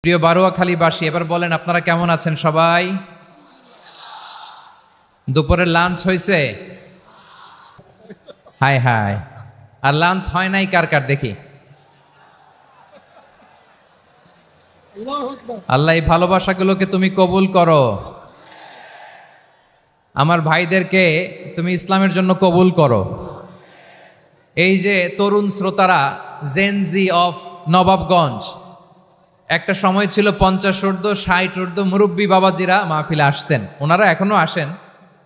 প্রিয় বারোয়াখালীবাসী, এবার বলেন আপনারা কেমন আছেন সবাই? দুপুরের লাঞ্চ হয়েছে? হায় হায়, আর লাঞ্চ হয় নাই কার কার দেখি? আল্লাহ এই ভালোবাসাগুলোকে তুমি কবুল করো। আমার ভাইদেরকে তুমি ইসলামের জন্য কবুল করো। এই যে তরুণ শ্রোতারা, জেনজি অফ নবাবগঞ্জ, একটা সময় ছিল 50 ঊর্ধ্ব 60 ঊর্ধ্ব মুরব্বী বাবাজিরা মাহফিলে আসতেন, ওনারা এখনো আসেন,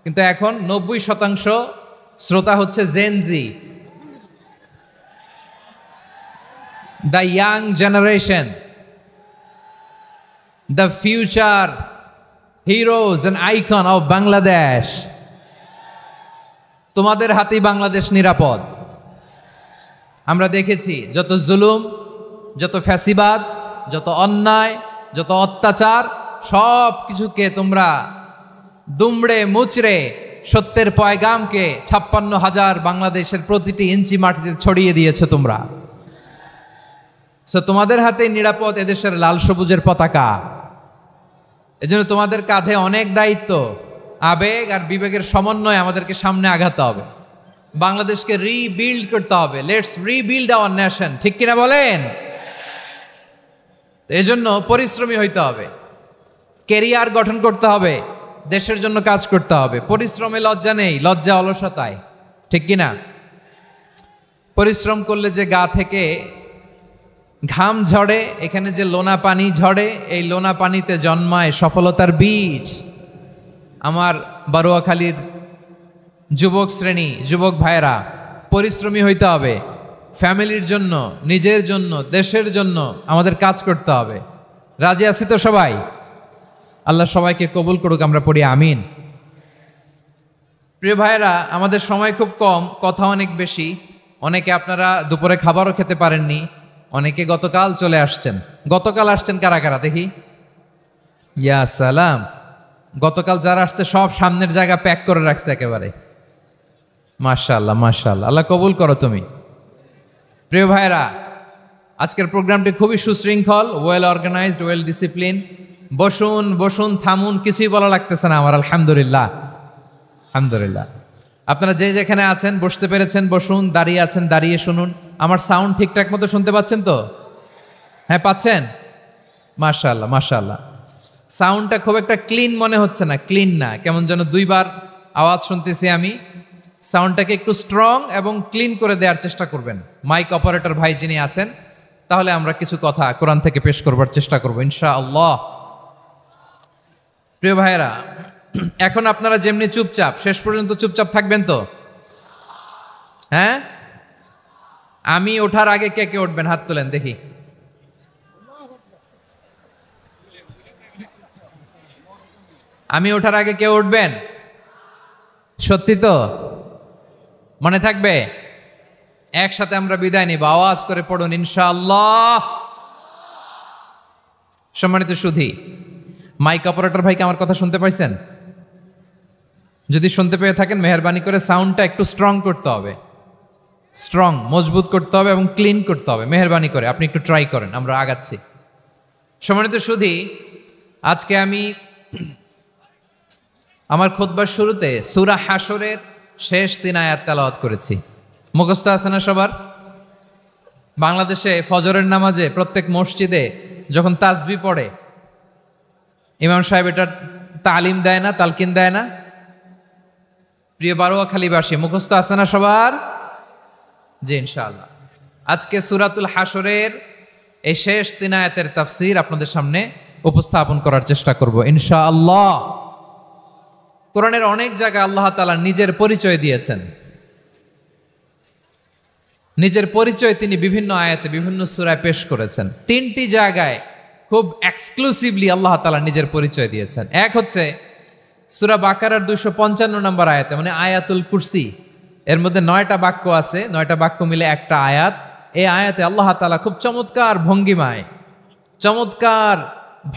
কিন্তু এখন 90% শ্রোতা হচ্ছে Gen Z, the young generation, the future heroes and icon of Bangladesh. তোমাদের হাতেই বাংলাদেশ নিরাপদ। আমরা দেখেছি যত জুলুম, যত ফ্যাসিবাদ, যত অন্যায়, যত অত্যাচার, সব কিছুকে তোমরা দুমড়ে মুচড়ে সত্যের পয়গামকে 56,000 বাংলাদেশের প্রতিটি ইঞ্চি মাটিতে ছড়িয়ে দিয়েছো তোমরা। তোমাদের হাতে নিরাপদ এদেশের লাল সবুজের পতাকা। এজন্য তোমাদের কাঁধে অনেক দায়িত্ব। আবেগ আর বিবেকের সমন্বয়ে আমাদেরকে সামনে আগাতে হবে, বাংলাদেশকে রিবিল্ড করতে হবে। লেটস রিবিল্ড আওয়ার নেশন, ঠিক কিনা বলেন? এই জন্য পরিশ্রমী হইতে হবে, কেরিয়ার গঠন করতে হবে, দেশের জন্য কাজ করতে হবে। পরিশ্রমে লজ্জা নেই, লজ্জা অলসতায়, ঠিক কিনা? পরিশ্রম করলে যে গা থেকে ঘাম ঝরে, এখানে যে লোনা পানি ঝরে, এই লোনা পানিতে জন্মায় সফলতার বীজ। আমার বারোয়াখালীর যুবক শ্রেণী, যুবক ভাইয়েরা, পরিশ্রমী হইতে হবে। ফ্যামিলির জন্য, নিজের জন্য, দেশের জন্য আমাদের কাজ করতে হবে। রাজি আছি তো সবাই? আল্লাহ সবাইকে কবুল করুক, আমরা পড়ি আমিন। প্রিয় ভাইয়েরা, আমাদের সময় খুব কম, কথা অনেক বেশি। অনেকে আপনারা দুপুরে খাবারও খেতে পারেননি, অনেকে গতকাল চলে আসছেন। গতকাল আসছেন কারা কারা দেখি? ইয়া সালাম। গতকাল যারা আসছে সব সামনের জায়গা প্যাক করে রাখছে একেবারে। মাশাআল্লাহ মাশাআল্লাহ, আল্লাহ কবুল করো তুমি। প্রিয় ভাইয়েরা, আজকের প্রোগ্রামটি খুবই সুশৃঙ্খল, ওয়েল অর্গানাইজড, ওয়েল ডিসিপ্লিন। বসুন বসুন, থামুন, কিছুই বলা লাগতেছে না আমার। আলহামদুলিল্লাহ আলহামদুলিল্লাহ। আপনারা যে যেখানে আছেন বসতে পেরেছেন বসুন, দাঁড়িয়ে আছেন দাঁড়িয়ে শুনুন। আমার সাউন্ড ঠিকঠাক মতো শুনতে পাচ্ছেন তো? হ্যাঁ, পাচ্ছেন? মাশাআল্লাহ মাশাআল্লাহ। সাউন্ডটা খুব একটা ক্লিন মনে হচ্ছে না, ক্লিন না, কেমন যেন দুইবার আওয়াজ শুনতেছি আমি। সাউন্ডটাকে একটু স্ট্রং এবং ক্লিন করে দেওয়ার চেষ্টা করবেন মাইক অপারেটর ভাই যিনি আছেন। তাহলে আমরা কিছু কথা কোরআন থেকে পেশ করবার চেষ্টা করবো ইনশাআল্লাহ। প্রিয় ভাইয়েরা, এখন আপনারা যেমনি চুপচাপ, শেষ পর্যন্ত চুপচাপ থাকবেন তো? হ্যাঁ, আমি ওঠার আগে কে কে উঠবেন? হাত তোলেন দেখি। আমি ওঠার আগে কে উঠবেন? সত্যি তো? মনে থাকবে? একসাথে আমরা বিদায় নিব, আওয়াজ করে পড়ুন ইনশাআল্লাহ। সম্মানিত সুধী, মাইক অপারেটর ভাইকে আমার কথা শুনতে পাইছেন? যদি শুনতে পেয়ে থাকেন, মেহেরবানি করে সাউন্ডটা একটু স্ট্রং করতে হবে, স্ট্রং মজবুত করতে হবে এবং ক্লিন করতে হবে। মেহেরবানি করে আপনি একটু ট্রাই করেন, আমরা আগাচ্ছি। সম্মানিত সুধী, আজকে আমি আমার খুতবার শুরুতে সূরা হাশরের শেষ 3 আয়াত তেলাওয়াত করেছি। মুখস্থ আছে না সবার? বাংলাদেশে ফজরের নামাজে প্রত্যেক মসজিদে যখন তাসবিহ পড়ে, ইমাম সাহেব এটা তালিম দেয় না, তালকিন দেয় না? প্রিয় বারোয়াখালীবাসী, মুখস্থ আছে না সবার? জি ইনশাআল্লাহ। আজকে সূরাতুল হাশরের এই শেষ 3 আয়াতের তাফসীর আপনাদের সামনে উপস্থাপন করার চেষ্টা করব ইনশাআল্লাহ। কোরআনের অনেক জায়গায় আল্লাহ তাআলা নিজের পরিচয় দিয়েছেন। নিজের পরিচয় তিনি বিভিন্ন আয়াতে, বিভিন্ন সূরায় পেশ করেছেন। 3টি জায়গায় খুব এক্সক্লুসিভলি আল্লাহ তাআলা নিজের পরিচয় দিয়েছেন। এক হচ্ছে সূরা বাকারার 255 নম্বর আয়াতে, মানে আয়াতুল কুরসি। এর মধ্যে 9টা বাক্য আছে, 9টা বাক্য মিলে একটা আয়াত। এই আয়াতে আল্লাহ তাআলা খুব চমৎকার ভঙ্গিমায়, চমৎকার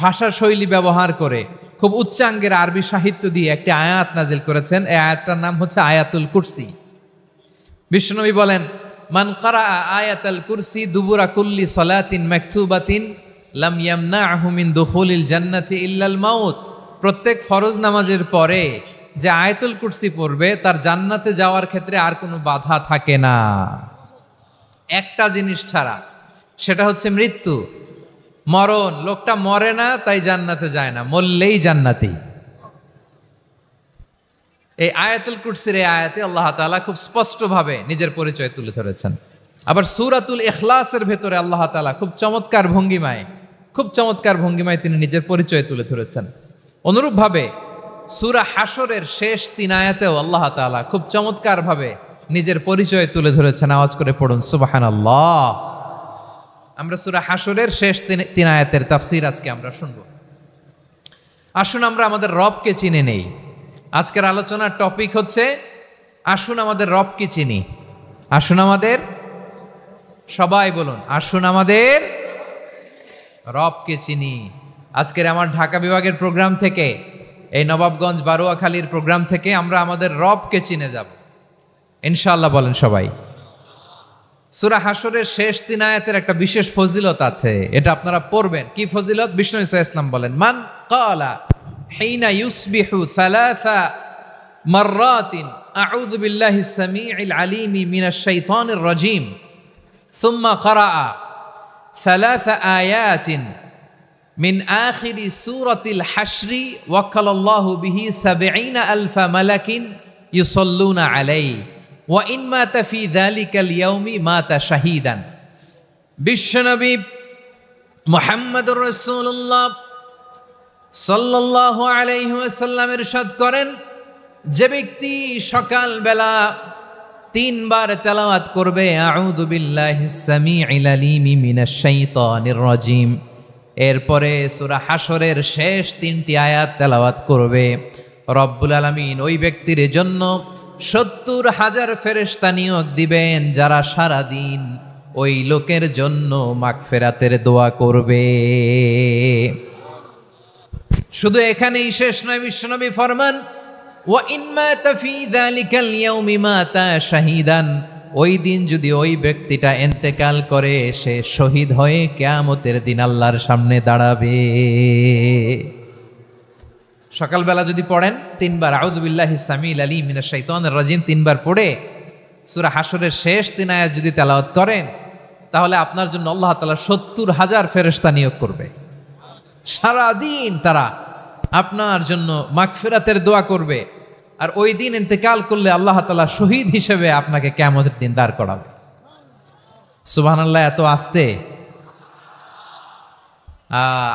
ভাষা শৈলী ব্যবহার করে, খুব উচ্চাঙ্গের আরবি সাহিত্য দিয়ে একটি আয়াত নাজিল করেছেন। এই আয়াতটার নাম হচ্ছে আয়াতুল কুরসি। বিশ্বনবী বলেন, মান কারা আয়াতুল কুরসি দুবুরা কুল্লি সালাতিন মাকতুবাতিন লাম ইয়ামনাহু মিন দুখুলিল জান্নাতি ইল্লাল মাউত। প্রত্যেক ফরজ নামাজের পরে যে আয়াতুল কুরসি পড়বে তার জান্নাতে যাওয়ার ক্ষেত্রে আর কোনো বাধা থাকে না, একটা জিনিস ছাড়া, সেটা হচ্ছে মৃত্যু, মরণ। লোকটা মরে না তাই জান্নাতে যায় না, মরলেই জান্নাতি। এই আয়াতুল কুরসির এই আয়াতে আল্লাহ তাআলা খুব স্পষ্টভাবে নিজের পরিচয় তুলে ধরেছেন। আবার সূরাতুল ইখলাসের ভেতরে আল্লাহ তাআলা খুব চমৎকার ভঙ্গিমায় তিনি নিজের পরিচয় তুলে ধরেছেন। অনুরূপভাবে সূরা হাশরের শেষ 3 আয়াতেও আল্লাহ তাআলা খুব চমৎকারভাবে নিজের পরিচয় তুলে ধরেছেন। আওয়াজ করে পড়ুন সুবহানাল্লাহ। আমরা সূরা হাশরের শেষ 3 আয়াতের তাফসীর আজকে আমরা শুনব। আসুন আমরা আমাদের রবকে চিনে নেই। আজকের আলোচনার টপিক হচ্ছে আসুন আমাদের রবকে চিনি। আসুন আমাদের, সবাই বলুন, আসুন আমাদের রবকে চিনি। আজকের আমার ঢাকা বিভাগের প্রোগ্রাম থেকে, এই নবাবগঞ্জ বারুয়াখালীর প্রোগ্রাম থেকে আমরা আমাদের রবকে চিনে যাব ইনশাআল্লাহ। বলেন সবাই। সূরা হাশরের শেষ 3 আয়াতের একটা বিশেষ ফজিলত আছে, এটা আপনারা পড়বেন। কি ফজিলত? বিষ্ণু ঈসা ইসলাম বলেন, মান ক্বালা হিনা ইউসবিহু 3 মাররাতিন আউযু বিল্লাহিস সামিউল আলীম মিনাশ শাইতানির রাজীম সুম্মা ক্বারাআ 3 আয়াতিন মিন আখিরি সূরাতিল হাশরি ওয়াক্কালাল্লাহু বিহি ৭০,০০০ মালাকিন ইউসাল্লুনা আলাইহি ওয়া ইন মাতা ফি যালিকাল ইয়াউমি মাতা শাহীদান। বিশ্বনবী মুহাম্মদুর রাসূলুল্লাহ সাল্লাল্লাহু আলাইহি ওয়াসাল্লাম ইরশাদ করেন, যে ব্যক্তি সকালবেলা 3 বার তেলাওয়াত করবে আউযু বিল্লাহিস সামিউল আলীম মিনাশ শাইতানির রাজীম, এরপরে সূরা হাশরের শেষ 3টি আয়াত তেলাওয়াত করবে, রব্বুল আলামিন ওই ব্যক্তির জন্য ৭০,০০০ ফেরেশতা নিয়োগ দিবেন যারা সারা দিন ওই লোকের জন্য মাগফিরাতের দোয়া করবে। শুধু এখানেই শেষ নয়, বিশ্বনবী ফরমান ওয়া ইন মাতা ফি যালিকাল ইয়াউমি মাতা শাহীদান, ওই দিন যদি ওই ব্যক্তিটা ইন্তেকাল করে সে শহীদ হয়ে কিয়ামতের দিন আল্লাহর সামনে দাঁড়াবে। সকালবেলা যদি পড়েন 3 বার আউযু বিল্লাহিস সামিউল আলীম মিনাশ শাইতানির রাজীম 3 বার পড়ে সূরা হাশরের শেষ 3 আয়াত যদি তেলাওয়াত করেন, তাহলে আপনার জন্য আল্লাহ তাআলা ৭০,০০০ ফেরেশতা নিয়োগ করবে। সারা দিন তারা আপনার জন্য মাগফিরাতের দোয়া করবে, আর ওই দিন ইন্তেকাল করলে আল্লাহ তাআলা শহীদ হিসেবে আপনাকে কিয়ামতের দিন দাঁড় করাবে। সুবহানাল্লাহ। এত আস্তে।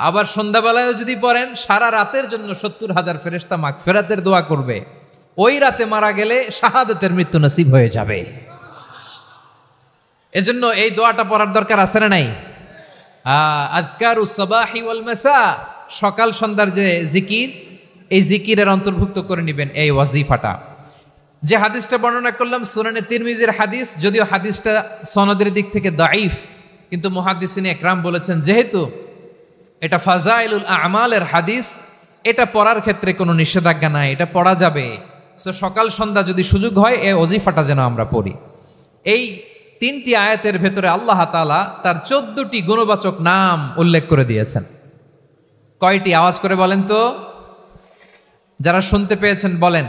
আবার সন্ধ্যাবেলায় যদি পড়েন, সারা রাতের জন্য ৭০,০০০ ফেরেশতা মাগফিরাতের দোয়া করবে। ওই রাতে মারা গেলে শাহাদাতের মৃত্যু নসিব হয়ে যাবে। এজন্য এই দোয়াটা পড়ার দরকার আছে না নাই? আযকারুস সাবাহি ওয়াল মাসা, সকাল সন্ধ্যার যে জিকির, এই জিকিরের অন্তর্ভুক্ত করে নেবেন এই ওয়াজিফাটা। যে হাদিসটা বর্ণনা করলাম সুনানে তিরমিজির হাদিস, যদিও হাদিসটা সনদের দিক থেকে দাঈফ, কিন্তু মুহাদ্দিসিনে একরাম বলেছেন যেহেতু এটা ফাজাইলুল আমালের হাদিস, এটা পড়ার ক্ষেত্রে কোনো নিষেধাজ্ঞা নাই, এটা পড়া যাবে। সো সকাল সন্ধ্যা যদি সুযোগ হয় এই ওয়াজিফাটা যেন আমরা পড়ি। এই 3টি আয়াতের ভেতরে আল্লাহ তাআলা তার 14টি গুণবাচক নাম উল্লেখ করে দিয়েছেন। কয়টি? আওয়াজ করে বলেন তো, যারা শুনতে পেয়েছেন বলেন।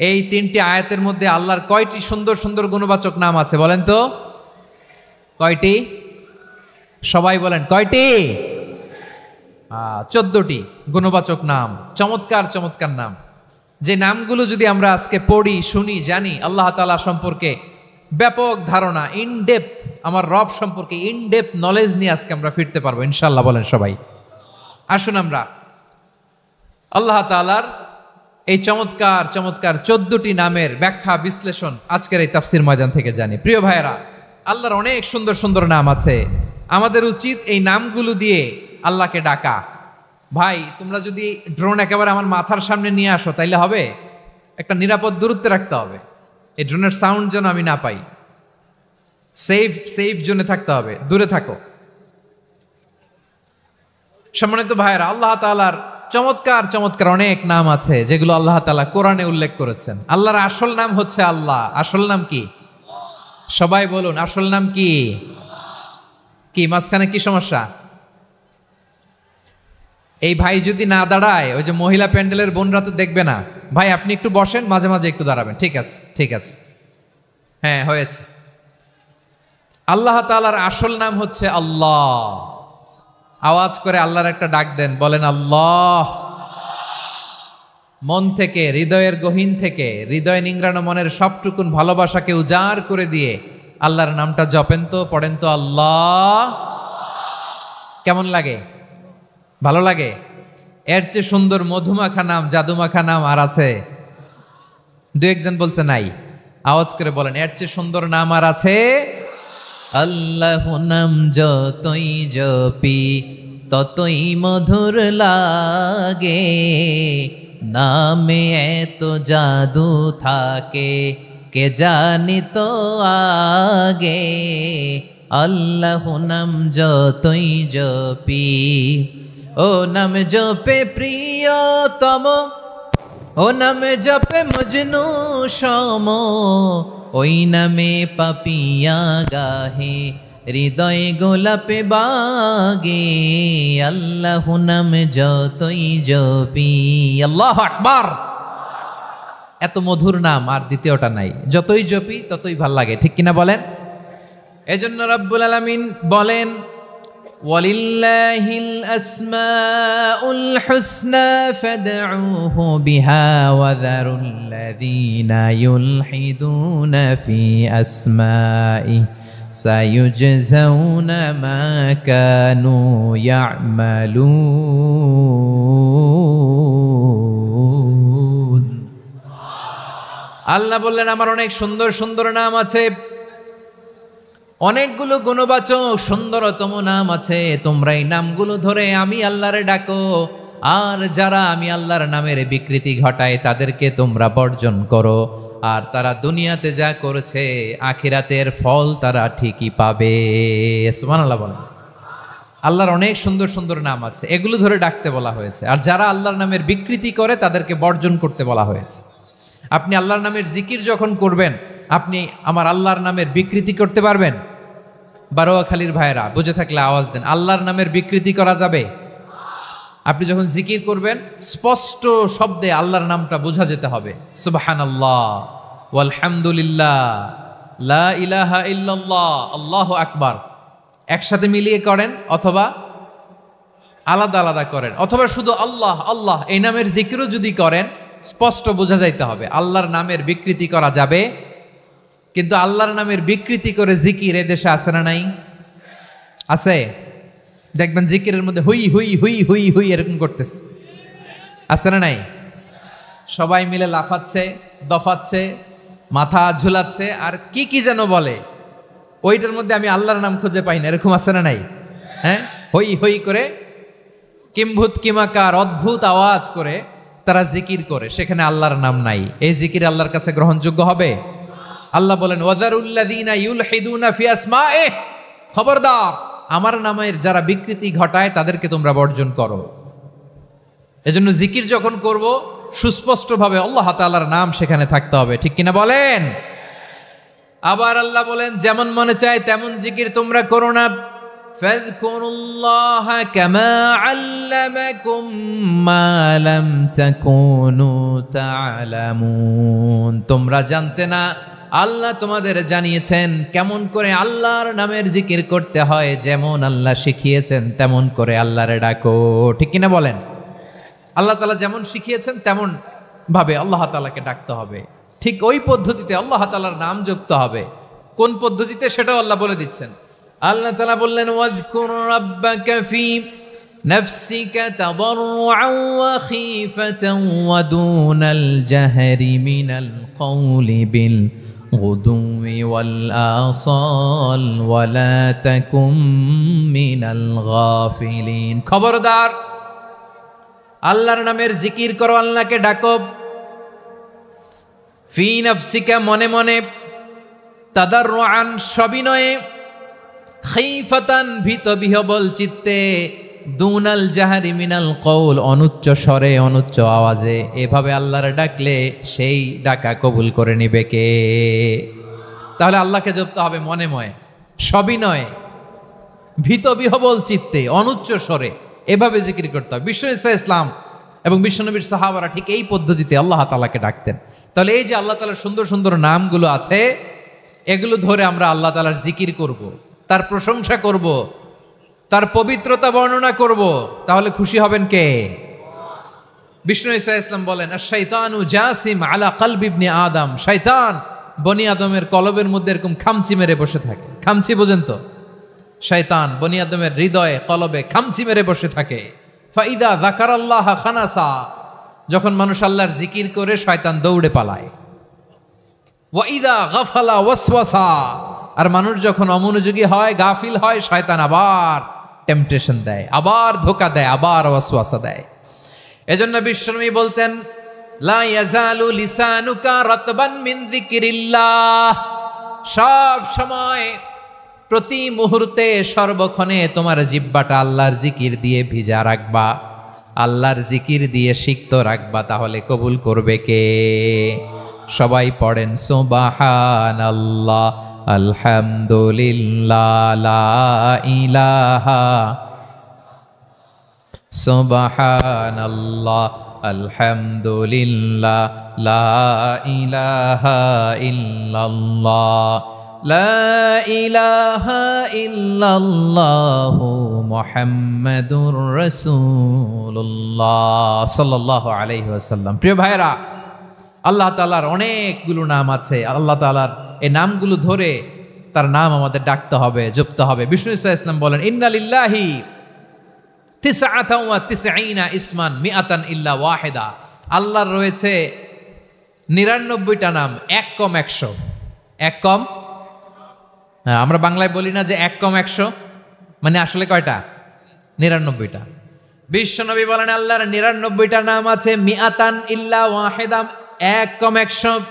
এই 3টি আয়াতের মধ্যে আল্লাহর কয়টি সুন্দর সুন্দর গুণবাচক নাম আছে বলেন তো? কয়টি? সবাই বলেন কয়টি? 14টি গুণবাচক নাম, চমৎকার চমৎকার নাম। যে নামগুলো যদি আমরা আজকে পড়ি, শুনি, জানি, আল্লাহ তাআলা সম্পর্কে ব্যাপক ধারণা, ইনডেপথ, আমার রব সম্পর্কে ইনডেপথ নলেজ নিয়ে আজকে আমরা ফিরতে পারবো ইনশাআল্লাহ। বলেন সবাই। আসুন আমরা আল্লাহ তাআলার এই চমৎকার চমৎকার 14টি নামের ব্যাখ্যা বিশ্লেষণ আজকের এই তাফসীর ময়দান থেকে জানি। প্রিয় ভাইয়েরা, আল্লাহর অনেক সুন্দর সুন্দর নাম আছে। আমাদের উচিত এই নামগুলো দিয়ে আল্লাহকে ডাকা। ভাই, তোমরা যদি ড্রোন একেবারে আমার মাথার সামনে নিয়ে আসো তাইলে হবে? একটা নিরাপদ দূরত্বে রাখতে হবে, এই ড্রোনের সাউন্ড যেন আমি না পাই। সেফ জোনে থাকতে হবে, দূরে থাকো। সম্মানিত ভাইয়েরা, আল্লাহ তাআলার চমৎকার চমৎকার অনেক নাম আছে যেগুলো আল্লাহ তাআলা কোরআনে উল্লেখ করেছেন। আল্লাহর আসল নাম হচ্ছে আল্লাহ। আসল নাম কি? সবাই বলুন, আসল নাম কি? কি মাঝখানে কি সমস্যা? এই ভাই যদি না দাঁড়ায়, ওই যে মহিলা প্যান্ডেলের বোনরা তো দেখবে না, ভাই আপনি একটু বসেন, মাঝে মাঝে একটু দাঁড়াবেন, ঠিক আছে ঠিক আছে, হ্যাঁ হয়েছে। আল্লাহ তাআলার আসল নাম হচ্ছে আল্লাহ। আওয়াজ করে আল্লাহর একটা ডাক দেন, বলেন আল্লাহ। মন থেকে, হৃদয়ের গহীন থেকে, হৃদয় নিংড়ানো মনের সবটুকুন ভালোবাসাকে উজাড় করে দিয়ে আল্লাহর নামটা জপেন তো, পড়েন তো আল্লাহ। কেমন লাগে? ভালো লাগে? এর চেয়ে সুন্দর মধুমাখা নাম, জাদুমাখা নাম আর আছে? দু একজন বলছে নাই। আওয়াজ করে বলেন, এর চেয়ে সুন্দর নাম আর আছে? আল্লাহ নাম যতই জপি ততই মধুর লাগে, নামে এত জাদু থাকে কে জানি তো আগে। আল্লাহ নাম যতই জপি, ও নাম জপে প্রিয়তম, ও নাম জপে মজনু সম, ওই নামে পাপিয়া গাহে হৃদয় গোলাপে বাগে। আল্লাহ নাম যতই জপি, আল্লাহু আকবার। এত মধুর নাম আর দ্বিতীয়টা নাই, যতই জপি ততই ভাল লাগে, ঠিক কিনা বলেন? এজন্য রব্বুল আলামিন বলেন, ওয়ালিল্লাহিল আসমাউল হুসনা ফাদউহু বিহা ওয়া যারুল্লাযীনা ইউলহিদুনা ফি আসমাইহি সায়ুজজাউনা মা কানু ইয়া'মালুন। আল্লাহ বললেন, আমার অনেক সুন্দর সুন্দর নাম আছে, অনেকগুলো গুণবাচক সুন্দরতম নাম আছে, তোমরা এই নামগুলো ধরে আমি আল্লাহরে ডাকো, আর যারা আমি আল্লাহর নামের বিকৃতি ঘটায় তাদেরকে তোমরা বর্জন করো, আর তারা দুনিয়াতে যা করেছে আখিরাতের ফল তারা ঠিকই পাবে। সুবহানাল্লাহ বলেন। আল্লাহর অনেক সুন্দর সুন্দর নাম আছে, এগুলো ধরে ডাকতে বলা হয়েছে, আর যারা আল্লাহর নামের বিকৃতি করে তাদেরকে বর্জন করতে বলা হয়েছে। আপনি আল্লাহর নামের জিকির যখন করবেন, আপনি আমার আল্লাহর নামের বিকৃতি করতে পারবেন? বারোয়াখালীর ভাইয়েরা বুঝে থাকলে আওয়াজ দেন, আল্লাহর নামের বিকৃতি করা যাবে? আপনি যখন জিকির করবেন স্পষ্ট শব্দে আল্লাহর নামটা বোঝা যেতে হবে। সুবহানাল্লাহ, ওয়ালহামদুলিল্লাহ, লা ইলাহা ইল্লাল্লাহ, আল্লাহু আকবার একসাথে মিলিয়ে করেন, অথবা আলাদা আলাদা করেন, অথবা শুধু আল্লাহ আল্লাহ এই নামের জিকিরও যদি করেন স্পষ্ট বোঝা যাইতে হবে। আল্লাহর নামের বিকৃতি করা যাবে, কিন্তু আল্লাহর নামের বিকৃতি করে জিকির এদেশে আছে না নাই? আছে। দেখবেন জিকিরের মধ্যে হুই হুই হুই হুই হুই এরকম করতেছে, আছে না নাই? সবাই মিলে লাফাচ্ছে, দফাচ্ছে, মাথা ঝুলাচ্ছে, আর কি কি যেন বলে, ওইটার মধ্যে আমি আল্লাহর নাম খুঁজে পাই না, এরকম আছে না নাই? হ্যাঁ, হই হই করে কিম্ভূত কিমাকার অদ্ভুত আওয়াজ করে তারা জিকির করে, সেখানে আল্লাহর নাম নাই। এই জিকির আল্লাহর কাছে গ্রহণযোগ্য হবে? আল্লাহ বলেন, ওয়াযারুল্লাযীনা ইউলহিদুনা ফি আসমাইহি, খবরদার আমার নামের যারা বিকৃতি ঘটায় তাদেরকে তোমরা বর্জন করো। এজন্য জিকির যখন করব সুস্পষ্টভাবে আল্লাহ তাআলার নাম সেখানে থাকতে হবে, ঠিক কিনা বলেন? আবার আল্লাহ বলেন, যেমন মনে চায় তেমন জিকির তোমরা করো না। ফাযকুরুল্লাহা কামা আল্লামাকুম মা লাম তাকুনু তা'লামুন, তোমরা জানতে না, আল্লাহ তোমাদের জানিয়েছেন কেমন করে আল্লাহর নামের জিকির করতে হয়, যেমন আল্লাহ শিখিয়েছেন তেমন করে আল্লাহরে ডাকো, ঠিক কিনা বলেন? আল্লাহ তাআলা যেমন শিখিয়েছেন তেমন ভাবে আল্লাহ তাআলাকে ডাকতে হবে, ঠিক ওই পদ্ধতিতে আল্লাহ তাআলার নাম জপতে হবে। কোন পদ্ধতিতে সেটাও আল্লাহ বলে দিচ্ছেন। আল্লাহ তাআলা বললেন, ওয়াজকুর রাব্বাকা ফি নাফসিকা তাদাররুআন ওয়া খীফাতান ওয়া দুনাল জাহরি মিনাল কওলি বিল গুদুওয়ি ওয়াল আসাল ওয়া লা তাকুম মিনাল গাফিলিন। খবরদার আল্লাহর নামের জিকির করো, আল্লাহকে ডাকো। ফি নাফসিকা মনে মনে, তাদাররুআন সবিনয়ে, খীফাতান ভীত বিহবল চিত্তে, দুনাল জাহারি মিনাল কওল অনুচ্চ স্বরে অনুচ্চ আওয়াজে। এভাবে আল্লাহর ডাকলে সেই ডাকা কবুল করে নিবে কে? তাহলে আল্লাহকে জপতে হবে মনে মনে, সবিনয়ে, ভীত বিহবল চিত্তে, অনুচ্চ স্বরে। এভাবে জিকির করতে হবে। বিশ্বনবী ইসলাম এবং বিশ্বনবীর সাহাবারা ঠিক এই পদ্ধতিতে আল্লাহ তাআলাকে ডাকতেন। তাহলে এই যে আল্লাহ তাআলার সুন্দর সুন্দর নামগুলো আছে, এগুলো ধরে আমরা আল্লাহ তাআলার জিকির করব, তার প্রশংসা করব, তার পবিত্রতা বর্ণনা করব, তাহলে খুশি হবেন কে? বিষ্ণু ঈসা ইসলাম বলেন, আশ-শাইতানু জাসিম আলা কলবি ইবনে আদম, শয়তান বনি আদমের কলবের মধ্যে এরকম খামচি মেরে বসে থাকে। খামচি বোঝেন তো? শয়তান বনি আদমের হৃদয়ে কলবে খামচি মেরে বসে থাকে। ফাইদা যাকারাল্লাহ খানাসা, যখন মানুষ আল্লাহর জিকির করে শয়তান দৌড়ে পালায়। ওয়াইদা গাফালা ওয়াসওয়াসা, আর মানুষ যখন অমনোযোগী হয়, গাফিল হয়, শয়তান আবার টেম্পটেশন দেয়, আবার ধোঁকা দেয়, আবার ওয়াসওয়াসা দেয়। এজন্য বিশ্বনবী বলতেন, লা ইয়াজালু লিসানুকা রাতবান মিন যিকরিল্লাহ, সব সময় প্রতি মুহূর্তে সর্বক্ষণে তোমার জিহ্বাটা আল্লাহর জিকির দিয়ে ভিজা রাখবা, আল্লাহর জিকির দিয়ে সিক্ত রাখবা, তাহলে কবুল করবে কে? সবাই পড়েন সুবহানাল্লাহ, আলহামদুলিল্লাহ, লা ইলাহা, সুবহানাল্লাহ, আলহামদুলিল্লাহ, লা ইলাহা ইল্লাল্লাহ, লা ইলাহা ইল্লাল্লাহু মুহাম্মাদুর রাসূলুল্লাহ সাল্লাল্লাহু আলাইহি ওয়াসাল্লাম। প্রিয় ভাইরা, আল্লাহ তাআলার অনেকগুলো নাম আছে। আল্লাহ তাআলার এই নামগুলো ধরে তার নাম আমাদের ডাকতে হবে, জপতে হবে। বিষ্ণু ইসলাম বলেন, ইন্না লিল্লাহি তিসআতান ওয়া তিসঈনা ইসমান মিআতান ইল্লা ওয়াহিদা, আল্লাহর রয়েছে 99টা নাম, এক কম 100। এক কম, আমরা বাংলায় বলি না যে এক কম 100, মানে আসলে কয়টা? 99টা। বিশ্বনবী বলেন, আল্লাহর 99টা নাম আছে, মিআতান ইল্লা ওয়াহিদা, এক কম 100।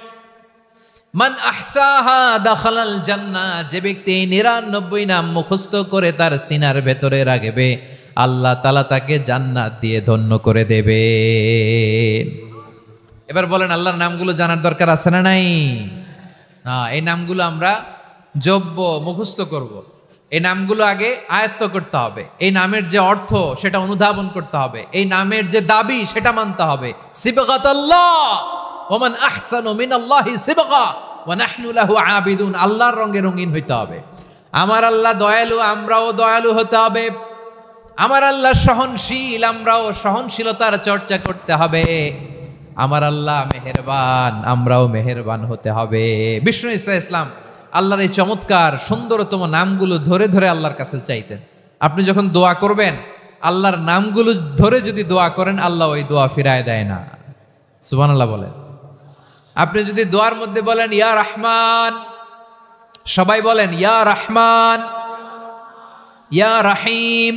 মান আহসাহা দাখালাল জান্নাহ, যে ব্যক্তি 99 নাম মুখস্থ করে তার সিনার ভেতরে রাখবে, আল্লাহ তাআলা তাকে জান্নাত দিয়ে ধন্য করে দেবে। এবার বলেন, আল্লাহর নামগুলো জানার দরকার আছে না নাই? এই নামগুলো আমরা জপব, মুখস্থ করব। এই নামগুলো আগে আয়ত্ত করতে হবে। এই নামের যে অর্থ সেটা অনুধাবন করতে হবে। এই নামের যে দাবি সেটা মানতে হবে। সিবগাতাল্লাহ ওয়া মান আহসানু মিনাল্লাহি সিবগা ওয়া নাহনু লাহু আবিদুন, আল্লাহর রঙে রঙিন হইতে হবে। আমার আল্লাহ দয়ালু, আমরাও দয়ালু হতে হবে। আমার আল্লাহ সহনশীল, আমরাও সহনশীলতার চর্চা করতে হবে। আমার আল্লাহ মেহেরবান, আমরাও মেহেরবান হতে হবে। বিষ্ণু ঈসা ইসলাম আল্লাহর এই চমৎকার সুন্দরতম নামগুলো ধরে ধরে আল্লাহর কাছে চাইতেন। আপনি যখন দোয়া করবেন, আল্লাহর নামগুলো ধরে যদি দোয়া করেন, আল্লাহ ওই দোয়া ফিরায় দেয় না। সুবহানাল্লাহ বলেন। আপনি যদি দোয়ার মধ্যে বলেন ইয়া রহমান, সবাই বলেন ইয়া রহমান, ইয়া রাহিম,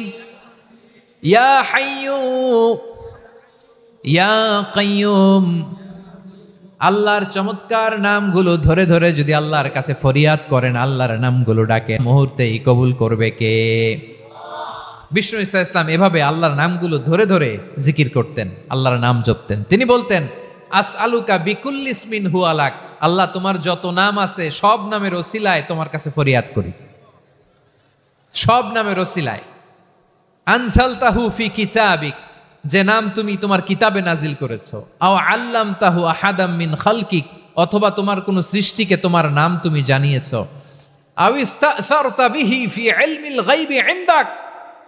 ইয়া হাইয়্যু, ইয়া কাইয়্যুম, আল্লাহর চমৎকার নামগুলো ধরে ধরে যদি আল্লাহর কাছে ফরিয়াদ করেন, আল্লাহর নামগুলো ডাকে, মুহূর্তেই কবুল করবে কে? বিষ্ণু ঈসা ইসলাম এভাবে আল্লাহর নামগুলো ধরে ধরে জিকির করতেন, আল্লাহর নাম জপতেন। তিনি বলতেন, আসআলুকা বিকুল্লি ইসমিন হুয়া লাক, আল্লাহ তোমার যত নাম আছে সব নামের ওসিলায় তোমার কাছে ফরিয়াদ করি, সব নামের ওসিলায়। আনজালতাহু ফি কিতাবিক, যে নাম তুমি তোমার কিতাবে নাজিল করেছো। আও আল্লামতাহু আহাদাম মিন খালকিক, অথবা তোমার কোন সৃষ্টিকে তোমার নাম তুমি জানিয়েছো। আও ইস্তাসারতা বিহি ফি ইলমিল গায়বি ইনদাক,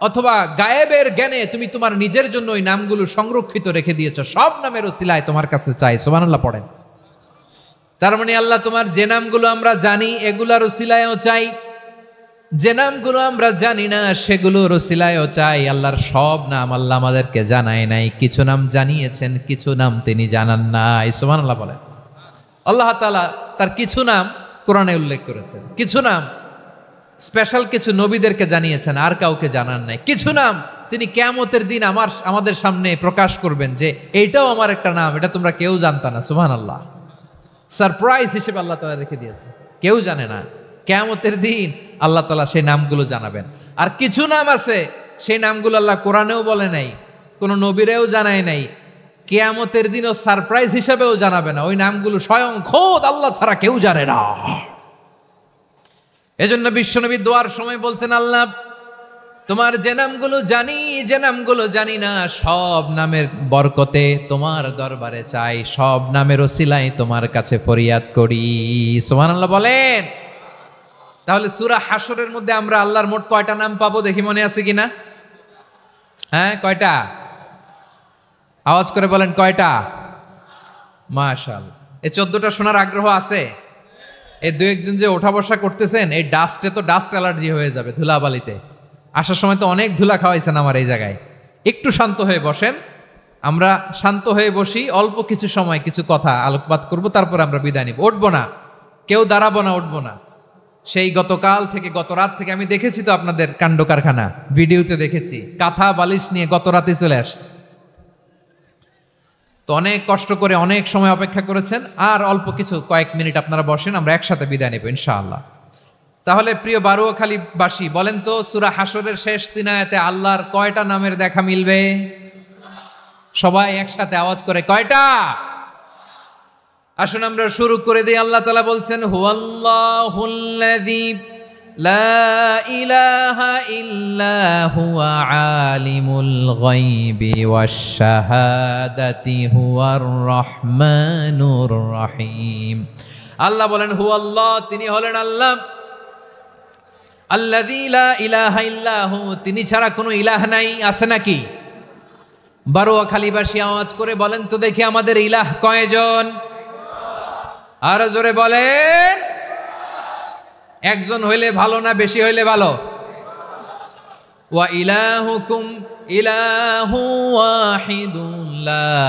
অথবা গায়েবের জ্ঞানে তুমি তোমার নিজের জন্য ওই নামগুলো সংরক্ষিত রেখে দিয়েছো। সব নামের ওসিলায় তোমার কাছে চাই। সুবহানাল্লাহ পড়েন। তার মানে আল্লাহ তোমার যে নামগুলো আমরা জানি এগুলার ওসিলায়ও চাই, যে নামগুলো আমরা জানি না সেগুলোর ওসিলায়ও চাই। আল্লাহর সব নাম আল্লাহ আমাদেরকে জানায় নাই, কিছু নাম জানিয়েছেন, কিছু নাম তিনি জানান নাই। সুবহানাল্লাহ বলেন। আল্লাহ তাআলা তার কিছু নাম কোরআনে উল্লেখ করেছেন, কিছু নাম স্পেশাল কিছু নবীদেরকে জানিয়েছেন, আর কাউকে জানান নাই। কিছু নাম তিনি কিয়ামতের দিন আমাদের সামনে প্রকাশ করবেন যে এইটাও আমার একটা নাম, এটা তোমরা কেউ জানতা না। সুবহানাল্লাহ, সারপ্রাইজ হিসেবে আল্লাহ তাআলা রেখে দিয়েছে, কেউ জানে না। কিয়ামতের দিন আল্লাহ তাআলা সেই নামগুলো জানাবেন। আর কিছু নাম আছে সেই নামগুলো আল্লাহ কোরআনেও বলে নাই, কোনো নবীরেও জানায় নাই, কিয়ামতের দিনও সারপ্রাইজ হিসেবেও জানাবে না। ওই নামগুলো স্বয়ং খোদ আল্লাহ ছাড়া কেউ জানে না। এজন্য বিশ্বনবী দোয়ার সময় বলতেন, আল্লাহ তোমার যে নামগুলো জানি, যে নামগুলো জানি না, সব নামের বরকতে তোমার দরবারে চাই, সব নামের ওসিলায় তোমার কাছে ফরিয়াদ করি। সুবহানাল্লাহ বলেন। তাহলে সূরা হাশরের মধ্যে আমরা আল্লাহর মোট কয়টা নাম পাবো দেখি, মনে আছে কিনা? হ্যাঁ, কয়টা? আওয়াজ করে বলেন কয়টা? মাশাআল্লাহ। এই 14টা শোনার আগ্রহ আছে? এই দু একজন যে ওঠা বসা করতেছেন, এই ডাস্টে তো ডাস্ট অ্যালার্জি হয়ে যাবে, ধুলাবালিতে। আসার সময় তো অনেক ধুলা খাওয়াইছেন আমার এই জায়গায়। একটু শান্ত হয়ে বসেন, আমরা শান্ত হয়ে বসি, অল্প কিছু সময় কিছু কথা আলোকপাত করব, তারপর আমরা বিদায় নিব। উঠবো না, কেউ দাঁড়াবো না, উঠবো না। সেই গতকাল থেকে, গত রাত থেকে আমি দেখেছি তো আপনাদের কাণ্ড কারখানা, ভিডিওতে দেখেছি, কাঁথা বালিশ নিয়ে গত রাতে চলে আসছে। তো অনেক কষ্ট করে অনেক সময় অপেক্ষা করেছেন, আর অল্প কিছু কয়েক মিনিট আপনারা বসেন, আমরা একসাথে বিদায় নেব ইনশাআল্লাহ। তাহলে প্রিয় বারুয়াখালীবাসী, বলেন তো সূরা হাশরের শেষ 3 আয়াতে আল্লাহর কয়টা নামের দেখা মিলবে? সবাই একসাথে আওয়াজ করে কয়টা? আসুন আমরা শুরু করে দিই। আল্লাহ তাআলা বলছেন, হুয়াল্লাহুল্লাযী লা ইলাহা ইল্লা হুয়া আলিমুল গায়বি ওয়াশ শাহাদাতি হুয়ার রহমানুর রহিম। আল্লাহ বলেন হুয়াল্লাহ, তিনি হলেন আল্লাহ, আল্লাযী লা ইলাহা ইল্লাহু, তিনি ছাড়া কোনো ইলাহ নাই। আছে নাকি? বারুয়াখালীবাসী আওয়াজ করে বলেন তো দেখি, আমাদের ইলাহ কয়জন? আরো জোরে বলেন। একজন হইলে ভালো না বেশি হইলে ভালো? ওয়া ইলাহুকুম ইলাহু ওয়াহিদুন লা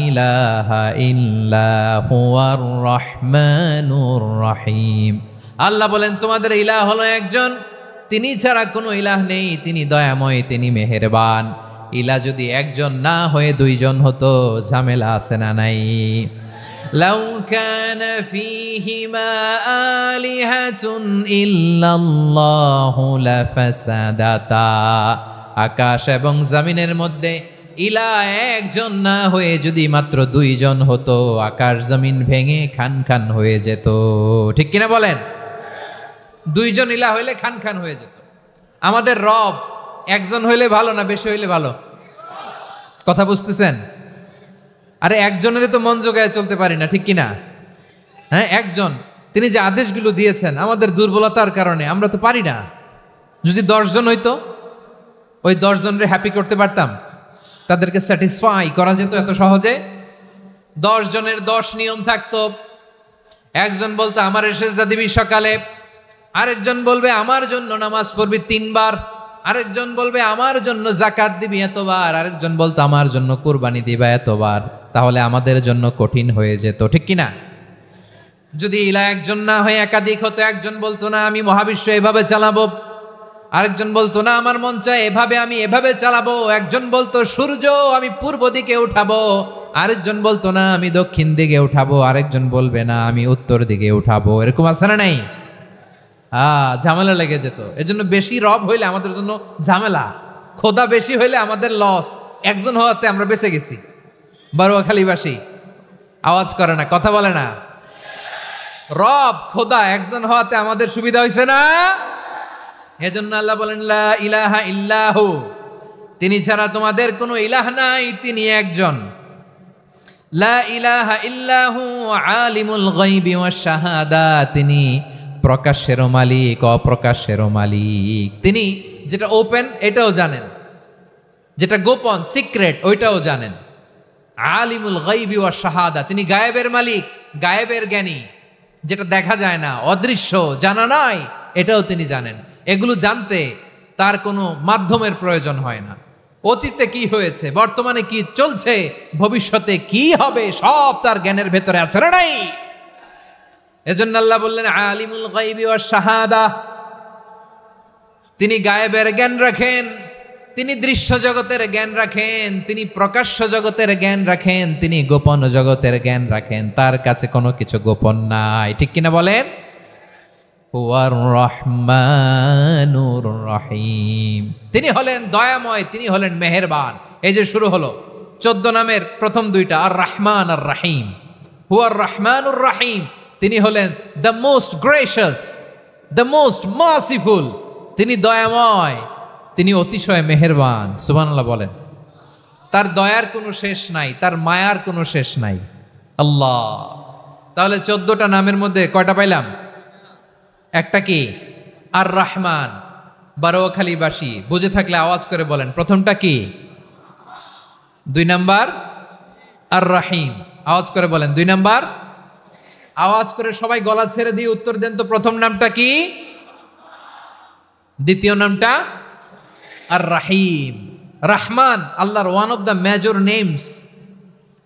ইলাহা ইল্লা হুয়ার রহমানুর রহিম। আল্লাহ বলেন তোমাদের ইলাহ হলো একজন, তিনি ছাড়া কোনো ইলাহ নেই, তিনি দয়াময়, তিনি মেহেরবান। ইলাহ যদি একজন না হয়ে দুইজন হতো, ঝামেলা আছে না নাই? লাউ কানা ফীহিমা আলিহাতুন ইল্লাল্লাহু লাফাসাদাতা, আকাশ এবং জমিনের মধ্যে ইলাহ একজন না হয়ে যদি মাত্র দুইজন হতো, আকাশ জমিন ভেঙে খান খান হয়ে যেত। ঠিক কিনা বলেন? দুইজন ইলাহ হইলে খান খান হয়ে যেত। আমাদের রব একজন হইলে ভালো না বেশি হইলে ভালো? কথা বুঝতেছেন? আরে একজনের তো মন জোগায় চলতে পারি না, ঠিক কিনা? হ্যাঁ, একজন, তিনি যে আদেশগুলো দিয়েছেন আমাদের দুর্বলতার কারণে আমরা তো পারি না। যদি 10 জন হইতো, ওই 10 জনের হ্যাপি করতে পারতাম, তাদেরকে স্যাটিসফাই করা যেত এত সহজে। 10 জনের 10 নিয়ম থাকতো। একজন বলতো আমার সেজদা দিবি সকালে, আরেকজন বলবে আমার জন্য নামাজ পড়বি 3 বার, আরেকজন বলবে আমার জন্য যাকাত দিবি এতবার, আরেকজন বলতো আমার জন্য কুরবানি দিবা এতবার। তাহলে আমাদের জন্য কঠিন হয়ে যেত, ঠিক কিনা? যদি ইলা একজন না হয়ে একাধিক হতো, একজন বলতো না আমি মহাবিশ্ব এভাবে চালাবো, আরেকজন বলতো না আমার মন চায় এভাবে, আমি এভাবে চালাবো, একজন বলতো সূর্য আমি পূর্ব দিকে উঠাবো, আরেকজন বলতো না আমি দক্ষিণ দিকে উঠাবো, আরেকজন বলবে না আমি উত্তর দিকে উঠাবো। এরকম আছে না নাই? ঝামেলা লেগে যেত। এজন্য বেশি রব হইলে আমাদের জন্য ঝামেলা, খোদা বেশি হইলে আমাদের লস। একজন হওয়াতে আমরা বেঁচে গেছি। বারুয়াখালীবাসী আওয়াজ করে না, কথা বলে না। রব খোদা একজন হওয়াতে আমাদের সুবিধা হয়েছে না? এজন্য আল্লাহ বলেন লা ইলাহা ইল্লাহু, তিনি ছাড়া তোমাদের কোনো ইলাহ নাই, তিনি একজন। লা ইলাহা ইল্লাহু আলিমুল গায়বি ওয়াশ শাহাদা, তিনি প্রকাশেরও মালিক অপ্রকাশেরও মালিক। তিনি যেটা ওপেন এটাও জানেন, যেটা গোপন সিক্রেট ওইটাও জানেন। আলিমুল গায়বি ওয়াশ শাহাদা, তিনি গায়েবের মালিক, গায়েবের জ্ঞানী, যেটা দেখা যায় না, অদৃশ্য, জানা নাই, এটাও তিনি জানেন। এগুলো জানতে তার কোনো মাধ্যমের প্রয়োজন হয় না। অতীতে কি হয়েছে, বর্তমানে কি চলছে, ভবিষ্যতে কি হবে, সব তার জ্ঞানের ভেতরে আছে না নাই? এজন্য আল্লাহ বললেন আলিমুল গায়বি ওয়াশ শাহাদা, তিনি গায়েবের জ্ঞান রাখেন, তিনি দৃশ্য জগতের জ্ঞান রাখেন, তিনি প্রকাশ্য জগতের জ্ঞান রাখেন, তিনি গোপন জগতের জ্ঞান রাখেন। তার কাছে কোনো কিছু গোপন নাই, ঠিক কিনা বলেন? হুয়ার রহমানুর রহিম, তিনি হলেন দয়াময়, তিনি হলেন মেহেরবান। এই যে শুরু হলো 14 নামের প্রথম 2টা, আর রহমান আর রহিম। হুয়ার রহমানুর রহিম, তিনি হলেন the most gracious, the most merciful, তিনি দয়াময়, তিনি অতিশয় মেহেরবান। সুবহানাল্লাহ বলেন। তার দয়ার কোনো শেষ নাই, তার মায়ার কোনো শেষ নাই। আল্লাহ। তাহলে 14টা নামের মধ্যে কয়টা পাইলাম? একটা কি? আর রহমান। বারোয়াখালীবাসী বুঝে থাকলে আওয়াজ করে বলেন, প্রথমটা কি? 2 নাম্বার আর রহিম। আওয়াজ করে বলেন 2 নাম্বার। আওয়াজ করে সবাই গলা ছেড়ে দিয়ে উত্তর দেন তো, প্রথম নামটা কি? দ্বিতীয় নামটা? আর রাহিম। রহমান আল্লাহর one of the major names.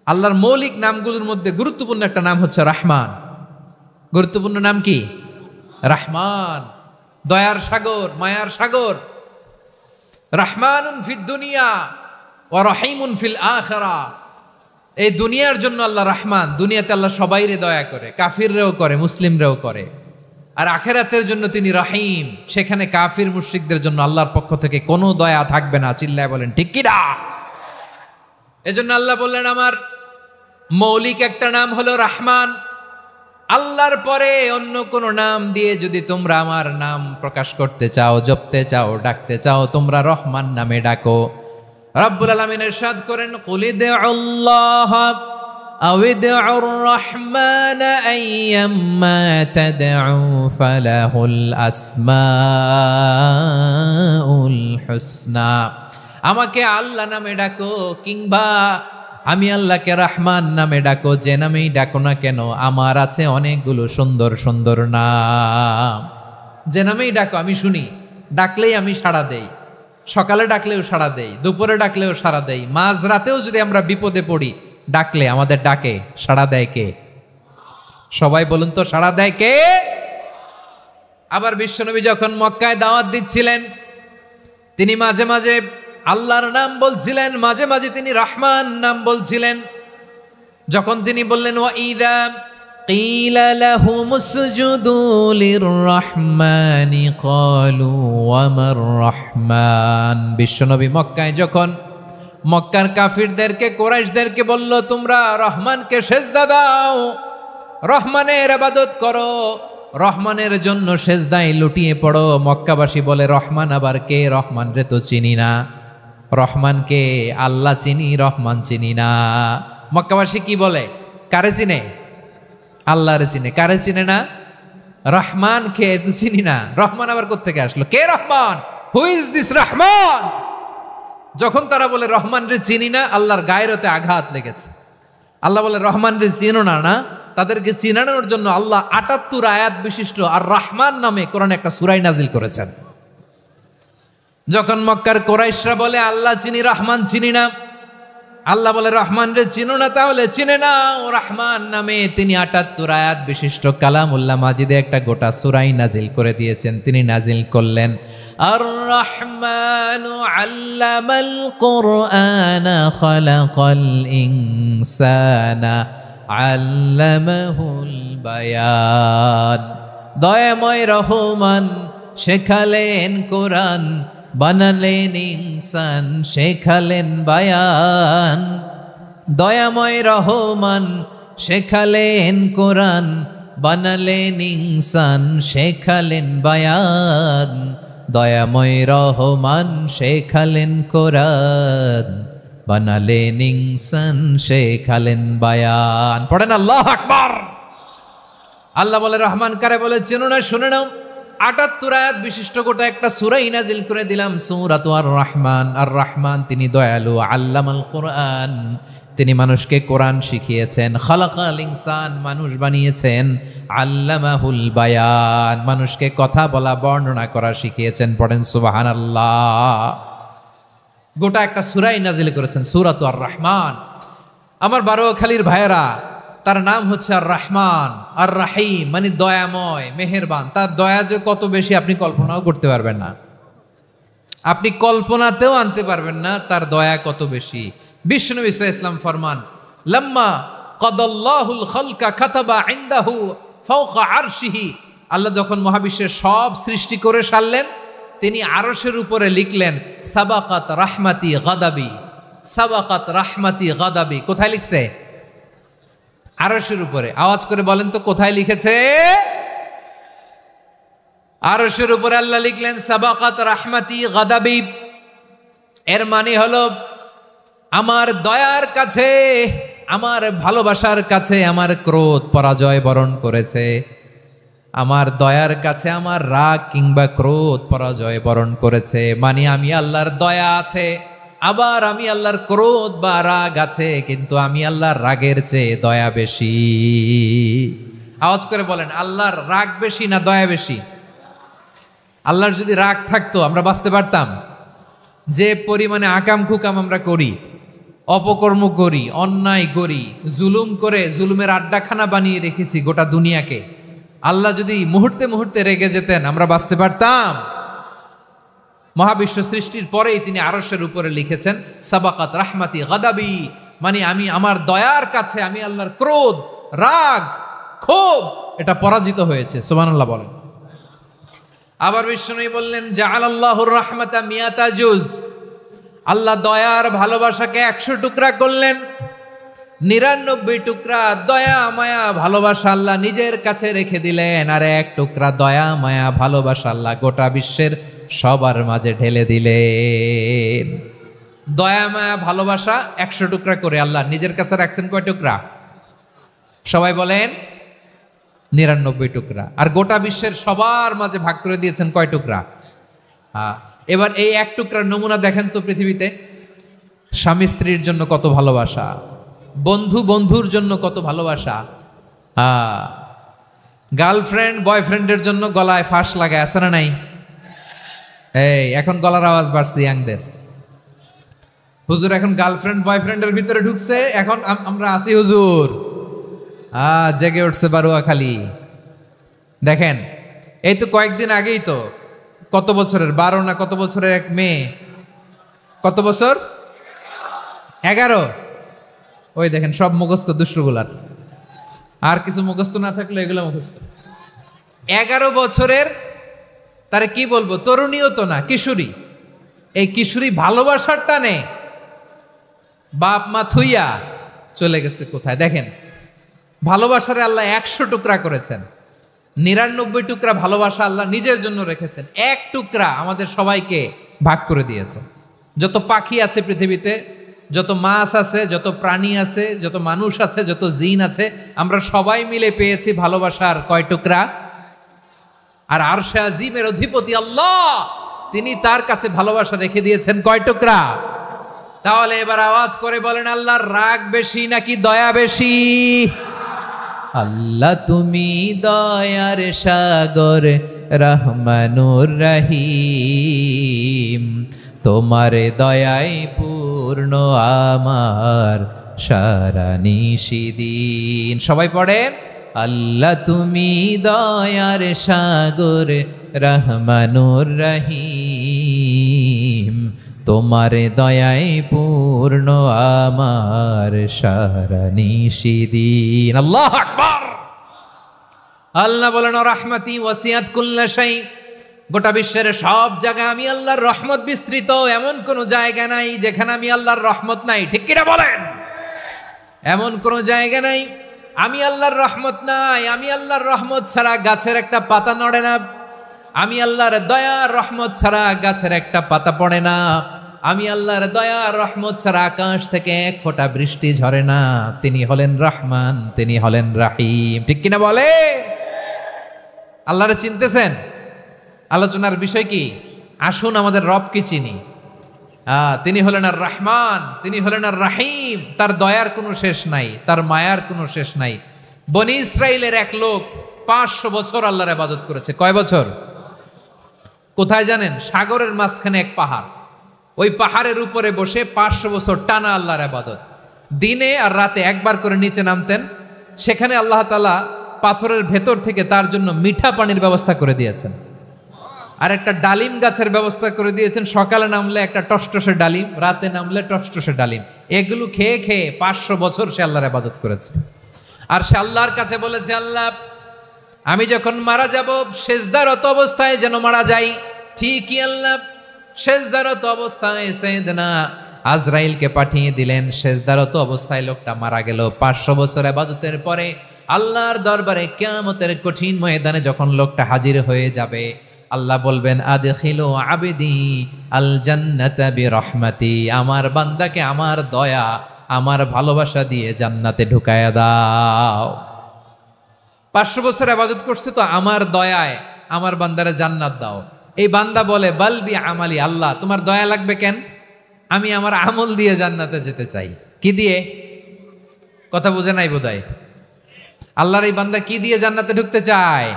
আল্লাহর মৌলিক নামগুলোর মধ্যে গুরুত্বপূর্ণ একটা নাম হচ্ছে রহমান। গুরুত্বপূর্ণ নাম কি? রহমান। দয়ার সাগর, মায়ার সাগর। রহমানুন ফিদ দুনিয়া ওয়া রহিমুন ফিল আখিরা। এই দুনিয়ার জন্য আল্লাহ রহমান, দুনিয়াতে আল্লাহ সবাইরে দয়া করে, কাফিররেও করে, মুসলিমরেও করে। আর আখিরাতের জন্য তিনি রহিম, সেখানে কাফির মুশরিকদের জন্য আল্লাহর পক্ষ থেকে কোনো দয়া থাকবে না। চিল্লায় বলেন ঠিক কি না? এজন্য আল্লাহ বললেন আমার মৌলিক একটা নাম হলো রহমান। আল্লাহর পরে অন্য কোন নাম দিয়ে যদি তোমরা আমার নাম প্রকাশ করতে চাও, জপতে চাও, ডাকতে চাও, তোমরা রহমান নামে ডাকো। রব্বুল আলামিন ইরশাদ করেন, কুলিদুল্লাহ আউদিউর রহমান আইয়াম্মা তাদউ ফালাহুল আসমাউল হুসনা। আমাকে আল্লাহ নামে ডাকো, কিংবা আমি আল্লাহকে রহমান নামে ডাকো, যে নামেই ডাকো না কেন আমার আছে অনেকগুলো সুন্দর সুন্দর নাম। যে নামেই ডাকো আমি শুনি, ডাকলেই আমি সাড়া দেই। সকালে ডাকলেও সাড়া দেই, দুপুরে ডাকলেও সাড়া দেই, মাঝ রাতেও যদি আমরা বিপদে পড়ি ডাকলে আমাদের ডাকে সাড়া দেয় কে? সবাই বলুন তো, সাড়া দেয় কে? আবার বিশ্বনবী যখন মক্কায় দাওয়াত দিচ্ছিলেন, তিনি মাঝে মাঝে আল্লাহর নাম বলছিলেন, মাঝে মাঝে তিনি রহমান নাম বলছিলেন। যখন তিনি বললেন ওয়াইদা কিলা লাহুমুসজুদু লিররহমানি ক্বালু ওয়ামার রহমান। বিশ্বনবী মক্কায় যখন মক্কার কাফিরদেরকে, কুরাইশদেরকে বলল তোমরা রহমানকে সেজদা দাও, রহমানের ইবাদত করো, রহমানের জন্য সেজদায় লুটিয়ে পড়ো। মক্কাবাসী বলে রহমান আবার কে? রহমান রে তো চিনি না। রহমানকে আল্লাহ চিনি, রহমান চিনি না। মক্কাবাসী কি বলে? কারে চিনে? আল্লাহরে চিনে। কারে চিনে না? রহমান কে তো চিনি না। রহমান আবার কোত্থেকে আসলো? কে Rahman? Who is this Rahman? যখন তারা বলে রহমান রে চিনি না, আল্লাহর গায়রতে আঘাত লেগেছে। আল্লাহ বলে রহমান রে চিনো না, না? তাদেরকে চিনানোর জন্য আল্লাহ ৭৮ আয়াত বিশিষ্ট আর রহমান নামে কোরআনে একটা সূরা নাজিল করেছেন। যখন মক্কার কুরাইশরা বলে আল্লাহ চিনি, রহমান চিনি না, আল্লাহ বলে রহমান রে চিনো না, তাহলে চিনে নাও রহমান নামে। তিনি ৭৮ আয়াত বিশিষ্ট কালামুল্লাহ মাজিদে একটা গোটা সূরা নাজিল করে দিয়েছেন। তিনি নাজিল করলেন আর রহমানু আল্লামাল কুরআনা খালাকাল ইনসানা আল্লামাহুল বায়ান। দয়াময় রহমান শেখালেন কোরআন, বানালেন ইনসান, শেখালেন বায়ান। দয়াময় রহমান শেখালেন কোরআন, বানালেন ইনসান, শেখালেন বায়ান। দয়াময় রহমান শেখালেন কোরআন, বানালেন ইনসান, শেখালেন বায়ান। পড়েন আল্লাহু আকবার। আল্লাহ বলে রহমান কারে বলে চেনো না? শুনে নাও, ৭৮ আয়াত বিশিষ্ট গোটা একটা সূরা নাজিল করে দিলাম, সূরাতু আর রহমান। আর রহমান তিনি দয়ালু। আল্লামাল কোরআন, তিনি মানুষকে কোরআন শিখিয়েছেন। খালাকাল ইনসান, মানুষ বানিয়েছেন। আল্লামাহুল বায়ান, মানুষকে কথা বলা, বর্ণনা করা শিখিয়েছেন। পড়েন সুবহানাল্লাহ। গোটা একটা সূরা নাজিল করেছেন, সূরাতু আর রহমান। আমার বারোয়াখালীর ভাইয়েরা, তার নাম হচ্ছে আর রহমান আর রাহিম, মানে দয়াময়, মেহেরবান। তার দয়া যে কত বেশি আপনি কল্পনাও করতে পারবেন না, আপনি কল্পনাতেও আনতে পারবেন না তার দয়া কত বেশি। বিশ্বনবী সাল্লাল্লাহু আলাইহি ওয়াসাল্লাম ফরমান, লাম্মা কাদাল্লাহুল খালকা কাতাবা ইনদাহু ফাওকা আরশিহি। আল্লাহ যখন মহাবিশ্বের সব সৃষ্টি করে সারলেন, তিনি আরশের উপরে লিখলেন সাবাকাত রাহমাতি গাদাবি। সাবাকাত রাহমাতি গাদাবি কোথায় লিখছে? আরশের উপরে। আওয়াজ করে বলেন তো কোথায় লিখেছে? আরশের উপরে আল্লাহ লিখলেন সাবাকাত রাহমাতি গাদাবি। এর মানে হলো আমার দয়ার কাছে, আমার ভালোবাসার কাছে আমার ক্রোধ পরাজয় বরণ করেছে। আমার দয়ার কাছে আমার রাগ কিংবা ক্রোধ পরাজয় বরণ করেছে। মানে আমি আল্লাহর দয়া আছে, আবার আমি আল্লাহর ক্রোধ বা রাগ আছে, কিন্তু আমি আল্লাহর রাগের চেয়ে দয়া বেশি। আওয়াজ করে বলেন, আল্লাহর রাগ বেশি না দয়া বেশি? আল্লাহর যদি রাগ থাকতো আমরা বাঁচতে পারতাম? যে পরিমাণে আকাম কুকাম আমরা করি, অপকর্ম করি, অন্যায় করি, জুলুম করে জুলুমের আড্ডাখানা বানিয়ে রেখেছি গোটা দুনিয়াকে, আল্লাহ যদি মুহূর্তে মুহূর্তে রেগে যেতেন আমরা বাঁচতে পারতাম? মহাবিশ্ব সৃষ্টির পরেই তিনি আরশের উপরে লিখেছেন সাবাকাত রাহমাতি গাদাবি, মানে আমি আমার দয়ার কাছে আমি আল্লাহর ক্রোধ, রাগ, ক্ষোভ এটা পরাজিত হয়েছে। সুবহানাল্লাহ বলেন। আবার বিষ্ণু বললেন জাআলাল্লাহুর রাহমাতা মিয়াতা জুজ, আল্লাহ দয়ার ভালোবাসাকে 100 টুকরা করলেন। 99 টুকরা দয়া মায়া ভালোবাসা আল্লাহ নিজের কাছে রেখে দিলেন, আর 1 টুকরা দয়া মায়া ভালোবাসা আল্লাহ গোটা বিশ্বের সবার মাঝে ঢেলে দিলেন। দয়া মায়া ভালোবাসা 100 টুকরা করে আল্লাহ নিজের কাছে রাখছেন কয় টুকরা? সবাই বলেন 99 টুকরা। আর গোটা বিশ্বের সবার মাঝে ভাগ করে দিয়েছেন কয় টুকরা? এবার এই 1 টুকরার নমুনা দেখেন তো পৃথিবীতে। স্বামী স্ত্রীর জন্য কত ভালোবাসা, বন্ধু বন্ধুর জন্য কত ভালোবাসা, গার্লফ্রেন্ড বয়ফ্রেন্ডের জন্য গলায় ফাঁস লাগায়, আছে না নাই? এই এখন গলার আওয়াজ বাড়ছে ইয়াংদের। হুজুর এখন গার্লফ্রেন্ড বয়ফ্রেন্ডের ভিতরে ঢুকছে, এখন আমরা আসি হুজুর। জেগে উঠছে বারুয়াখালী। দেখেন এই তো কয়েকদিন আগেই তো, কত বছরের 12 না কত বছরের এক মেয়ে, কত বছর? 11। ওই দেখেন সব মুখস্থ দুষ্টগুলার, আর কিছু মুখস্থ না থাকলে এগুলো মুখস্থ। 11 বছরের, তারে কি বলবো, তরুণীও তো না, কিশোরী। এই কিশোরী ভালোবাসার টানে বাপ মা থুইয়া চলে গেছে কোথায়? দেখেন ভালোবাসারে আল্লাহ 100 টুকরা করেছেন, 99 টুকরা ভালোবাসা আল্লাহ নিজের জন্য রেখেছেন, 1 টুকরা আমাদের সবাইকে ভাগ করে দিয়েছেন। যত পাখি আছে পৃথিবীতে, যত মাছ আছে, যত প্রাণী আছে, যত মানুষ আছে, যত জিন আছে, আমরা সবাই মিলে পেয়েছি ভালোবাসার কয় টুকরা? আর আরশে আজিমের অধিপতি আল্লাহ, তিনি তার কাছে ভালোবাসা রেখে দিয়েছেন কয় টুকরা? তাহলে এবার আওয়াজ করে বলেন, আল্লাহর রাগ বেশি নাকি দয়া বেশি? আল্লাহ তুমি দয়ার সাগর রহমানুর রহিম, তোমার দয়ায় পূর্ণ আমার সারা নিশিদিন। সবাই পড়েন, আল্লাহ তুমি দয়ার সাগর রহমানুর রহিম, তোমার দয়ায় পূর্ণ আমার সারা নিশিদিন। আল্লাহু আকবার। আল্লাহ বলেন রাহমাতি ওয়াসিয়াত কুল্লা শাই, গোটা বিশ্বের সব জায়গায় আমি আল্লাহর রহমত বিস্তৃত, এমন কোন জায়গা নাই যেখানে আমি আল্লাহর রহমত নাই। ঠিক কিনা বলেন? এমন কোন জায়গা নাই আমি আল্লাহর রহমত নাই। আমি আল্লাহর রহমত ছাড়া গাছের একটা পাতা নড়ে না, আমি আল্লাহর দয়ার রহমত ছাড়া গাছের একটা পাতা পড়ে না, আমি আল্লাহর দয়ার রহমত ছাড়া আকাশ থেকে 1 ফোঁটা বৃষ্টি ঝরে না। তিনি হলেন রহমান, তিনি হলেন রাহিম। ঠিক কিনা বলে? আল্লাহরে চিনতেছেন? আলোচনার বিষয় কি? আসুন আমাদের রবকে চিনি। তিনি হলেন আর রহমান, তিনি হলেন আর রাহিম। তার দয়ার কোনো শেষ নাই, তার মায়ার কোনো শেষ নাই। বনি ইসরাইলের এক লোক 500 বছর আল্লাহর ইবাদত করেছে। কয় বছর? কোথায় জানেন? সাগরের মাঝখানে এক পাহাড়, ওই পাহাড়ের উপরে বসে 500 বছর টানা আল্লাহর ইবাদত। দিনে আর রাতে একবার করে নিচে নামতেন। সেখানে আল্লাহ তাআলা পাথরের ভেতর থেকে তার জন্য মিঠা পানির ব্যবস্থা করে দিয়েছেন, আর একটা ডালিম গাছের ব্যবস্থা করে দিয়েছেন। সকালে নামলে একটা টসটসে ডালিম, রাতে নামলে টসটসে ডালিম। এগুলো খেয়ে খেয়ে 500 বছর সে আল্লাহর ইবাদত করেছে। আর সে আল্লাহর কাছে বলেছে, আল্লাহ আমি যখন মারা যাব সেজদারত অবস্থায় যেন মারা যাই। ঠিকই আল্লাহ সেজদারত অবস্থায় সাইয়েদনা আজরাইলকে পাঠিয়ে দিলেন। সেজদারত অবস্থায় লোকটা মারা গেল। 500 বছর ইবাদতের পরে আল্লাহর দরবারে কিয়ামতের কঠিন ময়দানে যখন লোকটা হাজির হয়ে যাবে, আল্লাহ বলবেন আদখিলু আবদি আল জান্নাতা বিরহমাতি, আমার বান্দাকে আমার দয়া আমার ভালোবাসা দিয়ে জান্নাতে ঢুকায়া দাও। 500 বছর ইবাদত করছে তো আমার দয়ায় আমার বান্দারে জান্নাত দাও। এই বান্দা বলে বালবি আমালি, আল্লাহ তোমার দয়া লাগবে কেন, আমি আমার আমল দিয়ে জান্নাতে যেতে চাই। কি দিয়ে? কথা বুঝে নাই বোধহয়। আল্লাহর এই বান্দা কি দিয়ে জান্নাতে ঢুকতে চায়?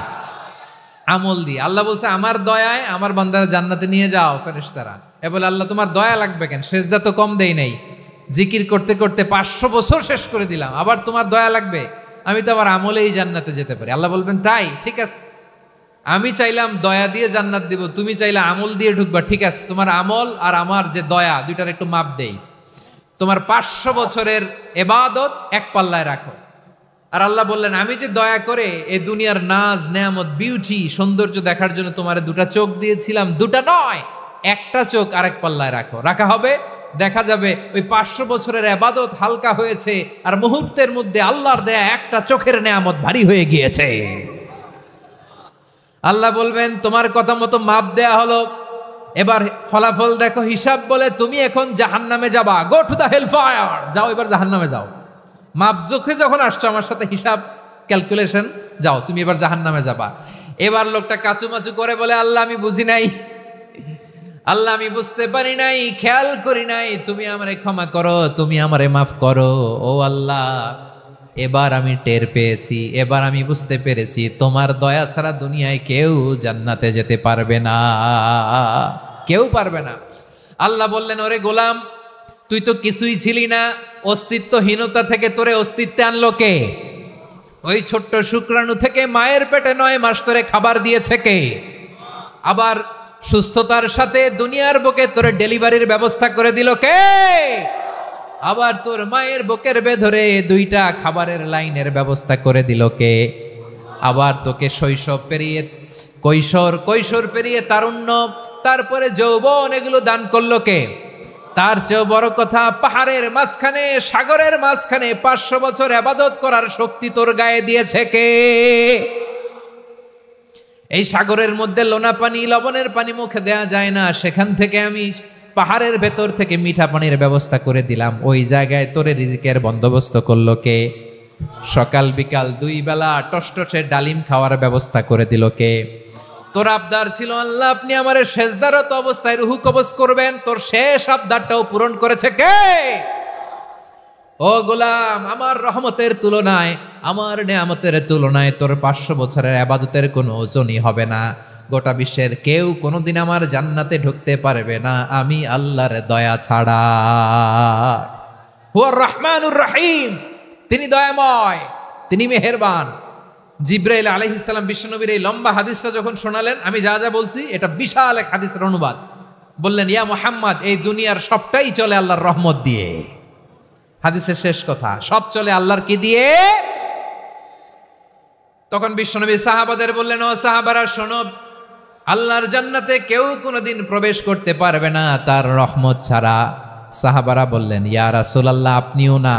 আমল দিয়ে। আল্লাহ বলছে আমার দয়ায় আমার বান্দারা জান্নাতে নিয়ে যাও ফেরেশতারা। এ বলে আল্লাহ তোমার দয়া লাগবে কেন, সেজদা তো কম দেই নাই, জিকির করতে করতে 500 বছর শেষ করে দিলাম, আবার তোমার দয়া লাগবে? আমি তো আমার আমলেই জান্নাতে যেতে পারি। আল্লাহ বলবেন তাই, ঠিক আছে, আমি চাইলাম দয়া দিয়ে জান্নাত দিব, তুমি চাইলে আমল দিয়ে ঢুকবা, ঠিক আছে, তোমার আমল আর আমার যে দয়া দুইটার একটু মাপ দেই। তোমার 500 বছরের ইবাদত এক পাল্লায় রাখো। আর আল্লাহ বললেন আমি যে দয়া করে এই দুনিয়ার নাজ নেয়ামত বিউটি সৌন্দর্য দেখার জন্য তোমার দুটা চোখ দিয়েছিলাম, দুটা নয় একটা চোখ আরেক পাল্লায় রাখো। রাখা হবে, দেখা যাবে ওই 500 বছরের ইবাদত হালকা হয়েছে আর মুহূর্তের মধ্যে আল্লাহর দেয়া একটা চোখের নেয়ামত ভারী হয়ে গিয়েছে। আল্লাহ বলবেন তোমার কথা মতো মাপ দেয়া হলো, এবার ফলাফল দেখো, হিসাব বলে তুমি এখন জাহান্নামে যাবা, go to the hell fire, যাও এবার জাহান্নামে যাও। মাপ চোখে যখন আসছো আমার সাথে হিসাব ক্যালকুলেশন, যাও তুমি এবার জাহান্নামে যাবা। এবার লোকটা কাচুমাচু করে বলে আল্লাহ আমি বুঝি নাই, আল্লাহ আমি বুঝতে পারি নাই, খেয়াল করি নাই, তুমি আমারে ক্ষমা করো, তুমি আমারে মাফ করো। ও আল্লাহ এবার আমি টের পেয়েছি, এবার আমি বুঝতে পেরেছি তোমার দয়া ছাড়া দুনিয়ায় কেউ জান্নাতে যেতে পারবে না, কেউ পারবে না। আল্লাহ বললেন ওরে গোলাম তুই তো কিছুই ছিলি না, অস্তিত্বহীনতা থেকে তোরে অস্তিত্বে আনলো কে? ওই ছোট্ট শুক্রাণু থেকে মায়ের পেটে 9 মাস তোরে খাবার দিয়েছে কে? আবার সুস্থতার সাথে দুনিয়ার বুকে তোরে ডেলিভারির ব্যবস্থা করে দিল কে? আবার তোর মায়ের বুকের ভেতরে 2টা খাবারের লাইনের ব্যবস্থা করে দিল কে? আবার তোকে শৈশব পেরিয়ে কৈশোর পেরিয়ে তারুণ্য, তারপরে যৌবন, এগুলো দান করলো কে? তার চেয়েও বড় কথা, পাহাড়ের মাঝখানে সাগরের মাঝখানে 500 বছর ইবাদত করার শক্তি তোর গায়ে দিয়েছে কে? এই সাগরের মধ্যে লোনা পানি লবণের পানি মুখে দেয়া যায় না, সেখান থেকে আমি পাহাড়ের ভেতর থেকে মিঠা পানির ব্যবস্থা করে দিলাম, ওই জায়গায় তোরে রিজিকের বন্দোবস্ত করলো কে? সকাল বিকাল 2 বেলা টসটসে ডালিম খাওয়ার ব্যবস্থা করে দিল কে? তোর আবদার ছিল আল্লাহ আপনি আমারে সেজদারত অবস্থায় রুহু কবজ করবেন, তোর শেষ আবদারটাও পূরণ করেছে কে? ও গোলাম আমার রহমতের তুলনায়, আমার নেয়ামতের তুলনায় তোর 500 বছরের ইবাদতের কোনো ওজনই হবে না। গোটা বিশ্বের কেউ কোনোদিন আমার জান্নাতে ঢুকতে পারবে না আমি আল্লাহর দয়া ছাড়া। হুয়ার রহমানুর রহিম, তিনি দয়াময়, তিনি মেহেরবান। জিব্রাইল আলাইহিস সালাম বিশ্বনবীর এই লম্বা হাদিসটা যখন শোনালেন, আমি যা যা বলছি এটা বিশাল এক হাদিসের অনুবাদ, বললেন ইয়া মুহাম্মদ এই দুনিয়ার সবটাই চলে আল্লাহর রহমত দিয়ে। হাদিসের শেষ কথা, সব চলে আল্লাহর কি দিয়ে? তখন বিশ্বনবী সাহাবাদের বললেন ও সাহাবারা শোনো, আল্লাহর জান্নাতে কেউ কোনোদিন প্রবেশ করতে পারবে না তার রহমত ছাড়া। সাহাবারা বললেন ইয়া রাসূলুল্লাহ আপনিও না,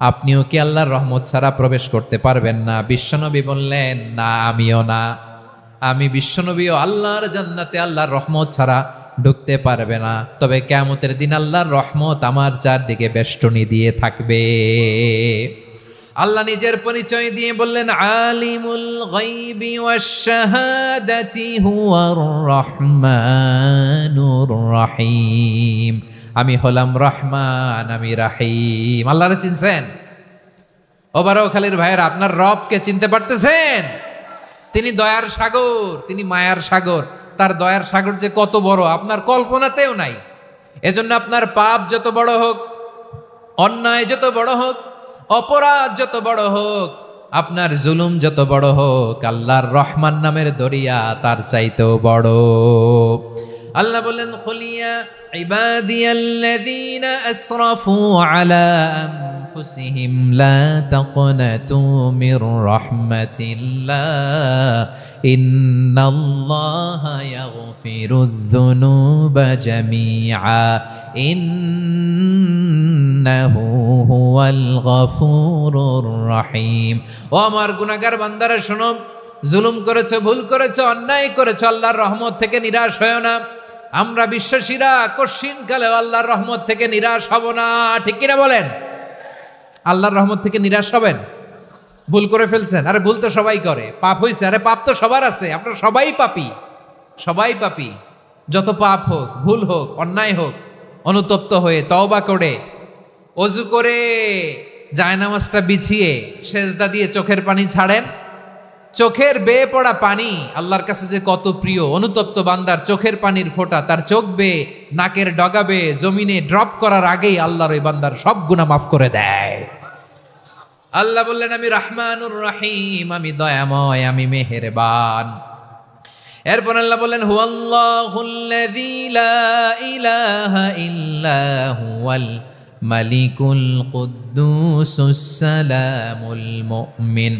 আপনিও কি আল্লাহর রহমত ছাড়া প্রবেশ করতে পারবেন না? বিশ্বনবী বললেন না আমিও না, আমি বিশ্বনবীও আল্লাহর জান্নাতে আল্লাহর রহমত ছাড়া ঢুকতে পারবে না, তবে কিয়ামতের দিন আল্লাহর রহমত আমার চারদিকে বেষ্টনী দিয়ে থাকবে। আল্লাহ নিজের পরিচয় দিয়ে বললেন আলিমুল গায়বি ওয়াশ শাহাদাতি হুয়ার রহমানুর রহিম, আমি হলাম রহমান, আমি রাহিম। আল্লাহরে চিনছেন? ও বারোখালীর ভাইয়েরা আপনার রবকে চিনতে পারতেছেন? তিনি দয়ার সাগর, তিনি মায়ার সাগর। তার দয়ার সাগর যে কত বড় আপনার কল্পনাতেও নাই। এজন্য আপনার পাপ যত বড় হোক, অন্যায় যত বড় হোক, অপরাধ যত বড় হোক, আপনার জুলুম যত বড় হোক, আল্লাহর রহমান নামের দরিয়া তার চাইতেও বড়। আল্লাহ বলেন খুলিয়া ইবাদিয়াল্লাযীনা আসরাফু আলা আনফুসিহিম লা তাকনাতু মির রাহমাতিল্লাহ ইন্নাল্লাহা ইয়াগফিরুয যুনুবা জামিআ ইন্নাহু হুয়াল গফুরুর রহিম। ও আমার গুনাহগার বান্দারা শোনো, জুলুম করেছো, ভুল করেছো, অন্যায় করেছো, আল্লাহর রহমত থেকে নিরাশ হয়েও না। আমরা বিশ্বাসীরা কশিনকালেও আল্লাহর রহমত থেকে নিরাশ হব না, ঠিক কিনা বলেন? আল্লাহর রহমত থেকে নিরাশ হবেন? ভুল করে ফেলছেন, আরে ভুল তো সবাই করে। পাপ হয়েছে, আরে পাপ তো সবার আছে, আপনারা সবাই পাপী, সবাই পাপী। যত পাপ হোক, ভুল হোক, অন্যায় হোক, অনুতপ্ত হয়ে তওবা করে অজু করে জায়নামাজটা বিছিয়ে সেজদা দিয়ে চোখের পানি ছাড়েন। চোখের বেয়ে পড়া পানি আল্লাহর কাছে যে কত প্রিয়। অনুতপ্ত বান্দার চোখের পানির ফোঁটা তার চোখ বেয়ে, নাকের ডগা বেয়ে জমিনে ড্রপ করার আগেই আল্লাহর ওই বান্দার সব গুনাহ মাফ করে দেয়। আল্লাহ বললেন, আমি রহমানুর রহিম, আমি দয়াময়, আমি মেহেরবান। এরপর আল্লাহ বললেন, হুয়াল্লাহুল্লাযী লা ইলাহা ইল্লা হুয়াল মালিকুল কুদ্দুসুস সালামুল মুমিন।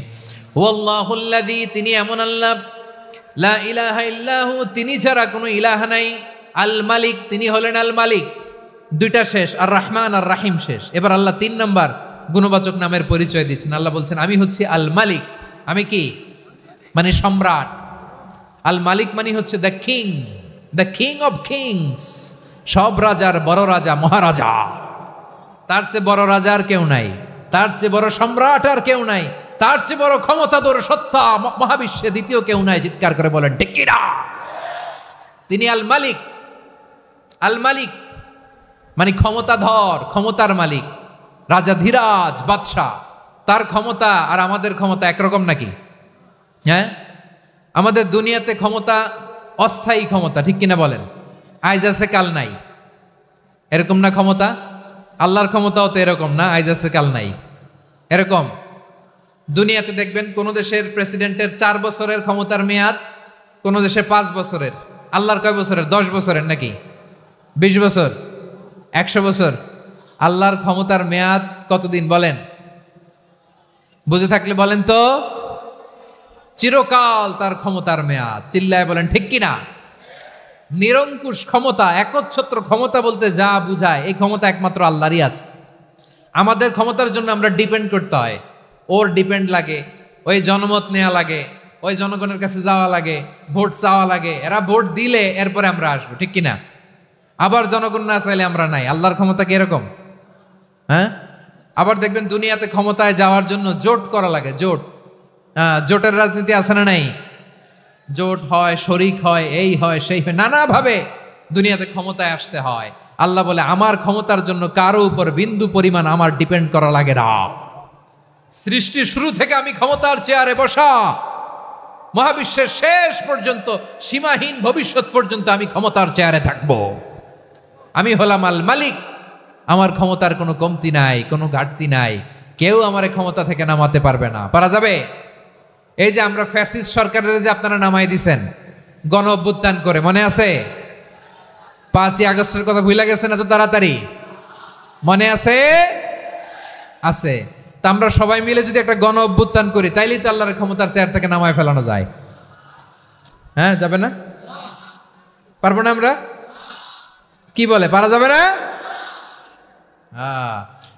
হুয়াল্লাহুল্লাযী, তিনি এমন আল্লাহ, লা ইলাহা ইল্লাহু, তিনি ছাড়া কোনো ইলাহ নাই, আল মালিক, তিনি হলেন আল মালিক। দুইটা শেষ, আর রহমান আর রাহিম শেষ। এবার আল্লাহ 3 নম্বর গুণবাচক নামের পরিচয় দিচ্ছেন। আল্লাহ বলছেন, আমি হচ্ছি আল মালিক। আমি কি? মানে সম্রাট। আল মালিক মানে হচ্ছে the king, the king of kings, সব রাজার বড় রাজা, মহারাজা। তার চেয়ে বড় রাজা আর কেউ নাই, তার চেয়ে বড় সম্রাট আর কেউ নাই, তার চেয়ে বড় ক্ষমতাধর সত্তা মহাবিশ্বে দ্বিতীয় কেউ নাই। চিৎকার করে বলেন ঠিক কিনা? তিনি আল মালিক। আল মালিক মানে ক্ষমতাধর, ক্ষমতার মালিক, রাজা ধীরাজ বাদশাহ। তার ক্ষমতা আর আমাদের ক্ষমতা একরকম নাকি? হ্যাঁ, আমাদের দুনিয়াতে ক্ষমতা অস্থায়ী ক্ষমতা, ঠিক কিনা বলেন? আইজ আছে কাল নাই, এরকম না ক্ষমতা? আল্লাহর ক্ষমতাও তো এরকম না, আইজ আছে কাল নাই এরকম। দুনিয়াতে দেখবেন কোন দেশের প্রেসিডেন্টের 4 বছরের ক্ষমতার মেয়াদ, কোন দেশে 5 বছরের। আল্লাহর কয় বছরের? 10 বছরের নাকি 20 বছর, 100 বছর? আল্লাহর ক্ষমতার মেয়াদ কতদিন বলেন? বুঝে থাকলে বলেন তো। চিরকাল তার ক্ষমতার মেয়াদ। চিল্লায় বলেন ঠিক কিনা? নিরঙ্কুশ ক্ষমতা, একচ্ছত্র ক্ষমতা বলতে যা বুঝায়, এই ক্ষমতা একমাত্র আল্লাহরই আছে। আমাদের ক্ষমতার জন্য আমরা ডিপেন্ড করতে হয়, ওর ডিপেন্ড লাগে, ওই জনমত নেওয়া লাগে, ওই জনগণের কাছে যাওয়া লাগে, ভোট চাওয়া লাগে, এরা ভোট দিলে এরপরে আমরা আসবো, ঠিক কিনা? আবার জনগণ না চাইলে আমরা নাই। আল্লাহর ক্ষমতা কি এরকম? হ্যাঁ, আবার দেখবেন দুনিয়াতে ক্ষমতায় যাওয়ার জন্য জোট করা লাগে, জোট। জোটের রাজনীতি আছে না নাই? জোট হয়, শরিক হয়, এই হয়, সেই হয়, নানাভাবে দুনিয়াতে ক্ষমতায় আসতে হয়। আল্লাহ বলে, আমার ক্ষমতার জন্য কারো উপর বিন্দু পরিমাণ আমার ডিপেন্ড করা লাগে না। সৃষ্টি শুরু থেকে আমি ক্ষমতার চেয়ারে বসা, মহাবিশ্বের শেষ পর্যন্ত, সীমাহীন ভবিষ্যৎ পর্যন্ত আমি ক্ষমতার চেয়ারে থাকবো। আমি হলাম আল মালিক। আমার ক্ষমতার কোনো কমতি নাই, কোনো ঘাটতি নাই। কেউ আমার ক্ষমতা থেকে নামাতে পারবে না। পারা যাবে? এই যে আমরা ফ্যাসিস্ট সরকারের যে আপনারা নামাই দিছেন গণ অভ্যুত্থান করে, মনে আছে? 5ই আগস্টের কথা ভুলে গেছেন এত তাড়াতাড়ি? মনে আছে? আছে। তা আমরা সবাই মিলে যদি একটা গণ অভ্যুত্থান করি, তাইলেই তো আল্লাহর ক্ষমতার চেয়ার থেকে নামায় ফেলানো যায়। হ্যাঁ, যাবে না? পারবো না আমরা? কি বলে, পারা যাবে না?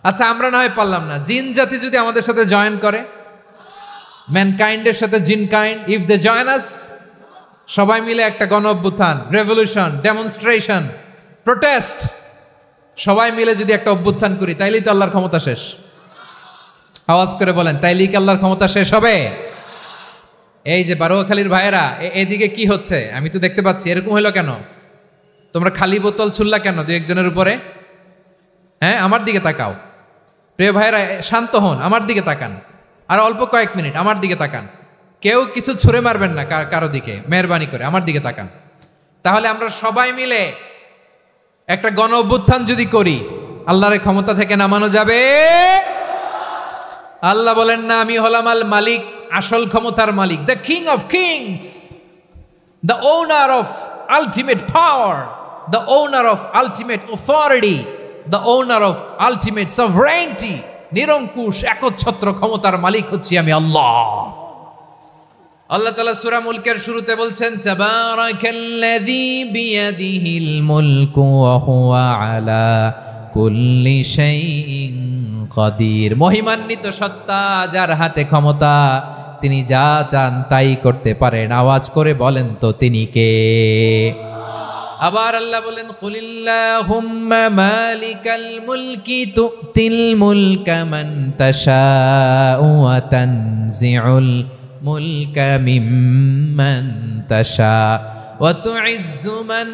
আচ্ছা, আমরা না হয় পারলাম না, জিন জাতি যদি আমাদের সাথে জয়েন করে, ম্যানকাইন্ডের সাথে জিনকাইন্ড, ইফ দে জয়েন আস, সবাই মিলে একটা গণ অভ্যুত্থান, রেভলিউশন, ডেমনস্ট্রেশন, প্রোটেস্ট, সবাই মিলে যদি একটা অভ্যুত্থান করি, তাইলেই তো আল্লাহর ক্ষমতা শেষ। আওয়াজ করে বলেন, তাইলেই কি আল্লাহর ক্ষমতা শেষ হবে? এই যে বারোয়াখালীর ভাইয়েরা, এদিকে কি হচ্ছে আমি তো দেখতে পাচ্ছি, এরকম হলো কেন? তোমরা খালি বোতল ছুড়লা কেন 2-1 উপরে? হ্যাঁ, আমার দিকে তাকাও। প্রিয় ভাইয়েরা, শান্ত হন, আমার দিকে তাকান, আর অল্প কয়েক মিনিট আমার দিকে তাকান। কেউ কিছু ছুঁড়ে মারবেন না কারো দিকে, মেহরবানি করে আমার দিকে তাকান। তাহলে আমরা সবাই মিলে একটা গণ অভ্যুত্থান যদি করি, আল্লাহর ক্ষমতা থেকে নামানো যাবে? আল্লাহ বলেন না, আমি হলাম আল মালিক, আসল ক্ষমতার মালিক, the king of kings, the owner of ultimate power, the owner of ultimate authority, the owner of ultimate sovereignty. নিরঙ্কুশ একচ্ছত্র ক্ষমতার মালিক হচ্ছি আমি আল্লাহ। আল্লাহ তাআলা সূরা মুলকের শুরুতে বলছেন, তাবারাকাল্লাযী বিয়াদিহিল মুলকু ওয়া হুয়া আলা কুল্লি শাইইন কাদির। মহিমান্বিত সত্তা, যার হাতে ক্ষমতা, তিনি যা চান তাই করতে পারেন। আওয়াজ করে বলেন তো তিনি কে? আবার আল্লাহ বলেন, কুলিল্লাহুম্মা মালিকাল মুলকি তুতিল মুলকা মান তাশাউ ওয়া তানজিউল মুলকা মিম্মান তাশা ওয়া তুইজ্জু মান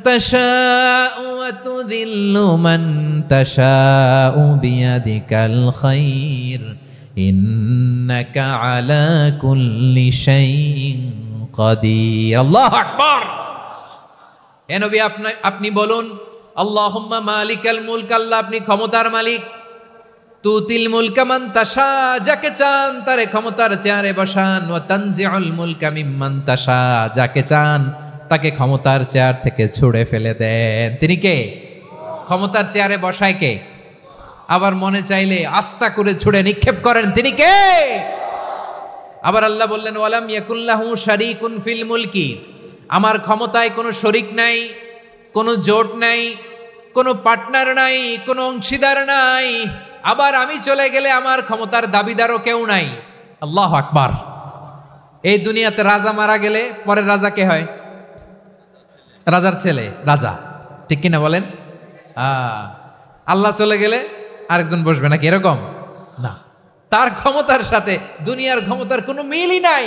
তাশাউ ওয়া তুযিল্লু মান তাশাউ বিয়াদিকাল খায়র ইন্নাকা আলা কুল্লি শাইইন কাদির। আল্লাহু আকবার। হে নবী, আপনি বলুন, আল্লাহুম্মা মালিকাল মুলক, আল্লাহ আপনি ক্ষমতার মালিক। তুতিল মুলকা মান তাশা, যাকে চান তারে ক্ষমতার চেয়ারে বসান। ওয়া তানজিউল মুলকা মিম্মান তাশা, যাকে চান তাকে ক্ষমতার চেয়ার থেকে ছুঁড়ে ফেলে দেন। তিনি কে? ক্ষমতার চেয়ারে বসায় কে? আবার মনে চাইলে আস্থা করে ছুঁড়ে নিক্ষেপ করেন, তিনি কে? আবার আল্লাহ বললেন, ওয়ালাম ইয়াকুল্লাহু শারীকুন ফিল মুলকি, আমার ক্ষমতায় কোনো শরিক নাই, কোনো জোট নাই, কোনো পার্টনার নাই, কোনো অংশীদার নাই। আবার আমি চলে গেলে আমার ক্ষমতার দাবিদারও কেউ নাই। আল্লাহু আকবার। এই দুনিয়াতে রাজা মারা গেলে পরের রাজা কে হয়? রাজার ছেলে রাজা, ঠিক কিনা বলেন? আল্লাহ চলে গেলে আরেকজন বসবে নাকি? এরকম না, তার ক্ষমতার সাথে দুনিয়ার ক্ষমতার কোনো মিলই নাই।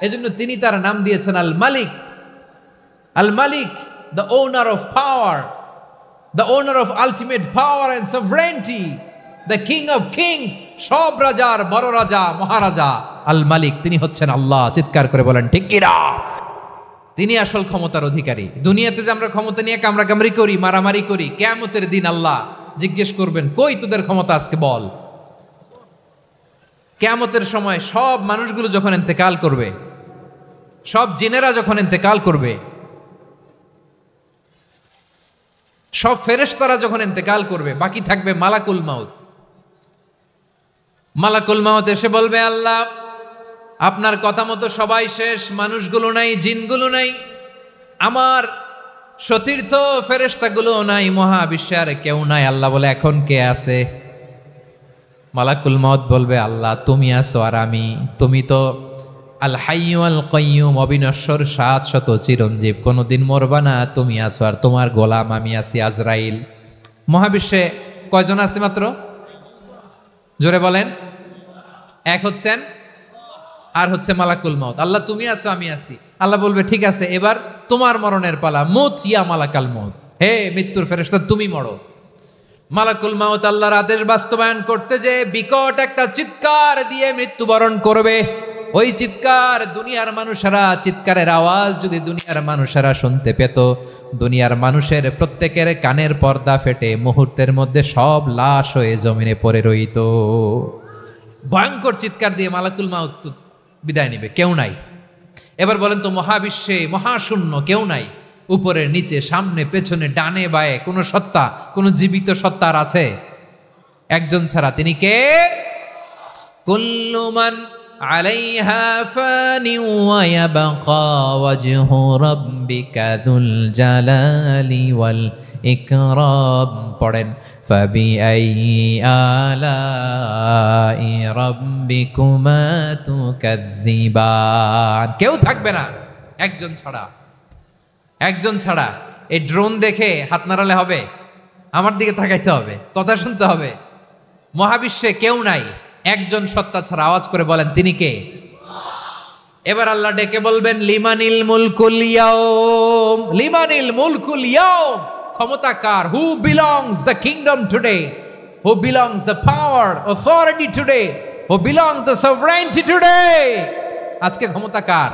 এজন্য তিনি তার নাম দিয়েছেন আল মালিক। আল মালিক, the owner of power, the owner of ultimate power and sovereignty, the king of kings, সব রাজার বড় রাজা, মহারাজা আল মালিক, তিনি হচ্ছেন আল্লাহ। চিৎকার করে বলেন ঠিক কি না? তিনি আসল ক্ষমতার অধিকারী। দুনিয়াতে যে আমরা ক্ষমতা নিয়ে কামড়াকামড়ি করি, মারামারি করি, কিয়ামতের দিন আল্লাহ জিজ্ঞেস করবেন, কই তোদের ক্ষমতা আজকে বল। কিয়ামতের সময় সব মানুষগুলো যখন ইন্তেকাল করবে, সব জিনেরা যখন ইন্তেকাল করবে, সব ফেরেশতারা যখন ইন্তেকাল করবে, বাকি থাকবে মালাকুল মাউত। মালাকুল মাউত এসে বলবে, আল্লাহ আপনার কথা মতো সবাই শেষ, মানুষগুলো নাই, জিনগুলো নাই, আমার সতীর্থ ফেরেশতাগুলো নাই, মহাবিশ্বে আর কেউ নাই। আল্লাহ বলে, এখন কে আছে? মালাকুল মাউত বলবে, আল্লাহ তুমি আছো আর আমি। তুমি তো আল হাইয়্যু আল কাইয়্যুম, অবিনশ্বর, শাশ্বত, চিরঞ্জীব, কোনোদিন মরবা না, তুমি আছো আর তোমার গোলাম আমি আছি আজরাইল। মহাবিশ্বে কয়জন আছে মাত্র? জোরে বলেন। এক হচ্ছেন আর হচ্ছে মালাকুল মাউত। আল্লাহ তুমি আছো আমি আছি। আল্লাহ বলবে, ঠিক আছে, এবার তোমার মরণের পালা, মুত ইয়া মালাকাল মাউত, হে মৃত্যুর ফেরেশতা তুমি মরো। মালাকুল মাউত আল্লাহর আদেশ বাস্তবায়ন করতে যে বিকট একটা চিৎকার দিয়ে মৃত্যুবরণ করবে। ওই চিৎকার দুনিয়ার মানুষেরা, চিৎকারের আওয়াজ যদি দুনিয়ার মানুষেরা শুনতে পেত, দুনিয়ার মানুষের প্রত্যেকের কানের পর্দা ফেটে মুহূর্তের মধ্যে সব লাশ হয়ে জমিনে পড়ে রইত। ভয়ঙ্কর চিৎকার দিয়ে মালাকুল মাউত বিদায় নিবে, কেউ নাই। এবার বলেন তো, মহাবিশ্বে মহাশূন্য, কেউ নাই, উপরে নিচে, সামনে পেছনে, ডানে বায়ে কোন সত্তা, কোন জীবিত সত্তার আছে? একজন ছাড়া, তিনি কে? কুল্লু মান আলাইহা ফানি ওয়া ইয়াবকা ওয়াজহু রাব্বিকা যুল জালালি ওয়াল ইকরাম। পড়েন, ফাবিআইয়ি আলাই রাব্বিকুমা তুকাযযিবান। কেউ থাকবে না একজন ছাড়া, একজন ছাড়া। এই ড্রোন দেখে হাত নাড়ালে হবে? আমার দিকে তাকাইতে হবে, কথা শুনতে হবে। মহাবিশ্বে কেউ নাই, একজন সত্তা ছাড়া। আওয়াজ করে বলেন, তিনি কে? এবার আল্লাহ ডেকে বলবেন, লিমানিল মুলকুল ইয়াউম, লিমানিল মুলকুল ইয়াউম, ক্ষমতা কার? Who belongs the kingdom today, who belongs the power authority today, who belongs the sovereignty today. আজকে ক্ষমতা কার?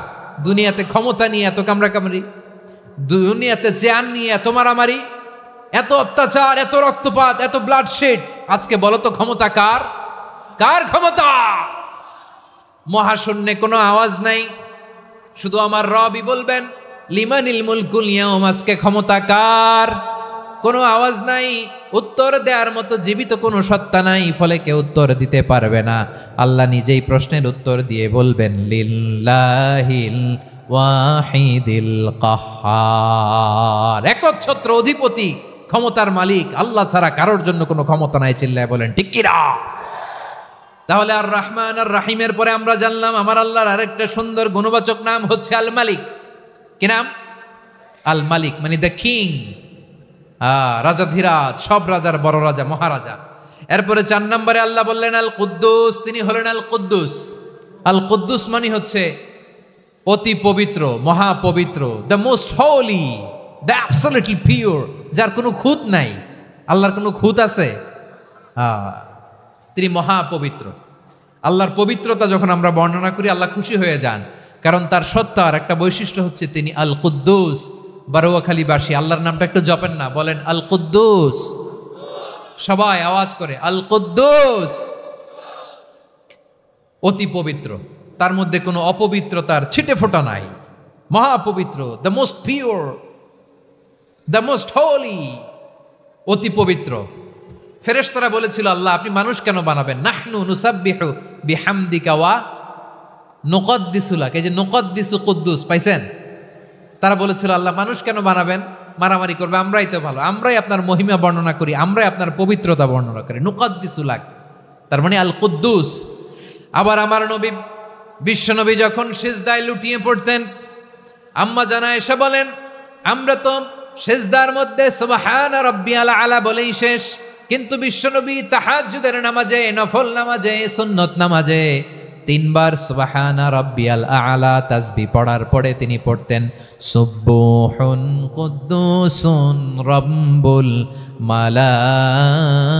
দুনিয়াতে ক্ষমতা নিয়ে এত কামড়াকামড়ি, দুনিয়াতে জান নিয়ে এত মারামারি, এত অত্যাচার, এত রক্তপাত, এত ব্লাডশেড। আজকে বলো তো ক্ষমতা কার? কার ক্ষমতা? মহাশূন্যে কোনো আওয়াজ নাই, শুধু আমার রবই বলবেন, লিমানিল মুলকুল ইয়াউম, আজকে ক্ষমতা কার? কোনো আওয়াজ নাই, উত্তর দেওয়ার মতো জীবিত কোনো সত্তা নাই, ফলে কেউ উত্তর দিতে পারবে না। আল্লাহ নিজেই প্রশ্নের উত্তর দিয়ে বলবেন, লিল্লাহিল ওয়াহিদিল কাহ্হার, একচ্ছত্র অধিপতি, ক্ষমতার মালিক আল্লাহ ছাড়া কারোর জন্য কোনো ক্ষমতা নাই। চিল্লায় বলেন ঠিক কি না? তাহলে আর রহমান আর রাহিমের পরে আমরা জানলাম আমার আল্লাহর আরেকটা সুন্দর গুণবাচক নাম হচ্ছে আল মালিক। কি নাম? আল মালিক, মানে দ্য কিং, রাজাধিরাজ, সব রাজার বড় রাজা, মহারাজা। এরপরে 4 নম্বরে আল্লাহ বললেন আল কুদ্দুস, তিনি হলেন আল কুদ্দুস। আল কুদ্দুস মানে হচ্ছে অতি পবিত্র, মহাপবিত্র, the most holy, the absolutely pure, যার কোনো খুঁত নাই। আল্লাহর কোনো খুঁত আছে? তিনি মহাপবিত্র। আল্লাহর পবিত্রতা যখন আমরা বর্ণনা করি আল্লাহ খুশি হয়ে যান, কারণ তার সত্তার একটা বৈশিষ্ট্য হচ্ছে তিনি আল কুদ্দুস। বারোয়াখালীবাসী আল্লাহর নামটা একটু জপেন না, বলেন আল কুদ্দুস, সবাই আওয়াজ করে আল কুদ্দুস। অতি পবিত্র, তার মধ্যে কোনো অপবিত্রতার ছিটে ফোঁটা নাই, মহাপবিত্র, the most pure, the most holy, অতি পবিত্র। ফেরেশতারা বলেছিল আল্লাহ আপনি মানুষ কেন বানাবেন? নাহনু নুসাব্বিহু বিহামদিকা ওয়া নুকদ্দিসু লাক, এই যে নুকদ্দিসু কুদ্দুস পাইছেন? তারা বলেছিল আল্লাহ মানুষ কেন বানাবেন, মারামারি করবে, আমরাই তো ভালো, আমরাই আপনার মহিমা বর্ণনা করি, আমরাই আপনার পবিত্রতা বর্ণনা করি। নুকদ্দিসু লাক তার মানে আল কুদ্দুস। আবার আমার নবী বিশ্বনবী যখন সিজদায় লুটিয়ে পড়তেন, আম্মা জানা এসে বলেন আমরা তো সিজদার মধ্যে সুবহান রাব্বিয়াল আলা বলেই শেষ, কিন্তু বিশ্বনবী তাহাজ্জুদের নামাজে, নফল নামাজে, সুন্নত নামাজে 3 বার সুবহান রাব্বিয়াল আলা তাসবিহ পড়ার পরে তিনি পড়তেন সুবহুন কুদ্দুসুন রাব্বুল মালাইকাতি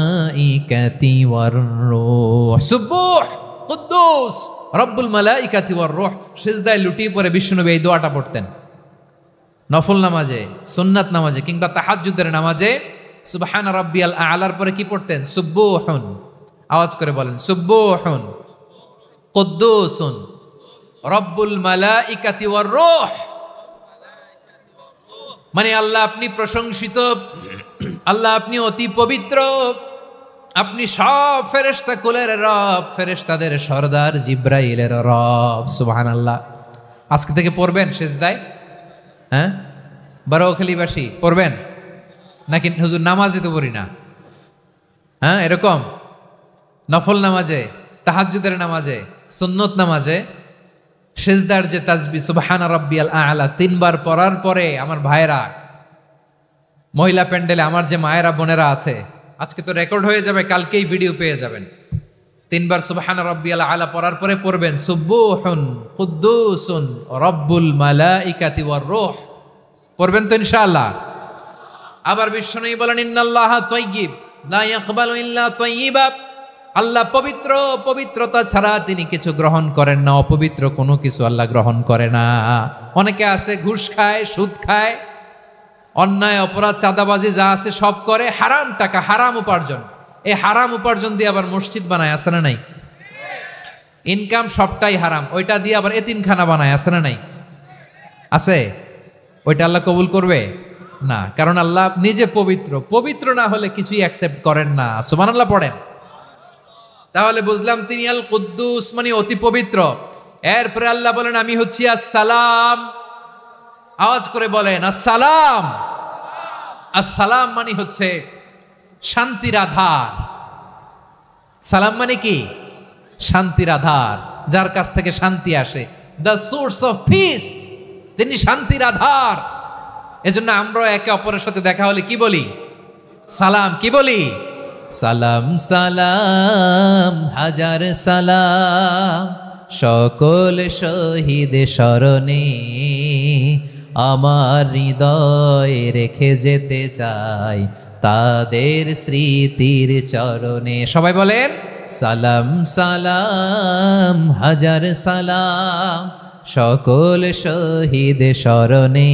ওয়ার রূহ। সুবহ কুদ্দুস রব্বুল মালাইকাতি ওয়ার রূহ। সিজদায় লুটিয়ে পড়ে বিশ্বনবী এই দোয়াটা পড়তেন নফল নামাজে, সুন্নাত নামাজে কিংবা তাহাজ্জুদের নামাজে। সুবহান রাব্বিয়াল আলার পরে কি পড়তেন? সুবহুন, আওয়াজ করে বলেন সুবহুন কুদ্দুসুন রব্বুল মালাইকাতি ওয়ার রূহ। মানে আল্লাহ আপনি প্রশংসিত, আল্লাহ আপনি অতি পবিত্র, আপনি সব ফেরেশতা কুলের রব, ফেরেশতাদের সরদার জিব্রাইলের রব। সুবহানাল্লাহ। আজকে থেকে পড়বেন সিজদায়? হ্যাঁ, বারোয়াখালীবাসী পড়বেন নাকি? হুজুর নামাজে তো পড়ি না। হ্যাঁ, এরকম নফল নামাজে, তাহাজ্জুদের নামাজে, সুন্নত নামাজে সিজদার যে তাসবিহ সুবহান রাব্বিয়াল আলা 3 বার পড়ার পরে আমার ভাইরা, মহিলা প্যান্ডেলে আমার যে মায়েরা বোনেরা আছে, আজকে তো রেকর্ড হয়ে যাবে, কালকেই ভিডিও পেয়ে যাবেন। 3 বার সুবহান রাব্বিয়াল আলা পড়ার পরে পড়বেন সুবহুন কুদ্দুসুন রব্বুল মালাইকাতি ওয়ার রূহ। পড়বেন তো ইনশাআল্লাহ? আবার বিশ্বনবী বলেন ইন্নাল্লাহা তাইয়্যিব লা ইয়াকবালু ইল্লা তাইয়্যিবা। আল্লাহ পবিত্র, পবিত্রতা ছাড়া তিনি কিছু গ্রহণ করেন না, অপবিত্র কোনো কিছু আল্লাহ গ্রহণ করে না। অনেকে আছে ঘুষ খায়, সুদ খায়, অন্যায় অপরাধ চাঁদাবাজি যা আছে সব করে, হারাম টাকা, হারাম উপার্জন। এই হারাম উপার্জন দিয়ে আবার মসজিদ বানায়, আছে না নাই? ইনকাম সবটাই হারাম, ওইটা দিয়ে আবার এতিমখানা বানায়, আছে না নাই? আছে। ওইটা আল্লাহ কবুল করবে না, কারণ আল্লাহ নিজে পবিত্র। পবিত্র না হলে কিছুই অ্যাকসেপ্ট করেন না। সুবহানাল্লাহ পড়েন। তাহলে বুঝলাম তিনি আল কুদ্দুস মানে অতি পবিত্র। এরপরে আল্লাহ বলেন আমি হচ্ছি আসসালাম। আওয়াজ করে বলেন আসসালাম। আসসালাম মানে হচ্ছে শান্তির আধার। সালাম মানে কি? শান্তির আধার, যার কাছ থেকে শান্তি আসে, দ্য সোর্স অফ পিস। তিনি শান্তির আধার। এজন্য আমরা একে অপরের সাথে দেখা হলে কি বলি? সালাম। কি বলি? সালাম সালাম হাজার সালাম সকল শহীদ স্মরণে আমার হৃদয় রেখে যেতে চাই তাদের স্মৃতির চরণে। সবাই বলেন সালাম সালাম হাজার সালাম সকল শহীদ স্মরণে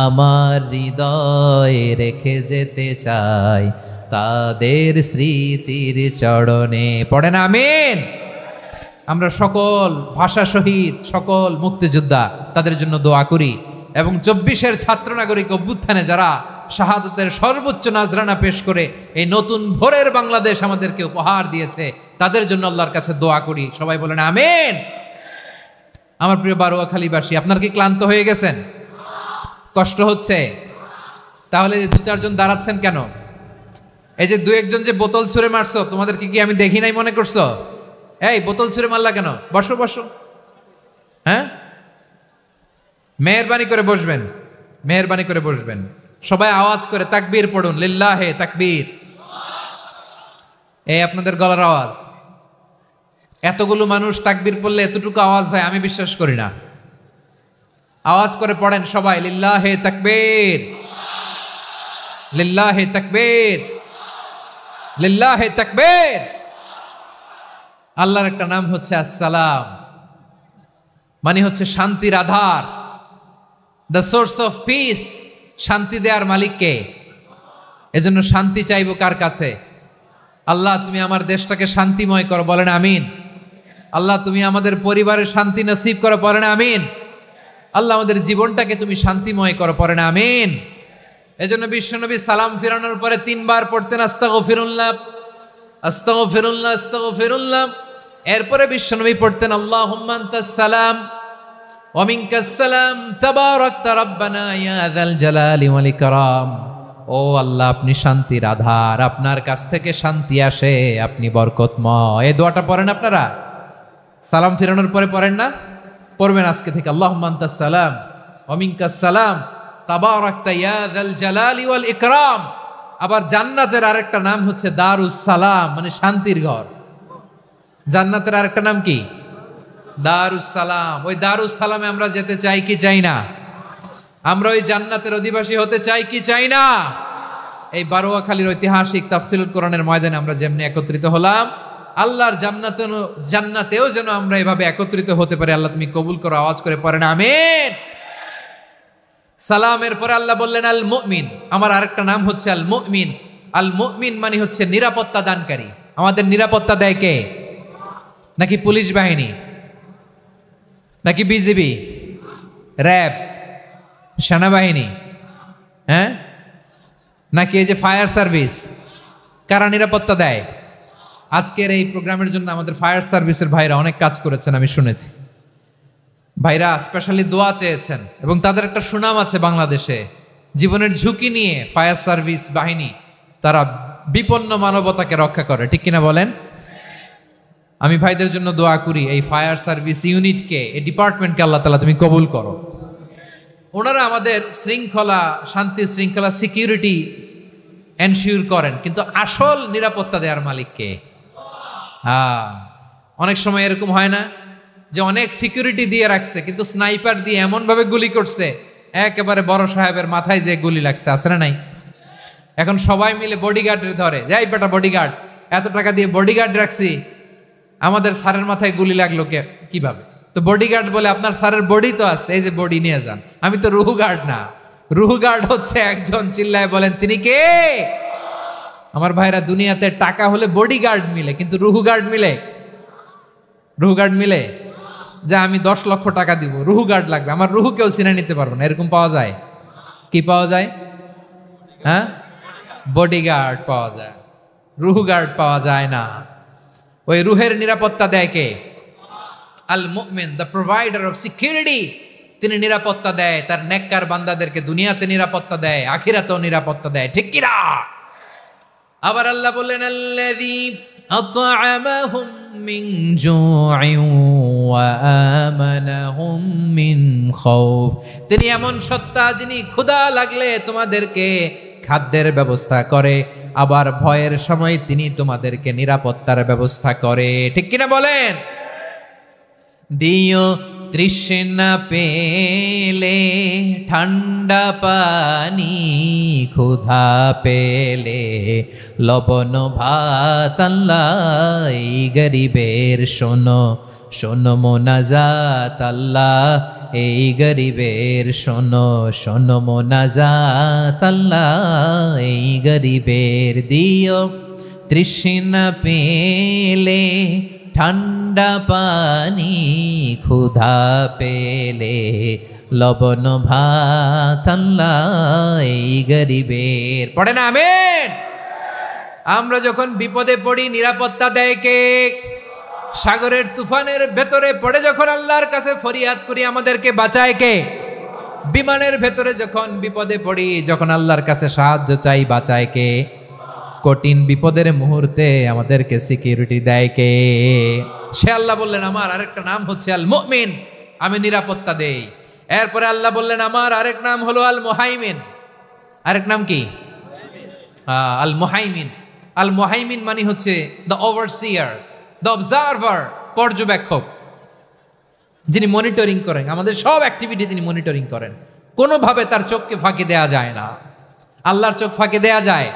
আমার হৃদয় রেখে যেতে চাই তাদের স্মৃতির চরণে। পড়েন আমিন। আমরা সকল ভাষা শহীদ, সকল মুক্তিযোদ্ধা, তাদের জন্য দোয়া করি এবং 24-এর ছাত্র নাগরিক অভ্যুত্থানে যারা শাহাদাতের সর্বোচ্চ নাজরানা পেশ করে এই নতুন ভোরের বাংলাদেশ আমাদেরকে উপহার দিয়েছে, তাদের জন্য আল্লাহর কাছে দোয়া করি। সবাই বলেন আমিন। আমার প্রিয় বারোয়াখালীবাসী, আপনার কি ক্লান্ত হয়ে গেছেন? কষ্ট হচ্ছে? তাহলে 2-4 জন দাঁড়াচ্ছেন কেন? এই যে দু একজন যে বোতল ছুঁড়ে মারছো, তোমাদেরকে কি আমি দেখি নাই মনে করছো? এই বোতল ছুঁড়ে মারলা কেন? বসো বসো। হ্যাঁ, মেহেরবানি করে বসবেন, মেহেরবানি করে বসবেন। সবাই আওয়াজ করে তাকবীর পড়ুন, লিল্লাহে তাকবীর। এই আপনাদের গলার আওয়াজ। এতগুলো মানুষ তাকবীর পড়লে এতটুকু আওয়াজ হয় আমি বিশ্বাস করি না। আওয়াজ করে পড়েন সবাই, লিল্লাহে তাকবীর, লিল্লাহে তাকবীর, লিল্লাহে তাকবীর। আল্লাহর একটা নাম হচ্ছে আসসালাম, মানে হচ্ছে শান্তির আধার, দ্য সোর্স অফ পিস। শান্তি দেওয়ার মালিক কে? এজন্য শান্তি চাইবো কার কাছে? আল্লাহ তুমি আমার দেশটাকে শান্তিময় করো, বলেন আমিন। আল্লাহ তুমি আমাদের পরিবারের শান্তি নসিব করো, বলেন আমিন। আল্লাহ আমাদের জীবনটাকে তুমি শান্তিময় করো, পড়েন আমিন। এজন্য বিশ্বনবী সালাম ফিরানোর পরে 3 বার পড়তেন আস্তাগফিরুল্লাহ, আস্তাগফিরুল্লাহ, আস্তাগফিরুল্লাহ। এরপরে বিশ্বনবী পড়তেন আল্লাহুম্মা আনতাস সালাম ওয়া মিনকাস সালাম তাবারাকতা রাব্বানা ইয়া যাল জালালি ওয়াল ইকরাম। ও আল্লাহ আপনি শান্তির আধার, আপনার কাছ থেকে শান্তি আসে, আপনি বরকতময়। এই দোয়াটা পড়েন আপনারা সালাম ফিরানোর পরে, পড়েন না? পড়বেন আজকে থেকে, আল্লাহুম্মা আনতাস সালাম ওয়া মিনকাস সালাম তাবারাকতা ইয়া যাল জালালি ওয়াল ইকরাম। আবার জান্নাতের আরেকটা নাম হচ্ছে দারুস সালাম, মানে শান্তির ঘর। জান্নাতের আরেকটা নাম কি? দারুস সালাম। ওই দারুস সালামে আমরা যেতে চাই কি চাই না? আমরা ওই জান্নাতের অধিবাসী হতে চাই কি চাই না? এই বারোয়াখালীর ঐতিহাসিক তাফসীরুল কোরআনের ময়দানে আমরা যেমনি একত্রিত হলাম, আল্লাহর জান্নাতেও যেন আমরা এভাবে একত্রিত হতে পারি। আল্লাহ তুমি কবুল করো, আওয়াজ করে পড়েন আমিন। সালামের পরে আল্লাহ বললেন আল মুমিন। আমার আরেকটা নাম হচ্ছে আল মুমিন। আল মুমিন মানে হচ্ছে নিরাপত্তা দানকারী। আমাদের নিরাপত্তা দেয় কে? নাকি পুলিশ বাহিনী, নাকি বিজিবি, র্যাব, সেনাবাহিনী, হ্যাঁ, নাকি এই যে ফায়ার সার্ভিস? কারা নিরাপত্তা দেয়? আজকের এই প্রোগ্রামের জন্য আমাদের ফায়ার সার্ভিসের ভাইরা অনেক কাজ করেছেন, আমি শুনেছি। ভাইরা স্পেশালি দোয়া চেয়েছেন এবং তাদের একটা সুনাম আছে বাংলাদেশে। জীবনের ঝুঁকি নিয়ে ফায়ার সার্ভিস বাহিনী তারা বিপন্ন মানবতাকে রক্ষা করে, ঠিক কিনা বলেন? আমি ভাইদের জন্য দোয়া করি, এই ফায়ার সার্ভিস ইউনিটকে, এই ডিপার্টমেন্টকে আল্লাহ তাআলা তুমি কবুল করো। ওনারা আমাদের শৃঙ্খলা, শান্তি শৃঙ্খলা, সিকিউরিটি এনশিওর করেন, কিন্তু আসল নিরাপত্তা দেওয়ার মালিক কে? অনেক সময় এরকম হয় না যে অনেক সিকিউরিটি দিয়ে রাখছে, কিন্তু স্নাইপার দিয়ে এমন ভাবে গুলি করছে একেবারে বড় সাহেবের মাথায় যে গুলি লাগছে, আছে না নাই? এখন সবাই মিলে বডিগার্ডের ধরে, যাই বেটা বডিগার্ড, এত টাকা দিয়ে বডিগার্ড রাখছি, আমাদের স্যারের মাথায় গুলি লাগলো কিভাবে? তো বডিগার্ড বলে আপনার স্যারের বডি তো আছে, এই যে বডি নিয়ে যান। আমি তো রুহু গার্ড না, রুহু গার্ড হচ্ছে একজন, চিল্লায় বলেন তিনি কে? আমার ভাইরা, দুনিয়াতে টাকা হলে বডিগার্ড মিলে, কিন্তু রুহু গার্ড মিলে? রুহু গার্ড মিলে? যে আমি 10 লক্ষ টাকা দিব, রুহু গার্ড লাগবে, আমার রুহু কেউ চিনে নিতে পারবো না, এরকম পাওয়া যায়? কি পাওয়া যায়? হ্যাঁ, বডিগার্ড পাওয়া যায়, রুহু গার্ড পাওয়া যায় না। ওই রুহের নিরাপত্তা দেয় কে? আল মুমিন, দ্য প্রোভাইডার অফ সিকিউরিটি। তিনি নিরাপত্তা দেয় তার নেককার বান্দাদেরকে, দুনিয়াতে নিরাপত্তা দেয়, আখিরাতেও নিরাপত্তা দেয়, ঠিক কিনা? আবার আল্লাহ বললেন আল্লাযী আত'আমাহুম মিন জু'ইন ওয়া আমানাহুম মিন খাউফ। তিনি এমন সত্তা যিনি ক্ষুধা লাগলে তোমাদেরকে খাদ্যের ব্যবস্থা করে, আবার ভয়ের সময় তিনি তোমাদেরকে নিরাপত্তার ব্যবস্থা করে, ঠিক কিনা বলেন? দিও তৃষ্ণা পেলে ঠান্ডা পানি, ক্ষুধা পেলে লবণ ভাত, আল্লাহ এই গরিবের শোনো শোনো মোনাজাত, আল্লাহ এই গরিবের শোনো শোনো মোনাজাত, আল্লাহ এই গরিবের। দিও তৃষ্ণা পেলে ঠান্ডা পানি, ক্ষুধা পেলে লবণ ভাত, আল্লাহ এই গরিবের। পড়ে না আমিন? আমরা যখন বিপদে পড়ি নিরাপত্তা দেয় কে? সাগরের তুফানের ভেতরে পড়ে যখন আল্লাহর কাছে ফরিয়াদ করি আমাদেরকে বাঁচায় কে? বিমানের ভেতরে যখন বিপদে পড়ি, যখন আল্লাহর কাছে সাহায্য চাই, বাঁচায় কে? কঠিন বিপদের মুহূর্তে আমাদেরকে সিকিউরিটি দেয় কে? সে আল্লাহ বললেন আমার আরেকটা নাম হচ্ছে আল মুমিন, আমি নিরাপত্তা দেই। এরপরে আল্লাহ বললেন আমার আরেক নাম হলো আল মুহাইমিন। আরেক নাম কি? আল মুহাইমিন। আল মুহাইমিন মানে হচ্ছে দ্য ওভারসিয়ার, দ্য অবজারভার, পর্যবেক্ষক, যিনি মনিটরিং করেন আমাদের সব অ্যাক্টিভিটি, তিনি মনিটরিং করেন। কোনোভাবে তার চোখকে ফাঁকি দেয়া যায় না। আল্লাহর চোখ ফাঁকি দেয়া যায়?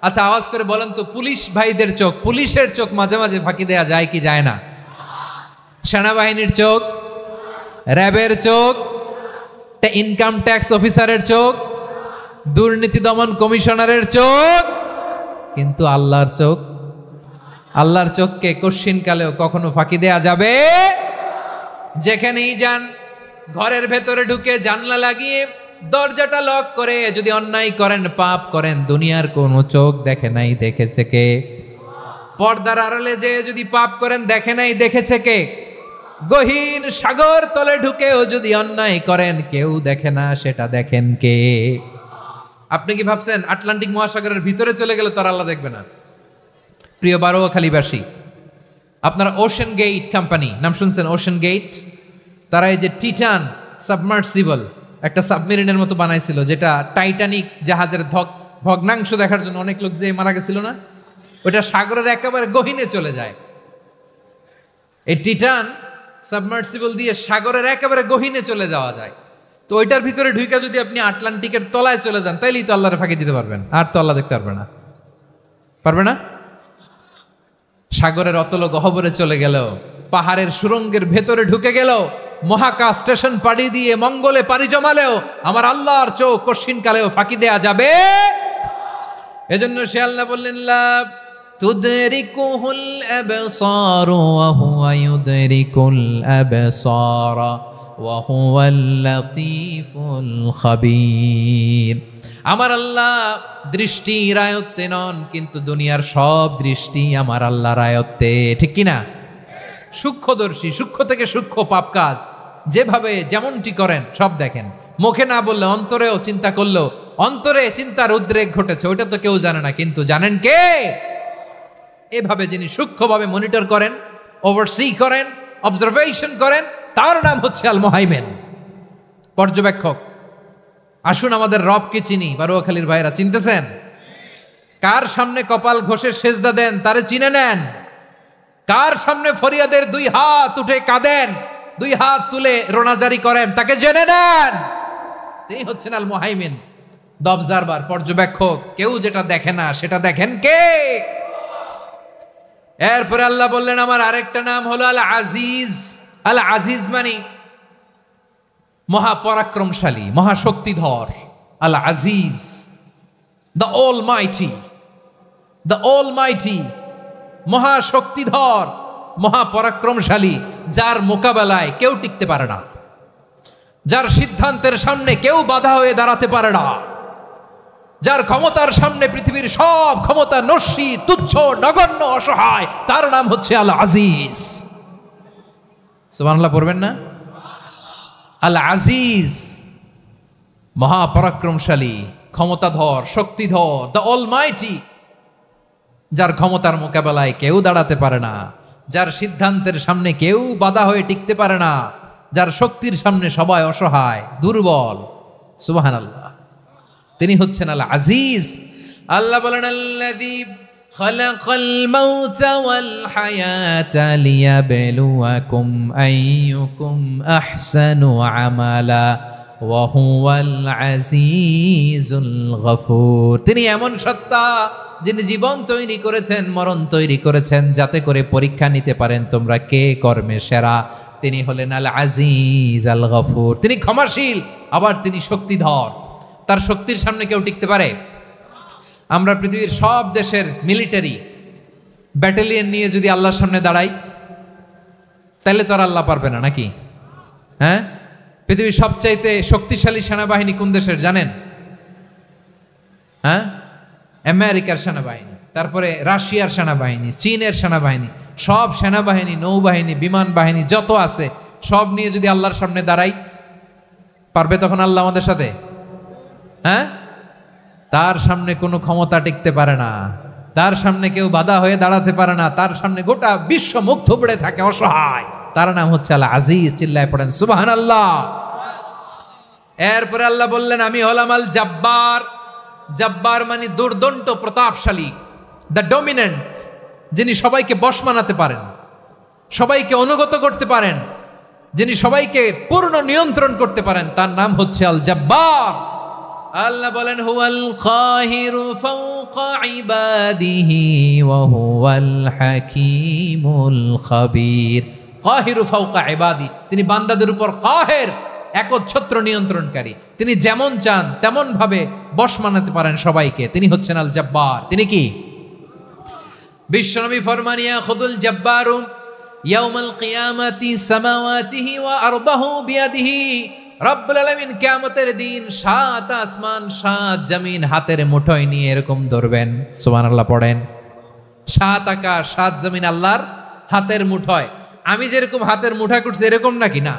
আচ্ছা আওয়াজ করে বলেন তো, পুলিশ ভাইদের চোখ, পুলিশের চোখ মাঝে মাঝে ফাঁকি দেয়া যায় কি যায় না? সেনাবাহিনীর চোখ, র্যাবের চোখ, ইনকাম ট্যাক্স অফিসারের চোখ, দুর্নীতি দমন কমিশনারের চোখ, কিন্তু আল্লাহর চোখ, আল্লাহর চোখকে কশ্চিনকালেও কখনো ফাঁকি দেয়া যাবে? যেখানেই যান, ঘরের ভেতরে ঢুকে জানলা লাগিয়ে দরজাটা লক করে যদি অন্যায় করেন, পাপ করেন, দুনিয়ার কোনো চোখ দেখে নাই, দেখেছে কে? পর্দার আড়ালে যে যদি পাপ করেন, দেখে নাই, দেখেছে কে? গহীন সাগর তলে ঢুকেও যদি অন্যায় করেন, কেউ দেখে না, সেটা দেখেন কে? আপনি কি ভাবছেন আটলান্টিক মহাসাগরের ভিতরে চলে গেলে তার আল্লাহ দেখবে না? প্রিয় বারোয়াখালীবাসী, আপনারা ওশেন গেট কোম্পানি নাম শুনছেন? ওশেন গেট, তারা এই যে টিটান সাবমার্সিবল একটা সাবমেরিনের মতো বানাইছিল, যেটা টাইটানিক জাহাজের ভগ্নাংশ দেখার জন্য অনেক লোক যে মারা গেছিল না, ওটা সাগরের একেবারে গহীনে চলে যায়। এই টিটান সাবমার্সিবল দিয়ে সাগরের একেবারে গহীনে চলে যাওয়া যায়। তো ওইটার ভিতরে ঢুকে যদি আপনি আটলান্টিকের তলায় চলে যান, তাইলেই তো আল্লাহরে ফাঁকি দিতে পারবেন, আর তো আল্লাহ দেখতে পারবে না। পারবে না? সাগরের অতল গহ্বরে চলে গেল, পাহাড়ের সুরঙ্গের ভেতরে ঢুকে গেল, মহাকাশ স্টেশন পাড়ি দিয়ে মঙ্গলে পাড়ি জমালেও আমার আল্লাহর চোখ কশ্চিনকালেও ফাঁকি দেয়া যাবে? এজন্য সে আল্লাহ বললেন লা তুদরিকুহুল আবসার ওয়া হুয়া ইউদরিকুল আবসার ওয়া হুয়াল লাতীফুল খাবীর। আমার আল্লাহ দৃষ্টির আয়ত্তে নন, কিন্তু দুনিয়ার সব দৃষ্টি আমার আল্লাহর আয়ত্তে, ঠিক কিনা? সূক্ষ্মদর্শী, সূক্ষ্ম থেকে সূক্ষ্ম পাপ কাজ যেভাবে যেমনটি করেন সব দেখেন। মুখে না বললে অন্তরেও চিন্তা করলেও অন্তরে চিন্তার উদ্রেক ঘটেছে, ওইটা তো কেউ জানে না, কিন্তু জানেন কে? এভাবে যিনি সূক্ষ্মভাবে মনিটর করেন, ওভারসি করেন, অবজারভেশন করেন, তার নাম হচ্ছে আল মুহাইমিন, পর্যবেক্ষক। আসুন আমাদের রবকে চিনি। বারোয়াখালীর ভাইরা চিনতেছেন? কার সামনে কপাল ঘষে সেজদা দেন তারে চিনে নেন। কার সামনে ফরিয়াদের দুই হাত উঠে কাঁদেন, দুই হাত তুলে রোনাজারি করেন, তাকে জেনে নেন। তিনি হচ্ছেন আল মুহাইমিন, দ্য অবজারভার, পর্যবেক্ষক। কেউ যেটা দেখে না সেটা দেখেন কে? এরপরে আল্লাহ বললেন আমার আরেকটা নাম হলো আল আজিজ। আল আজিজ মানে মহাপরাক্রমশালী, মহাশক্তিধর। আল আজিজ, দ্য অলমাইটি, দ্য অলমাইটি, মহাশক্তিধর, মহাপরাক্রমশালী, যার মোকাবেলায় কেউ টিকতে পারে না, যার সিদ্ধান্তের সামনে কেউ বাধা হয়ে দাঁড়াতে পারে না, যার ক্ষমতার সামনে পৃথিবীর সব ক্ষমতা নস্যি, তুচ্ছ, নগণ্য, অসহায়, তার নাম হচ্ছে আল আজিজ। সুবহানাল্লাহ পড়বেন না? আল আজিজ, মহাপরাক্রমশালী, ক্ষমতাধর, শক্তিধর, দ্য অলমাইটি, যার ক্ষমতার মোকাবেলায় কেউ দাঁড়াতে পারে না, যার সিদ্ধান্তের সামনে কেউ বাধা হয়ে টিকতে পারে না, যার শক্তির সামনে সবাই অসহায়, দুর্বল। সুবহানাল্লাহ, তিনি হচ্ছেন আল আজিজ। আল্লাহ বলেন আল্লাযী খালাকাল মাউতা ওয়াল হায়াতা লিয়াবলুয়াকুম আইয়ুকুম আহসানু আমালা ওয়া হুয়াল আজিজুল গফুর। তিনি এমন সত্তা যিনি জীবন তৈরি করেছেন, মরণ তৈরি করেছেন, যাতে করে পরীক্ষা নিতে পারেন তোমরা কে কর্মে সেরা। তিনি হলেন আল আজিজ আল গফুর। তিনি ক্ষমাশীল, আবার তিনি শক্তিধর। তার শক্তির সামনে কেউ টিকতে পারে? আমরা পৃথিবীর সব দেশের মিলিটারি ব্যাটালিয়ন নিয়ে যদি আল্লাহর সামনে দাঁড়াই, তাহলে তো আর আল্লাহ পারবে না, নাকি? হ্যাঁ, পৃথিবীর সবচাইতে শক্তিশালী সেনাবাহিনী কোন দেশের জানেন? হ্যাঁ, আমেরিকার সেনাবাহিনী, তারপরে রাশিয়ার সেনাবাহিনী, চীনের সেনাবাহিনী, সব সেনাবাহিনী, নৌবাহিনী, বিমান বাহিনী যত আছে সব নিয়ে যদি আল্লাহর সামনে দাঁড়াই, পারবে তখন আল্লাহ আমাদের সাথে? হ্যাঁ, তার সামনে কোনো ক্ষমতা টিকতে পারে না, তার সামনে কেউ বাধা হয়ে দাঁড়াতে পারে না, তার সামনে গোটা বিশ্ব মুখ থুবড়ে থাকে অসহায়। তার নাম হচ্ছে আল আজিজ। চিল্লায় পড়েন সুবহানাল্লাহ। এরপরে আল্লাহ বললেন আমি হলাম আল জব্বার। জব্বার মানে দুর্দন্ত প্রতাপশালী, দ্য ডমিনেন্ট, যিনি সবাইকে বশ মানাতে পারেন, সবাইকে অনুগত করতে পারেন, যিনি সবাইকে পূর্ণ নিয়ন্ত্রণ করতে পারেন, তার নাম হচ্ছে আল জব্বার। আল্লাহ বলেন হুয়াল কাহিরু ফাওকা ইবাদিহি ওয়া হুয়াল হাকীমুল খাবীর। কাহিরু ফাওকা ইবাদি, তিনি বান্দাদের উপর কাহের, একচ্ছত্র নিয়ন্ত্রণকারী। তিনি যেমন চান তেমন ভাবে বশ মানাতে পারেন সবাইকে। তিনি হচ্ছেন আল জব্বার। তিনি কি? বিশ্বনবী ফরমান ইয়াখুদুল জব্বারু ইয়াউমাল কিয়ামাতি সামাওয়াতিহি ওয়া আরদাহু বিয়াদিহি। রব্বুল আলামিন কিয়ামতের দিন 7 আসমান 7 জমিন হাতের মুঠোয় নিয়ে এরকম ধরবেন। সুবহানাল্লাহ পড়েন। 7 আকাশ 7 জমিন আল্লাহর হাতের মুঠোয়। আমি যেরকম হাতের মুঠা করছি এরকম নাকি? না,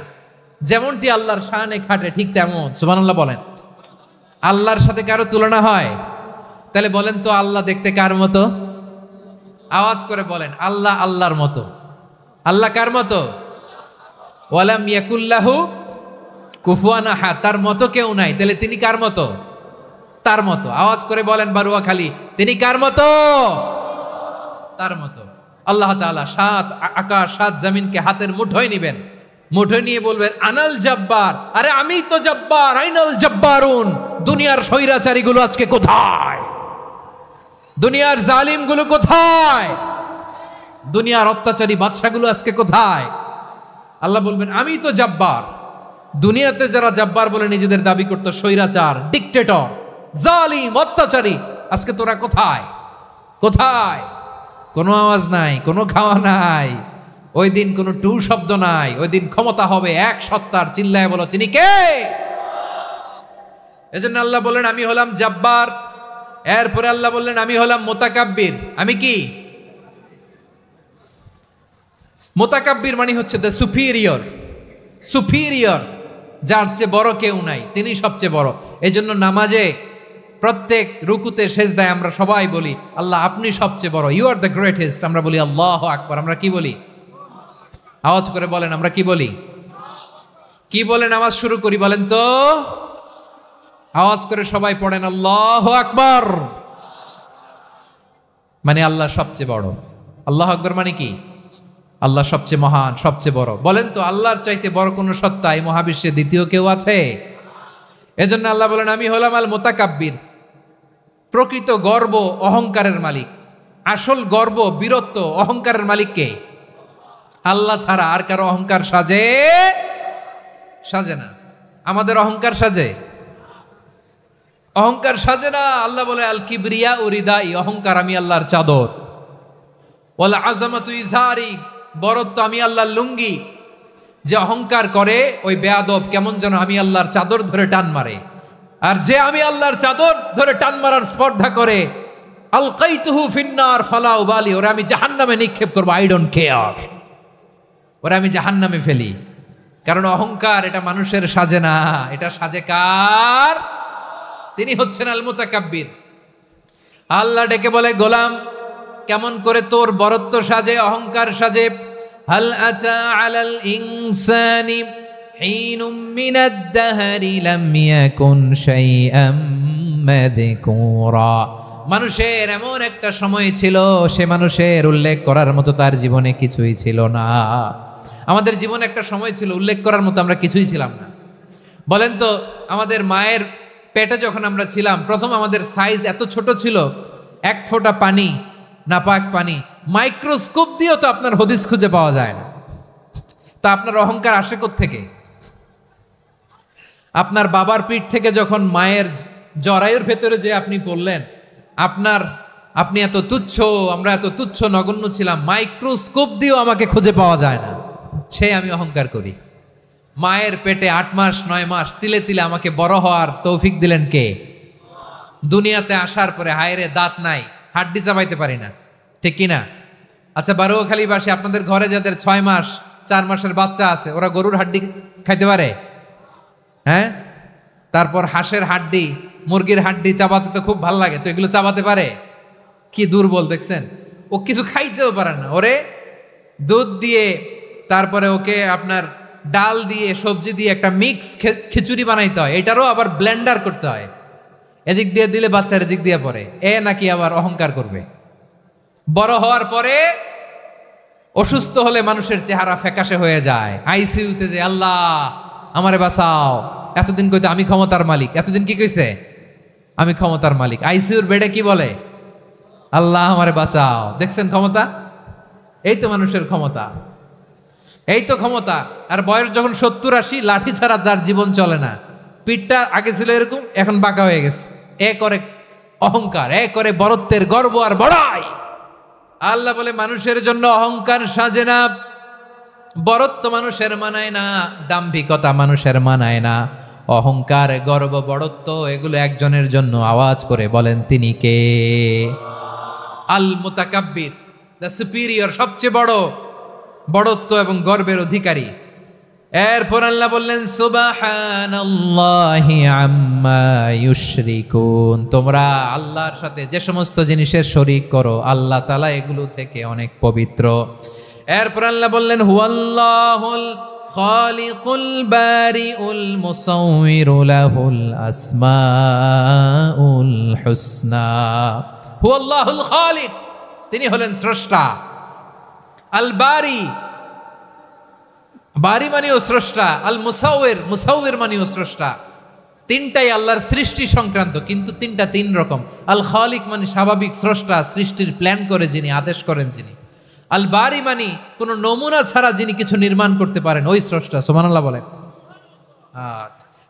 যেমনটি আল্লাহর শানে খাটে ঠিক তেমন। সুবহানাল্লাহ বলেন। আল্লাহর সাথে কারো তুলনা হয়? তাহলে বলেন তো আল্লাহ দেখতে কার মতো? আওয়াজ করে বলেন আল্লাহ আল্লাহর মতো। আল্লাহ কার মতো? ওয়ালাম ইয়াকুল্লাহু কুফুয়ান আহাদ, তার মতো কেউ নাই। তাহলে তিনি কার মতো? তার মতো। আওয়াজ করে বলেন বারুয়াখালী, তিনি কার মতো? তার মতো। আল্লাহ তাআলা 7 আকাশ 7 জমিনকে হাতের মুঠোয় নিবেন, মুঠোয় নিয়ে বলবেন আনাল জব্বার। আরে আমি তো জব্বার, আইনাল জব্বারুন। দুনিয়ার স্বৈরাচারীগুলো আজকে কোথায়? দুনিয়ার জালিমগুলো কোথায়? দুনিয়ার অত্যাচারী বাদশাগুলো আজকে কোথায়? আল্লাহ বলবেন আমি তো জব্বার। দুনিয়াতে যারা জব্বার বলে নিজেদের দাবি করতো, স্বৈরাচার, ডিক্টেটর, জালিম, অত্যাচারী, আজকে তোরা কোথায়? কোথায়? কোনো আওয়াজ নাই, কোনো খাওয়া নাই, ওই দিন কোনো টু শব্দ নাই। ওই দিন ক্ষমতা হবে এক সত্তার। চিল্লায় বলো তিনি কে? এজন্য আল্লাহ বললেন আমি হলাম জব্বার। এরপরে আল্লাহ বললেন আমি হলাম মুতাকাব্বির। আমি কি? মুতাকাব্বির মানে হচ্ছে দ্য সুপিরিয়র। সুপিরিয়র, যার চেয়ে বড় কেউ নাই, তিনি সবচেয়ে বড়। এজন্য নামাজে প্রত্যেক রুকুতে সেজদায় আমরা সবাই বলি আল্লাহ আপনি সবচেয়ে বড়, ইউ আর দ্য গ্রেটেস্ট। আমরা বলি আল্লাহু আকবার। আমরা কি বলি? আওয়াজ করে বলেন আমরা কি বলি? কি বলে নামাজ শুরু করি বলেন তো? আওয়াজ করে সবাই পড়েন আল্লাহু আকবার। মানে আল্লাহ সবচেয়ে বড়। আল্লাহু আকবার মানে কি? আল্লাহ সবচেয়ে মহান, সবচেয়ে বড়। বলেন তো আল্লাহর চাইতে বড় কোন সত্তা এই মহাবিশ্বে দ্বিতীয় কেউ আছে? এজন্য আল্লাহ বলেন আমি হলাম আল মুতাকাব্বির। প্রকৃত গর্ব অহংকারের মালিক। আসল গর্ব, বীরত্ব, অহংকারের মালিক কে? আল্লাহ ছাড়া আর কারো অহংকার সাজে? সাজে না। আমাদের অহংকার সাজে? অহংকার সাজে না। আল্লাহ বলে আল কিবরিয়া উরিদাই, অহংকার আমি আল্লাহর চাদর। ওয়াল আযামাতু ইজারি, বরত্ব আমি আল্লাহর লুঙ্গি। যে অহংকার করে ওই বেয়াদব কেমন যেন আমি আল্লাহর চাদর ধরে টান মারে। আর যে আমি আল্লাহর চাদর ধরে টান মারার স্পর্ধা করে আলকাইতুহু ফিন্নার ফালা উবালি, ওরা আমি জাহান্নামে নিক্ষেপ করবো, আই ডোন্ট কেয়ার, ওরা আমি জাহান্নামে ফেলি। কারণ অহংকার এটা মানুষের সাজে না, এটা সাজে কার? তিনি হচ্ছেন আল মুতাকাব্বির। আল্লাহ ডেকে বলে গোলাম কেমন করে তোর বরত্ব সাজে, অহংকার সাজে? হাল আতা আলাল ইনসানি হিনুম মিনাদ দাহরি লাম ইয়াকুন শাইআম মাযকুরা। মানুষের এমন একটা সময় ছিল, সে মানুষের উল্লেখ করার মতো তার জীবনে কিছুই ছিল না। আমাদের জীবনে একটা সময় ছিল উল্লেখ করার মতো আমরা কিছুই ছিলাম না। বলেন তো আমাদের মায়ের পেটে যখন আমরা ছিলাম, প্রথম আমাদের সাইজ এত ছোট ছিল, 1 ফোঁটা পানি, নাপাক পানি, মাইক্রোস্কোপ দিয়েও তো আপনার হদিস খুঁজে পাওয়া যায় না। তা আপনার অহংকার আসে কোত্থেকে? আপনার বাবার পিঠ থেকে যখন মায়ের জরায়ুর ভেতরে যে আপনি পড়লেন, আপনি এত তুচ্ছ, আমরা এত তুচ্ছ নগণ্য ছিলাম, মাইক্রোস্কোপ দিয়েও আমাকে খুঁজে পাওয়া যায় না, সেই আমি অহংকার করি। মায়ের পেটে 8 মাস 9 মাস তিলে তিলে আমাকে বড় হওয়ার তৌফিক দিলেন কে? দুনিয়াতে আসার পরে হায়রে দাঁত নাই, হাড্ডি চাবাইতে পারি না, ঠিক কিনা? আচ্ছা বারুয়াখালীবাসী, আপনাদের ঘরে যাদের 6 মাস 4 মাসের বাচ্চা আছে, ওরা গরুর হাড্ডি খাইতে পারে? হ্যাঁ, তারপর হাঁসের হাড্ডি, মুরগির হাড্ডি চাবাতে তো খুব ভালো লাগে, তো এগুলো চাবাতে পারে? কি দুর্বল দেখছেন, ও কিছু খাইতেও পারে না। ওরে দুধ দিয়ে, তারপরে ওকে আপনার ডাল দিয়ে, সবজি দিয়ে একটা মিক্স খিচুড়ি বানাইতে হয়, এটারও আবার ব্লেন্ডার করতে হয়। এদিক দিয়ে দিলে বাচ্চার এদিক দিয়ে পড়ে, এ নাকি আবার অহংকার করবে। বড় হওয়ার পরে অসুস্থ হলে মানুষের চেহারা ফ্যাকাশে হয়ে যায়, আইসিইউতে যে আল্লাহ আমারে বাঁচাও, এতদিন কইতো আমি ক্ষমতার মালিক, এতদিন কি কইছে আমি ক্ষমতার মালিক, আইসিইউর বেডে কি বলে আল্লাহ আমারে বাঁচাও। দেখছেন ক্ষমতা, এই তো মানুষের ক্ষমতা, এই তো ক্ষমতা। আর বয়স যখন 70-80, লাঠি ছাড়া তার জীবন চলে না। পিঠটা আগে ছিল এরকম, এখন বাঁকা হয়ে গেছে। এ করে অহংকার, এ করে বড়ত্বের গর্ব আর বড়াই। আল্লাহ বলে মানুষের জন্য অহংকার সাজে না, বড়ত্ব মানুষের মানায় না, দাম্ভিকতা মানুষের মানায় না, অহংকার গর্ব বড়ত্ব এগুলো একজনের জন্য। আওয়াজ করে বলেন তিনি কে? আল মুতাকাব্বির, দ্য সুপিরিয়র, সবচেয়ে বড় বড়ত্ব এবং গর্বের অধিকারী। এরপর আল্লাহ বললেন সুবহানাল্লাহি আম্মা ইউশরিকুন, তোমরা আল্লাহর সাথে যে সমস্ত জিনিসের শরীক করো আল্লাহ তাআলা এগুলো থেকে অনেক পবিত্র। এরপর আল্লাহ বললেন হুয়াল্লাহুল খালিকুল বারিউল মুসাউবিরু লাহুল আসমাউল হুসনা। হুয়াল্লাহুল খালিক, তিনি হলেন স্রষ্টা। আল বারি, বারি মানেও স্রষ্টা। আল মুসাউবির, মুসাউবির মানেও স্রষ্টা। তিনটাই আল্লাহর সৃষ্টি সংক্রান্ত, কিন্তু তিনটা তিন রকম। আল খালিক মানে স্বাভাবিক স্রষ্টা, সৃষ্টির প্ল্যান করে যিনি, আদেশ করেন যিনি। আল বারি মানে কোনো নমুনা ছাড়া যিনি কিছু নির্মাণ করতে পারেন, ওই স্রষ্টা। সুবহানাল্লাহ বলেন। আর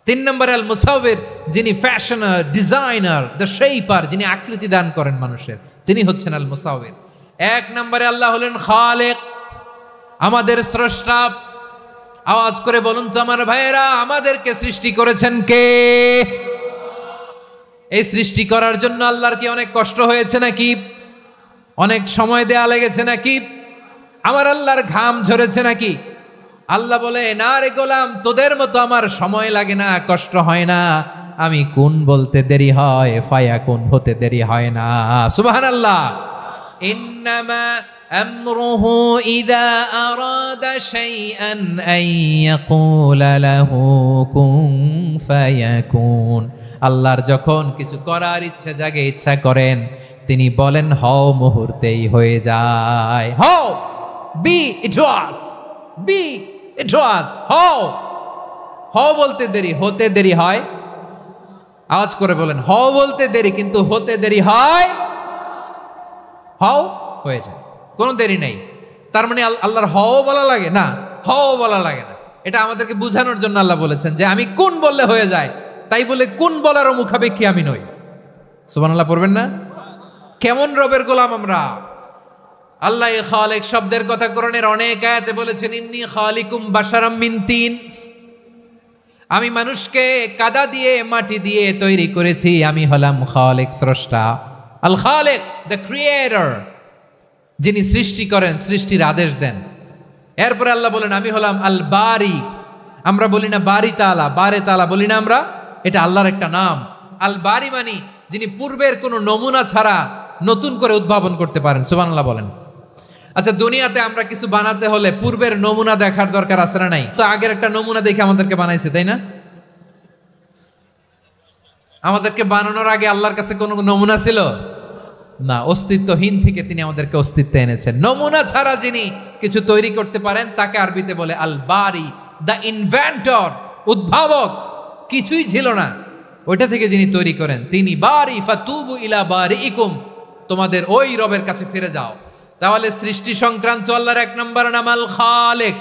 3 নম্বরে আল মুসাউবির, যিনি ফ্যাশনার, ডিজাইনার, দ্য শেপার, যিনি আকৃতি দান করেন মানুষের, তিনি হচ্ছেন আল মুসাউবির। 1 নম্বরে আল্লাহ হলেন খালেক, আমাদের স্রষ্টা। আওয়াজ করে বলুন তো আমার ভাইয়েরা, আমাদেরকে সৃষ্টি করেছেন কে? এই সৃষ্টি করার জন্য আল্লাহর কি অনেক কষ্ট হয়েছে নাকি? অনেক সময় দেয়া লেগেছে নাকি? আমার আল্লাহর ঘাম ঝরেছে নাকি? আল্লাহ বলে না রে গোলাম, তোদের মতো আমার সময় লাগে না, কষ্ট হয় না। আমি কোন বলতে দেরি হয়, ফায়াকুন হতে দেরি হয় না। সুবহানাল্লাহ। ইন্নামা আমরুহু ইযা আরাদা শাইআন আন ইয়াকুলা লাহু কুন ফায়াকুন। আল্লাহর যখন কিছু করার ইচ্ছা জাগে, ইচ্ছা করেন, তিনি বলেন হও, মুহূর্তেই হয়ে যায়। হও, বি ইট ওয়াজ, বি ইট ওয়াজ। হও, হও বলতে দেরি, হতে দেরি হয়। আওয়াজ করে বলেন, হও বলতে দেরি কিন্তু হতে দেরি হয়। হও হয়ে যায়, কোনো দেরি নেই। তার মানে আল্লাহর হও বলা লাগে না, হও বলা লাগে না। এটা আমাদেরকে বোঝানোর জন্য আল্লাহ বলেছেন যে আমি কোন বললে হয়ে যায়, তাই বলে কোন বলারও মুখাপেক্ষী আমি নই। সুবহানাল্লাহ পড়বেন না? কেমন রবের গোলাম আমরা। আল্লাহ খালিক শব্দের কথা কোরআনের অনেক আয়াতে বলেছেন, ইন্নী খালিকুম বাশারাম মিন তিন, আমি মানুষকে কাদা দিয়ে, মাটি দিয়ে তৈরি করেছি। আমি হলাম খালিক, স্রষ্টা। আল খালিক, দ্য ক্রিয়েটর, যিনি সৃষ্টি করেন, সৃষ্টির আদেশ দেন। এরপরে আল্লাহ বলেন আমি হলাম আল বারি। আমরা বলি না বারি তাআলা, বারে তাআলা বলি না আমরা, এটা আল্লাহর একটা নাম। আল বারি মানে যিনি পূর্বের কোনো নমুনা ছাড়া নতুন করে উদ্ভাবন করতে পারেন। সুবহানাল্লাহ বলেন। আচ্ছা, দুনিয়াতে আমরা কিছু বানাতে হলে পূর্বের নমুনা দেখার দরকার আছে না নাই? তো আগের একটা নমুনা দেখে আমাদেরকে বানাইছে, তাই না? আমাদেরকে বানানোর আগে আল্লাহর কাছে কোনো নমুনা ছিল না, অস্তিত্বহীন থেকে তিনি আমাদেরকে অস্তিত্বে এনেছেন। নমুনা ছাড়া যিনি কিছু তৈরি করতে পারেন তাকে আরবিতে বলে আল বারি, দ্য ইনভেন্টর, উদ্ভাবক। কিছুই ছিল না, ওইটা থেকে যিনি তৈরি করেন তিনি বারি। ফাতুবু ইলা বারিইকুম, তোমাদের ওই রবের কাছে ফিরে যাও। তাহলে সৃষ্টি সংক্রান্ত আল্লাহর 1 নম্বর নাম আল খালিক।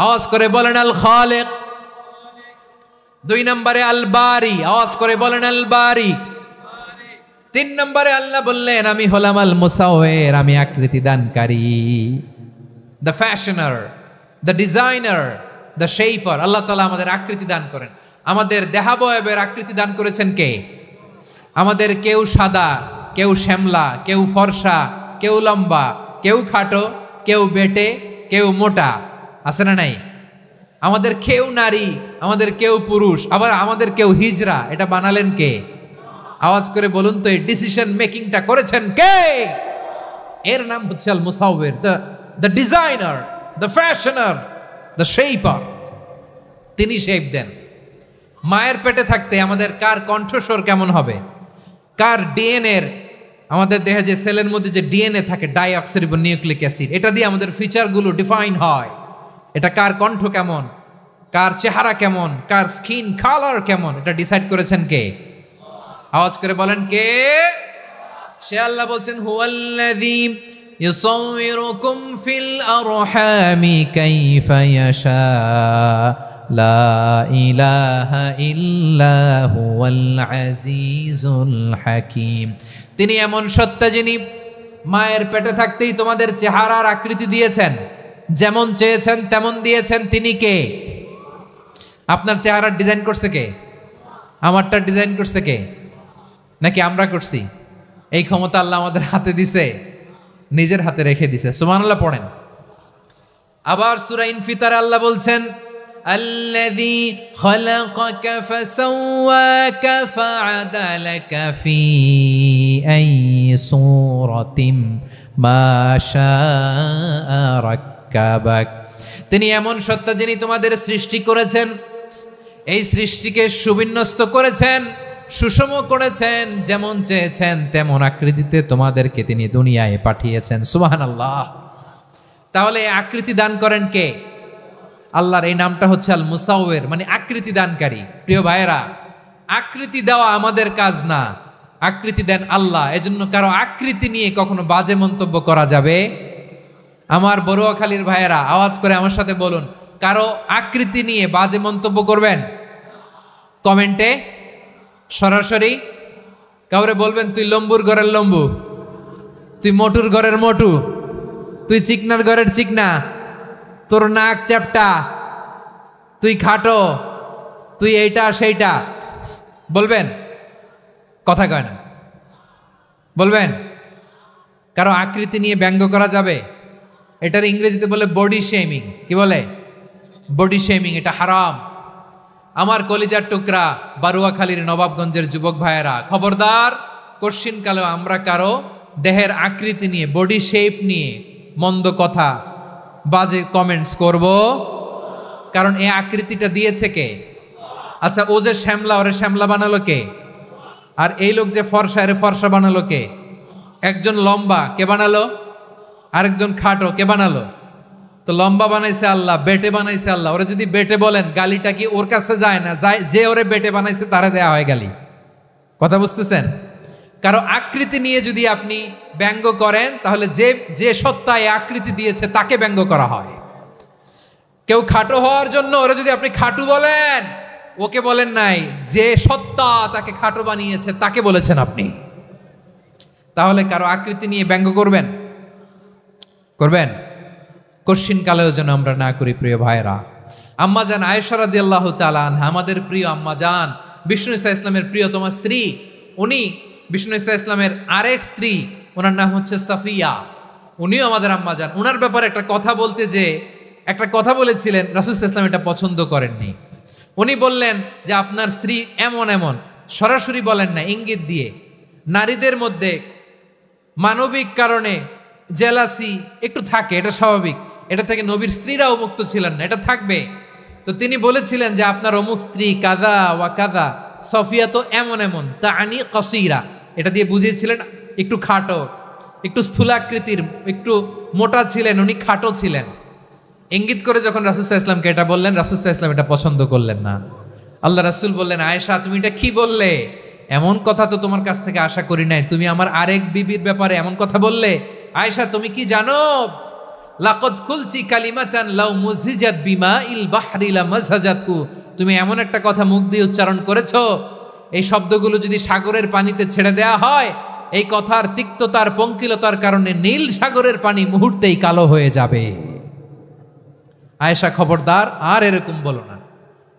আওয়াজ করে বলেন আল খালিক। 2 নম্বরে আল বারি। আওয়াজ করে বলেন আল বারি। 3 নম্বরে আল্লাহ বললেন আমি হলাম আল মুসাউবির, আমি আকৃতি দানকারী, the fashioner, the designer, the shaper. আল্লাহ তাআলা আমাদের আকৃতি দান করেন। আমাদের দেহাবয়বের আকৃতি দান করেছেন কে? আমাদের কেউ সাদা, কেউ শ্যামলা, কেউ ফর্সা, কেউ লম্বা, কেউ খাটো, কেউ বেটে, কেউ মোটা, আছে না নাই? আমাদের কেউ নারী, আমাদের কেউ পুরুষ, আবার আমাদের কেউ হিজড়া। এটা বানালেন কে? আওয়াজ করে বলুন তো, এই ডিসিশন মেকিংটা করেছেন কে? এর নাম হচ্ছে আল মুসাউবির, the designer, the fashioner, the shaper. তিনি শেপ দেন। মায়ের পেটে থাকতে আমাদের কার কণ্ঠস্বর কেমন হবে, কার ডিএনএর, আমাদের দেহে যে সেলের মধ্যে যে ডিএনএ থাকে, ডাইঅক্সিরিবোনিউক্লিক অ্যাসিড, এটা দিয়ে আমাদের ফিচারগুলো ডিফাইন হয়। এটা কার কণ্ঠ কেমন, কার চেহারা কেমন, কার স্কিন কালার কেমন, এটা ডিসাইড করেছেন কে? আওয়াজ করে বলেন কে? সে আল্লাহ বলছেন, হুয়াল্লাযী ইউসাউইরুকুম ফিল আরহামি কাইফা ইয়াশা লা ইলাহা ইল্লা হুয়াল আজিজুল হাকীম। তিনি এমন সত্তা যিনি মায়ের পেটে থাকতেই তোমাদের চেহারার আকৃতি দিয়েছেন, যেমন চেয়েছেন তেমন দিয়েছেন। তিনি কে? আপনার চেহারার ডিজাইন করছে কে? আমারটা ডিজাইন করছে কে? নাকি আমরা করছি? এই ক্ষমতা আল্লাহ আমাদের হাতে দিছে, নিজের হাতে রেখে দিছে। সুবহানাল্লাহ পড়েন। আবার সূরা ইনফিতারে আল্লাহ বলছেন, আল্লাযী খালাকাকা ফাসাওয়াকা ফাআদালাকা ফি আইয়ি সূরাতিন মা শাআ রাক্কাবাক। তিনি এমন সত্তা যিনি তোমাদের সৃষ্টি করেছেন, এই সৃষ্টিকে সুবিন্যস্ত করেছেন, সুষম করেছেন, যেমন চেয়েছেন তেমন আকৃতিতে তোমাদেরকে তিনি দুনিয়ায় পাঠিয়েছেন। সুবহানাল্লাহ। তাহলে আকৃতি দান করেন কে? আল্লাহর এই নামটা হচ্ছে আল মুসাউবির, মানে আকৃতি দানকারী। প্রিয় ভাইয়েরা, আকৃতি দেওয়া আমাদের কাজ না, আকৃতি দেন আল্লাহ। এজন্য কারো আকৃতি নিয়ে কখনো বাজে মন্তব্য করা যাবে? আমার বড়ুয়াখালীর ভাইয়েরা আওয়াজ করে আমার সাথে বলুন, কারো আকৃতি নিয়ে বাজে মন্তব্য করবেন? কমেন্টে সরাসরি কাউরে বলবেন, তুই লম্বুর ঘরের লম্বু, তুই মোটুর ঘরের মোটু, তুই চিকনার ঘরের চিকনা, তোর নাক চ্যাপটা, তুই খাটো, তুই এইটা সেইটা বলবেন? কথা কয় না, বলবেন? কারো আকৃতি নিয়ে ব্যঙ্গ করা যাবে? এটার ইংরেজিতে বলে বডি শেমিং। কি বলে? Body shaming. এটা হারাম। আমার কলিজার টুকরা বারুয়াখালীর নবাবগঞ্জের যুবক ভাইয়েরা, খবরদার, কোশ্চিনকালেও আমরা কারো দেহের আকৃতি নিয়ে, বডি শেপ নিয়ে মন্দ কথা, বাজে কমেন্টস করব? কারণ এই আকৃতিটা দিয়েছে কে? আচ্ছা, ও যে শ্যামলা, ওরে শ্যামলা বানালো কে? আর এই লোক যে ফর্সা, এরে ফর্সা বানালো কে? একজন লম্বা, কে বানালো? আরেকজন খাটো, কে বানালো? তো লম্বা বানাইছে আল্লাহ, বেটে বানাইছে আল্লাহ। ওরা যদি বেটে বলেন, গালিটা কি ওর কাছে যায় না? যায়। যে ওরে বেটে বানাইছে তারে দেয়া হয় গালি। কথা বুঝতেছেন? কারো আকৃতি নিয়ে যদি আপনি ব্যঙ্গ করেন, তাহলে যে যে সত্তা এই আকৃতি দিয়েছে তাকে ব্যঙ্গ করা হয়। কেউ খাটো হওয়ার জন্য ওরা যদি আপনি খাটু বলেন, ওকে বলেন নাই, যে সত্তা তাকে খাটো বানিয়েছে তাকে বলেছেন আপনি। তাহলে কারো আকৃতি নিয়ে ব্যঙ্গ করবেন? করবেন? কোশ্চিন কালেও যেন আমরা না করি। প্রিয় ভাইরা, আম্মাজান আয়েশা রাদিয়াল্লাহু তাআলা আনহা, আমাদের প্রিয় আম্মাজান, বিষ্ণু ইসা ইসলামের প্রিয়তমা স্ত্রী, উনি বিষ্ণু ইসা ইসলামের আরেক স্ত্রী, ওনার নাম হচ্ছে সাফিয়া, উনিও আমাদের আম্মাজান। ওনার ব্যাপারে একটা কথা বলতে যে একটা কথা বলেছিলেন, রাসূল সাল্লাল্লাহু আলাইহি ওয়াসাল্লাম এটা পছন্দ করেননি। উনি বললেন যে আপনার স্ত্রী এমন এমন, সরাসরি বলেন না, ইঙ্গিত দিয়ে। নারীদের মধ্যে মানবিক কারণে জেলাসি একটু থাকে, এটা স্বাভাবিক। এটা থেকে নবীর স্ত্রীরাও মুক্ত ছিলেন না, এটা থাকবে। তো তিনি বলেছিলেন যে আপনার অমুক স্ত্রী কাদা ওয়া কাদা, সফিয়া তো এমন এমন, তা আনি কসিরা, এটা দিয়ে বুঝিয়েছিলেন একটু খাটো, একটু স্থূলাকৃতির, একটু মোটা ছিলেন, উনি খাটো ছিলেন। ইঙ্গিত করে যখন রাসূল সাল্লাল্লাহু আলাইহি ওয়াসাল্লামকে এটা বললেন, রাসূল সাল্লাল্লাহু আলাইহি ওয়াসাল্লাম এটা পছন্দ করলেন না। আল্লাহ রাসূল বললেন, আয়েশা তুমি এটা কি বললে? এমন কথা তো তোমার কাছ থেকে আশা করি নাই, তুমি আমার আরেক বিবির ব্যাপারে এমন কথা বললে। আয়েশা তুমি কি জানো, লাকাদ কুলতি কালিমাতান লাউ মুজিজাত বিমাইল বাহরি লামাজাজাতহু, তুমি এমন একটা কথা মুখ দিয়ে উচ্চারণ করেছো, এই শব্দগুলো যদি সাগরের পানিতে ছেড়ে দেয়া হয়, এই কথার তিক্ততার পঙ্কিলতার কারণে নীল সাগরের পানি মুহূর্তেই কালো হয়ে যাবে। আয়েশা খবরদার, আর এরকম বলো না,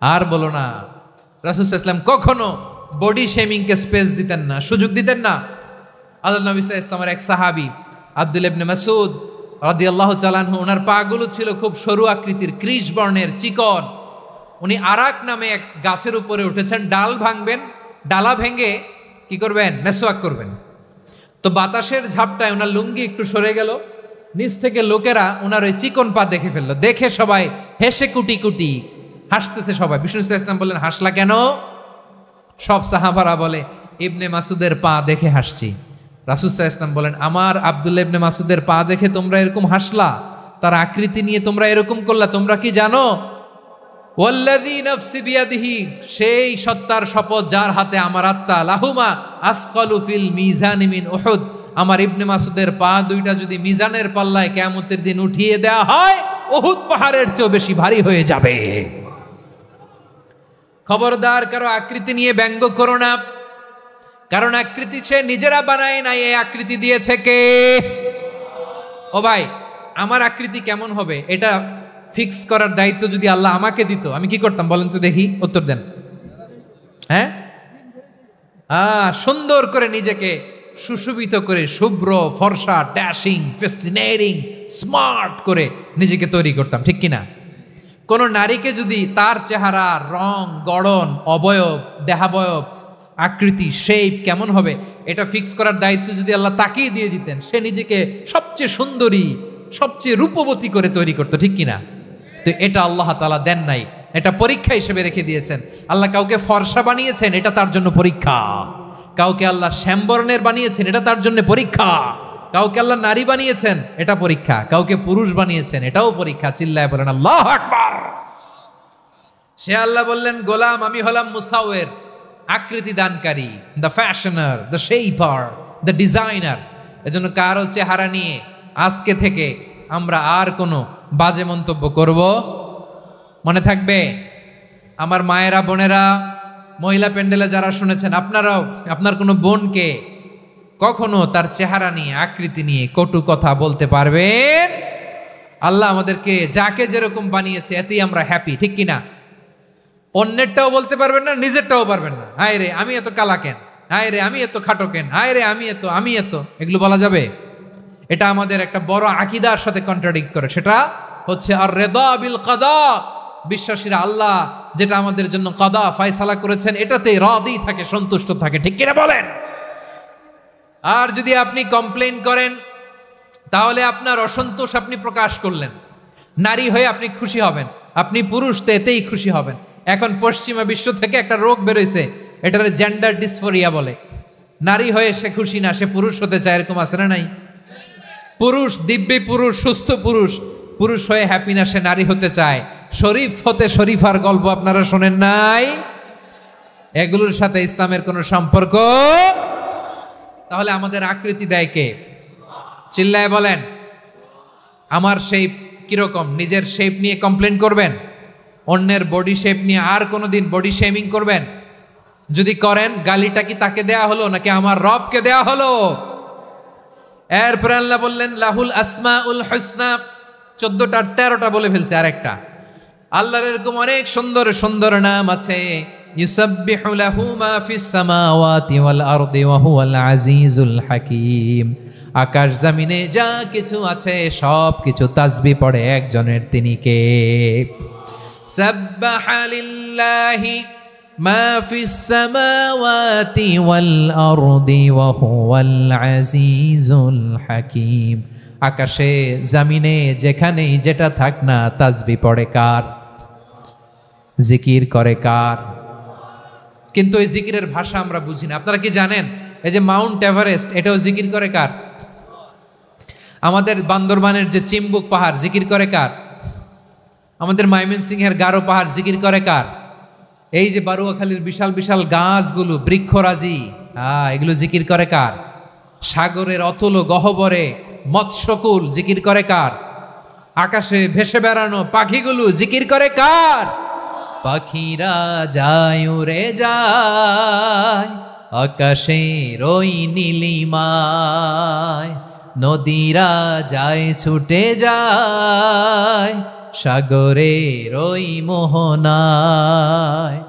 আর বলো না। রাসূল সাল্লাল্লাহু আলাইহি ওয়াসাল্লাম কখনো বডি শেমিংকে স্পেস দিতেন না, সুযোগ দিতেন না। আল্লাহ নবী সাল্লাল্লাহু আলাইহি ওয়াসাল্লামের এক সাহাবী আব্দুল্লাহ ইবনে মাসউদ রাদিয়াল্লাহু তাআলা আনহু, ওনার পাগুলো ছিল খুব সরু আকৃতির, কৃষ বর্ণের, চিকন। উনি আরাক নামে এক গাছের উপরে উঠেছেন, ডাল ভাঙবেন, ডালা ভেঙে কি করবেন? মেসওয়াক করবেন। তো বাতাসের ঝাপটায় ওনার লুঙ্গি একটু সরে গেল, নিচ থেকে লোকেরা ওনার ওই চিকন পা দেখে ফেললো। দেখে সবাই হেসে কুটি কুটি হাসতেছে সবাই। বিষ্ণু সাল্লাল্লাহু আলাইহি ওয়াসাল্লাম বললেন, হাসলা কেন? সব সাহাবারা বলে, ইবনে মাসুদের পা দেখে হাসছি। রাসূল সাল্লাল্লাহু আলাইহি ওয়াসাল্লাম বলেন, আমার আব্দুল্লাহ ইবনে মাসুদের পা দেখে তোমরা এরকম হাসলা, তার আকৃতি নিয়ে তোমরা এরকম করলা, তোমরা কি জানো? ওয়াল্লাযী নাফসি বিয়াদিহি, সেই সত্তার শপথ যার হাতে আমার আত্মা, লাহুমা আসকালু ফিল মিজানি মিন উহুদ, আমার ইবনে মাসুদের পা দুইটা যদি মিজানের পাল্লায় কিয়ামতের দিন উঠিয়ে দেওয়া হয়, উহুদ পাহাড়ের চেয়েও বেশি ভারী হয়ে যাবে। খবরদার, কারো আকৃতি নিয়ে ব্যঙ্গ করো না, কারণ আকৃতি সে নিজেরা বানায় নাই, এই আকৃতি দিয়েছে কে? ও ভাই, আমার আকৃতি কেমন হবে এটা ফিক্স করার দায়িত্ব যদি আল্লাহ আমাকে দিত, আমি কি করতাম বলেন তো দেখি, উত্তর দেন। হ্যাঁ, সুন্দর করে নিজেকে সুশোভিত করে, শুভ্র, ফর্সা, ড্যাশিং, ফ্যাসিনেটিং, স্মার্ট করে নিজেকে তৈরি করতাম, ঠিক কিনা? কোন নারীকে যদি তার চেহারা, রং, গড়ন, অবয়ব, দেহাবয়ব, আকৃতি, শেপ কেমন হবে এটা ফিক্স করার দায়িত্ব যদি আল্লাহ তাকেই দিয়ে দিতেন, সে নিজেকে সবচেয়ে সুন্দরী, সবচেয়ে রূপবতী করে তৈরি করতো, ঠিক কিনা? তো এটা আল্লাহ তাআলা দেন নাই, এটা পরীক্ষা হিসেবে রেখে দিয়েছেন। আল্লাহ কাউকে ফর্সা বানিয়েছেন, এটা তার জন্য পরীক্ষা। কাউকে আল্লাহ শ্যামবর্ণের বানিয়েছেন, এটা তার জন্য পরীক্ষা। কাউকে আল্লাহ নারী বানিয়েছেন, এটা পরীক্ষা। কাউকে পুরুষ বানিয়েছেন, এটাও পরীক্ষা। চিল্লায় বলেন আল্লাহু আকবার। সে আল্লাহ বললেন, গোলাম আমি হলাম মুসাওয়ির, আকৃতি দানকারী, the fashioner, the shaper, the designer. এজন্য কারো চেহারা নিয়ে আজকে থেকে আমরা আর কোনো বাজে মন্তব্য করব মনে থাকবে। আমার মায়েরা, বোনেরা, মহিলা প্যান্ডেলে যারা শুনেছেন, আপনারাও আপনার কোনো বোনকে কখনো তার চেহারা নিয়ে, আকৃতি নিয়ে কটু কথা বলতে পারবেন? আল্লাহ আমাদেরকে যাকে যেরকম বানিয়েছে এতেই আমরা হ্যাপি, ঠিক কিনা? অন্যেরটাও বলতে পারবেন না, নিজেরটাও পারবেন না। হায় রে আমি এত কালা কেন, হায় রে আমি এত খাটো কেন, হায় রে আমি এত, এগুলো বলা যাবে? এটা আমাদের একটা বড় আকীদার সাথে কন্ট্রাডিক্ট করে। সেটা হচ্ছে আর রিদা বিল কাদা, বিশ্বাসীরা আল্লাহ যেটা আমাদের জন্য কাদা ফয়সালা করেছেন এটাতে রাদি থাকে, সন্তুষ্ট থাকে, ঠিক কিনা বলেন? আর যদি আপনি কমপ্লেইন করেন তাহলে আপনার অসন্তোষ আপনি প্রকাশ করলেন। নারী হয়ে আপনি খুশি হবেন, আপনি পুরুষ তো এতেই খুশি হবেন। এখন পশ্চিমা বিশ্ব থেকে একটা রোগ বেরোইছে, এটারে জেন্ডার ডিসফোরিয়া বলে। নারী হয়ে সে খুশি না, সে পুরুষ হতে চায়, এরকম আছে না নাই? পুরুষ, দিব্যি পুরুষ, সুস্থ পুরুষ, পুরুষ হয়ে হ্যাপি না, সে নারী হতে চায়। শরীফ হতে শরীফার গল্প আপনারা শোনেন নাই? এগুলোর সাথে ইসলামের কোনো সম্পর্ক? তাহলে আমাদের আকৃতি দেয় কে? চিল্লায় বলেন। আমার শেপ কিরকম, নিজের শেপ নিয়ে কমপ্লেন করবেন? অন্যের বডি শেপ নিয়ে আর কোনোদিন বডি শেমিং করবেন? যদি করেন, গালিটা কি তাকে দেয়া হলো নাকি আমার রবকে দেয়া হলো? এরপর আল্লাহ বললেন লাহুল আসমাউল হুসনা, 14টা 13টা বলে ফেলছে আরেকটা। আল্লাহর এরকম অনেক সুন্দর সুন্দর নাম আছে। ইউসাব্বিহু লাহু মা ফিস সামাওয়াতি ওয়াল আরদি ওয়া হুয়াল আজিজুল হাকীম। আকাশ জমিনে যা কিছু আছে সব কিছু তাসবিহ পড়ে একজনের, তিনি কে? সাব্বাহা লিল্লাহি মা ফিস সামাওয়াতি ওয়াল আরদি ওয়া হুয়াল আজিজুল হাকীম। আকাশে জমিনে যেখানেই যেটা থাক না, তাসবিহ পড়ে কার? জিকির করে কার? কিন্তু এই জিকিরের ভাষা আমরা বুঝি না। আপনারা কি জানেন এই যে মাউন্ট এভারেস্ট, এটাও জিকির করে কার? আমাদের বান্দরবানের যে চিম্বুক পাহাড়, জিকির করে কার? আমাদের ময়মনসিংহের গারো পাহাড় জিকির করে কার? এই যে বারুয়াখালীর বিশাল বিশাল গাছগুলো, বৃক্ষরাজি, এগুলো জিকির করে কার? সাগরের অতল গহ্বরে মৎস্যকুল জিকির করে কার? আকাশে ভেসে বেড়ানো পাখিগুলো জিকির করে কার? পাখিরা যায় উড়ে যায় আকাশের ওই নীলিমায়, নদীরা যায় ছুটে যায় সাগরের ওই মোহনায়।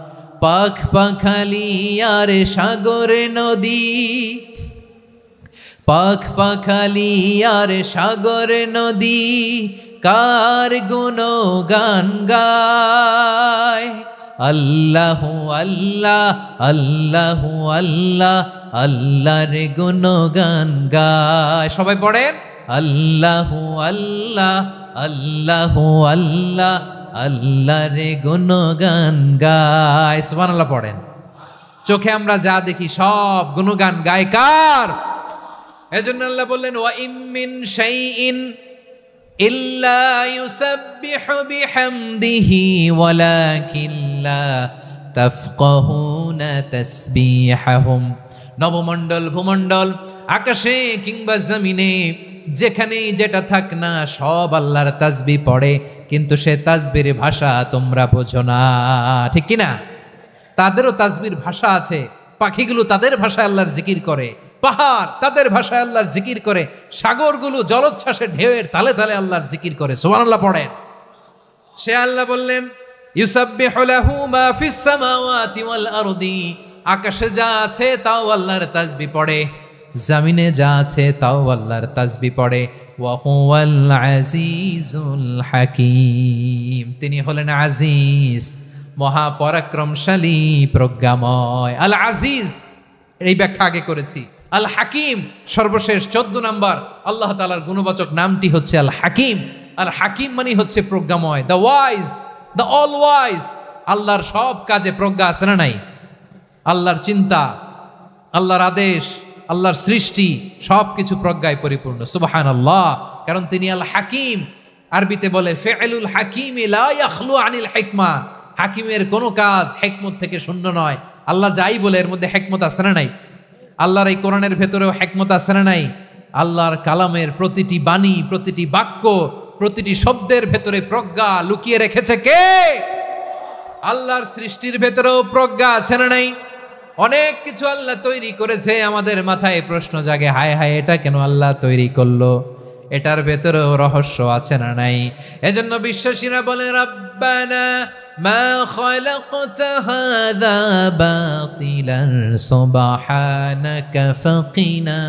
পাখ পাখালি আর সাগরে নদী, পাখ পাখালি আর সাগর নদী কার গুণগান গায়। আল্লাহ আল্লাহ আল্লাহ আল্লাহ আল্লাহর গুণগান গায়। সবাই পড়েন আল্লাহ আল্লাহ আল্লাহ আল্লাহ আল্লাহর গুণগান গায়। সুবহানাল্লাহ পড়েন। চোখে আমরা যা দেখি সব গুণগান গায় কার? এজন্য আল্লাহ বললেন ওয়া ইম মিন শাইইন ইল্লা ইউসাব্বিহু বিহামদিহি ওয়ালাকিন লা তাফকাহুনা তাসবিহাহুম। নবমণ্ডল ভূমণ্ডল আকাশে কিংবা জমিনে যেখানেই যেটা থাক না সব আল্লাহর তাসবিহ পড়ে, কিন্তু সে তাসবির ভাষা তোমরা বোঝো না, ঠিক কি না? তাদেরও তাসবির ভাষা আছে। পাখিগুলো তাদের ভাষায় আল্লাহর জিকির করে, পাহাড় তাদের ভাষায় আল্লাহর জিকির করে, সাগরগুলো জলোচ্ছ্বাসে ঢেউয়ের তালে তালে আল্লাহর জিকির করে। সুবহানাল্লাহ পড়েন। সে আল্লাহ বললেন ইউসাব্বিহু লাহু মা ফিস সামাওয়াতি ওয়াল আরদি। আকাশে যা আছে তাও আল্লাহর তাসবিহ পড়ে, জমিনে যা আছে তাও আল্লাহর তাসবিহ পড়ে। ওয়া হুয়াল আজিজুল হাকীম। তিনি হলেন আজিজ, মহাপরাক্রমশালী, প্রজ্ঞাময়। আল আজিজ এই ব্যাখ্যা আগে করেছি। আল হাকিম সর্বশেষ 14 নম্বর আল্লাহ তাআলার গুণবাচক নামটি হচ্ছে আল হাকিম। আল হাকিম মানে হচ্ছে প্রজ্ঞাময়, the wise, the all wise. আল্লাহর সব কাজে প্রজ্ঞা আছে না নাই? আল্লাহর চিন্তা, আল্লাহর আদেশ, আল্লাহর সৃষ্টি সবকিছু প্রজ্ঞায় পরিপূর্ণ। সুবহানাল্লাহ। কারণ তিনি আল হাকিম। আরবিতে বলে ফিআলুল হাকিম লা ইয়াখলু আনিল হিকমা। হাকিমের কোনো কাজ হিকমত থেকে শূন্য নয়। আল্লাহ যাই বলে এর মধ্যে হিকমত আছে না নাই? আল্লাহর এই কোরআনের ভেতরেও হিকমত আছে না নাই? আল্লাহর কালামের প্রতিটি বাণী, প্রতিটি বাক্য, প্রতিটি শব্দের ভেতরে প্রজ্ঞা লুকিয়ে রেখেছে কে? আল্লাহর সৃষ্টির ভেতরেও প্রজ্ঞা আছে না নাই? অনেক কিছু আল্লাহ তৈরি করেছে, আমাদের মাথায় প্রশ্ন জাগে, হায় হায় এটা কেন আল্লাহ তৈরি করলো? এটার ভেতরেও রহস্য আছে না নাই? এজন্য বিশ্বাসীরা বলে রব্বানা মা খালাকতা হাযা বাতিলান সুবহানাকা ফাকিনা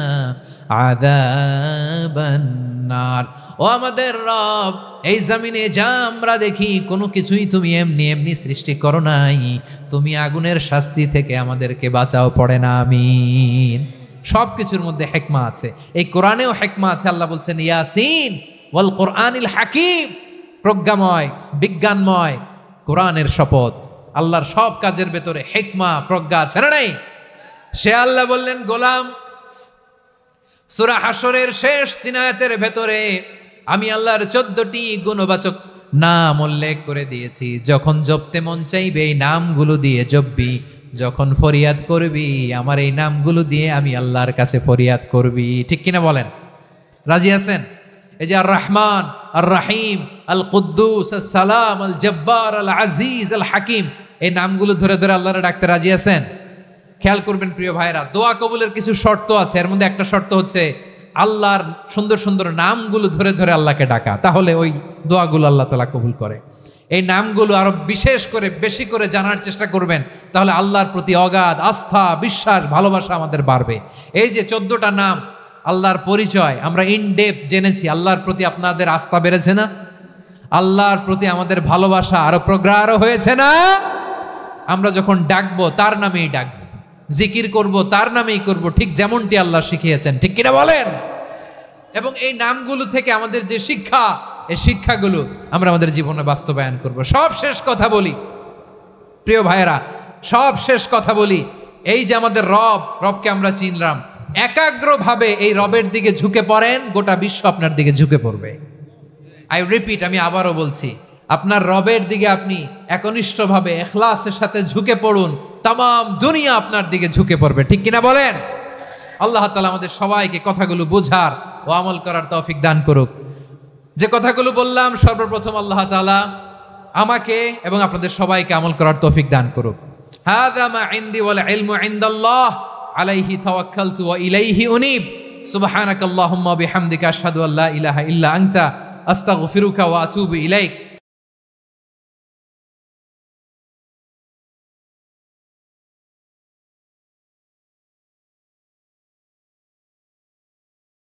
আযাবান নার। ও আমাদের রব, এই জমিনে যা আমরা দেখি কোনো কিছুই তুমি এমনি এমনি সৃষ্টি করো নাই, তুমি আগুনের শাস্তি থেকে আমাদেরকে বাঁচাও, পড়ে না আমিন। সব কিছুর মধ্যে হিকমা আছে, এই কোরআনেও হিকমা আছে। আল্লাহ বলছেন ইয়াসিন ওয়াল কোরআনিল হাকিম। প্রজ্ঞাময়, বিজ্ঞানময় কোরআনের শপথ। আল্লাহর সব কাজের ভেতরে হিকমা, প্রজ্ঞা আছে না নাই? সে আল্লাহ বললেন গোলাম, সূরা হাশরের শেষ 3 আয়াতের ভেতরে আমি আল্লাহর 14টি গুণবাচক নাম উল্লেখ করে দিয়েছি। যখন জপতে মন চাইবে এই নামগুলো দিয়ে জপবি, যখন ফরিয়াদ করবি আমার এই নামগুলো দিয়ে আমি আল্লাহর কাছে ফরিয়াদ করবি। ঠিক কিনা বলেন? রাজি আছেন? এই যে আর রহমান, আর রাহিম, আল কুদ্দুস, আল সালাম, আল জব্বার, আল আজিজ, আল হাকিম, এই নামগুলো ধরে ধরে আল্লাহরে ডাকতে রাজি আছেন? খেয়াল করবেন প্রিয় ভাইরা, দোয়া কবুলের কিছু শর্ত আছে। এর মধ্যে একটা শর্ত হচ্ছে আল্লাহর সুন্দর সুন্দর নামগুলো ধরে ধরে আল্লাহকে ডাকা, তাহলে ওই দোয়াগুলো আল্লাহ তাআলা কবুল করে। এই নামগুলো আরো বিশেষ করে বেশি করে জানার চেষ্টা করবেন, তাহলে আল্লাহর প্রতি অগাধ আস্থা, বিশ্বাস, ভালোবাসা আমাদের বাড়বে। এই যে 14টা নাম আল্লাহর পরিচয় আমরা ইন ডেপথ জেনেছি, আল্লাহর প্রতি আপনাদের আস্থা বেড়েছে না? আল্লাহর প্রতি আমাদের ভালোবাসা আরো প্রগাঢ় হয়েছে না? আমরা যখন ডাকবো তার নামেই ডাকবো, জিকির করব তার নামেই করব, ঠিক যেমনটি আল্লাহ শিখিয়েছেন। ঠিক কিনা বলেন? এবং এই নামগুলো থেকে আমাদের যে শিক্ষা, এই শিক্ষাগুলো আমরা আমাদের জীবনে বাস্তবায়ন করব। সব শেষ কথা বলি প্রিয় ভাইয়েরা, সব শেষ কথা বলি, এই যে আমাদের রবকে আমরা চিনলাম, একাগ্রভাবে এই রবের দিকে ঝুঁকে পড়েন, গোটা বিশ্ব আপনার দিকে ঝুঁকে পড়বে। আই রিপিট, আমি আবারও বলছি, আপনার রবের দিকে আপনি একনিষ্ঠভাবে ইখলাসের সাথে ঝুঁকে পড়ুন, তাম দুনিয়া আপনার দিকে ঝুঁকে পড়বে। ঠিক কিনা বলেন? আল্লাহ তাআলা আমাদের সবাইকে কথাগুলো বোঝার ও আমল করার তৌফিক দান করুক। যে কথাগুলো বললাম, সর্বপ্রথম আল্লাহ তাআলা আমাকে এবং আপনাদের সবাইকে আমল করার তৌফিক দান করুক। হাযা মা ইনদি ওয়াল ইলমু ইনদাল্লাহ আলাইহি তাওয়াক্কালতু ওয়া ইলাইহি উনীব। সুবহানাকাল্লাহুম্মা বিহামদিকা আশহাদু আল্লা ইলাহা ইল্লা আনতা আস্তাগফিরুকা ওয়া আতুবু ইলাইক।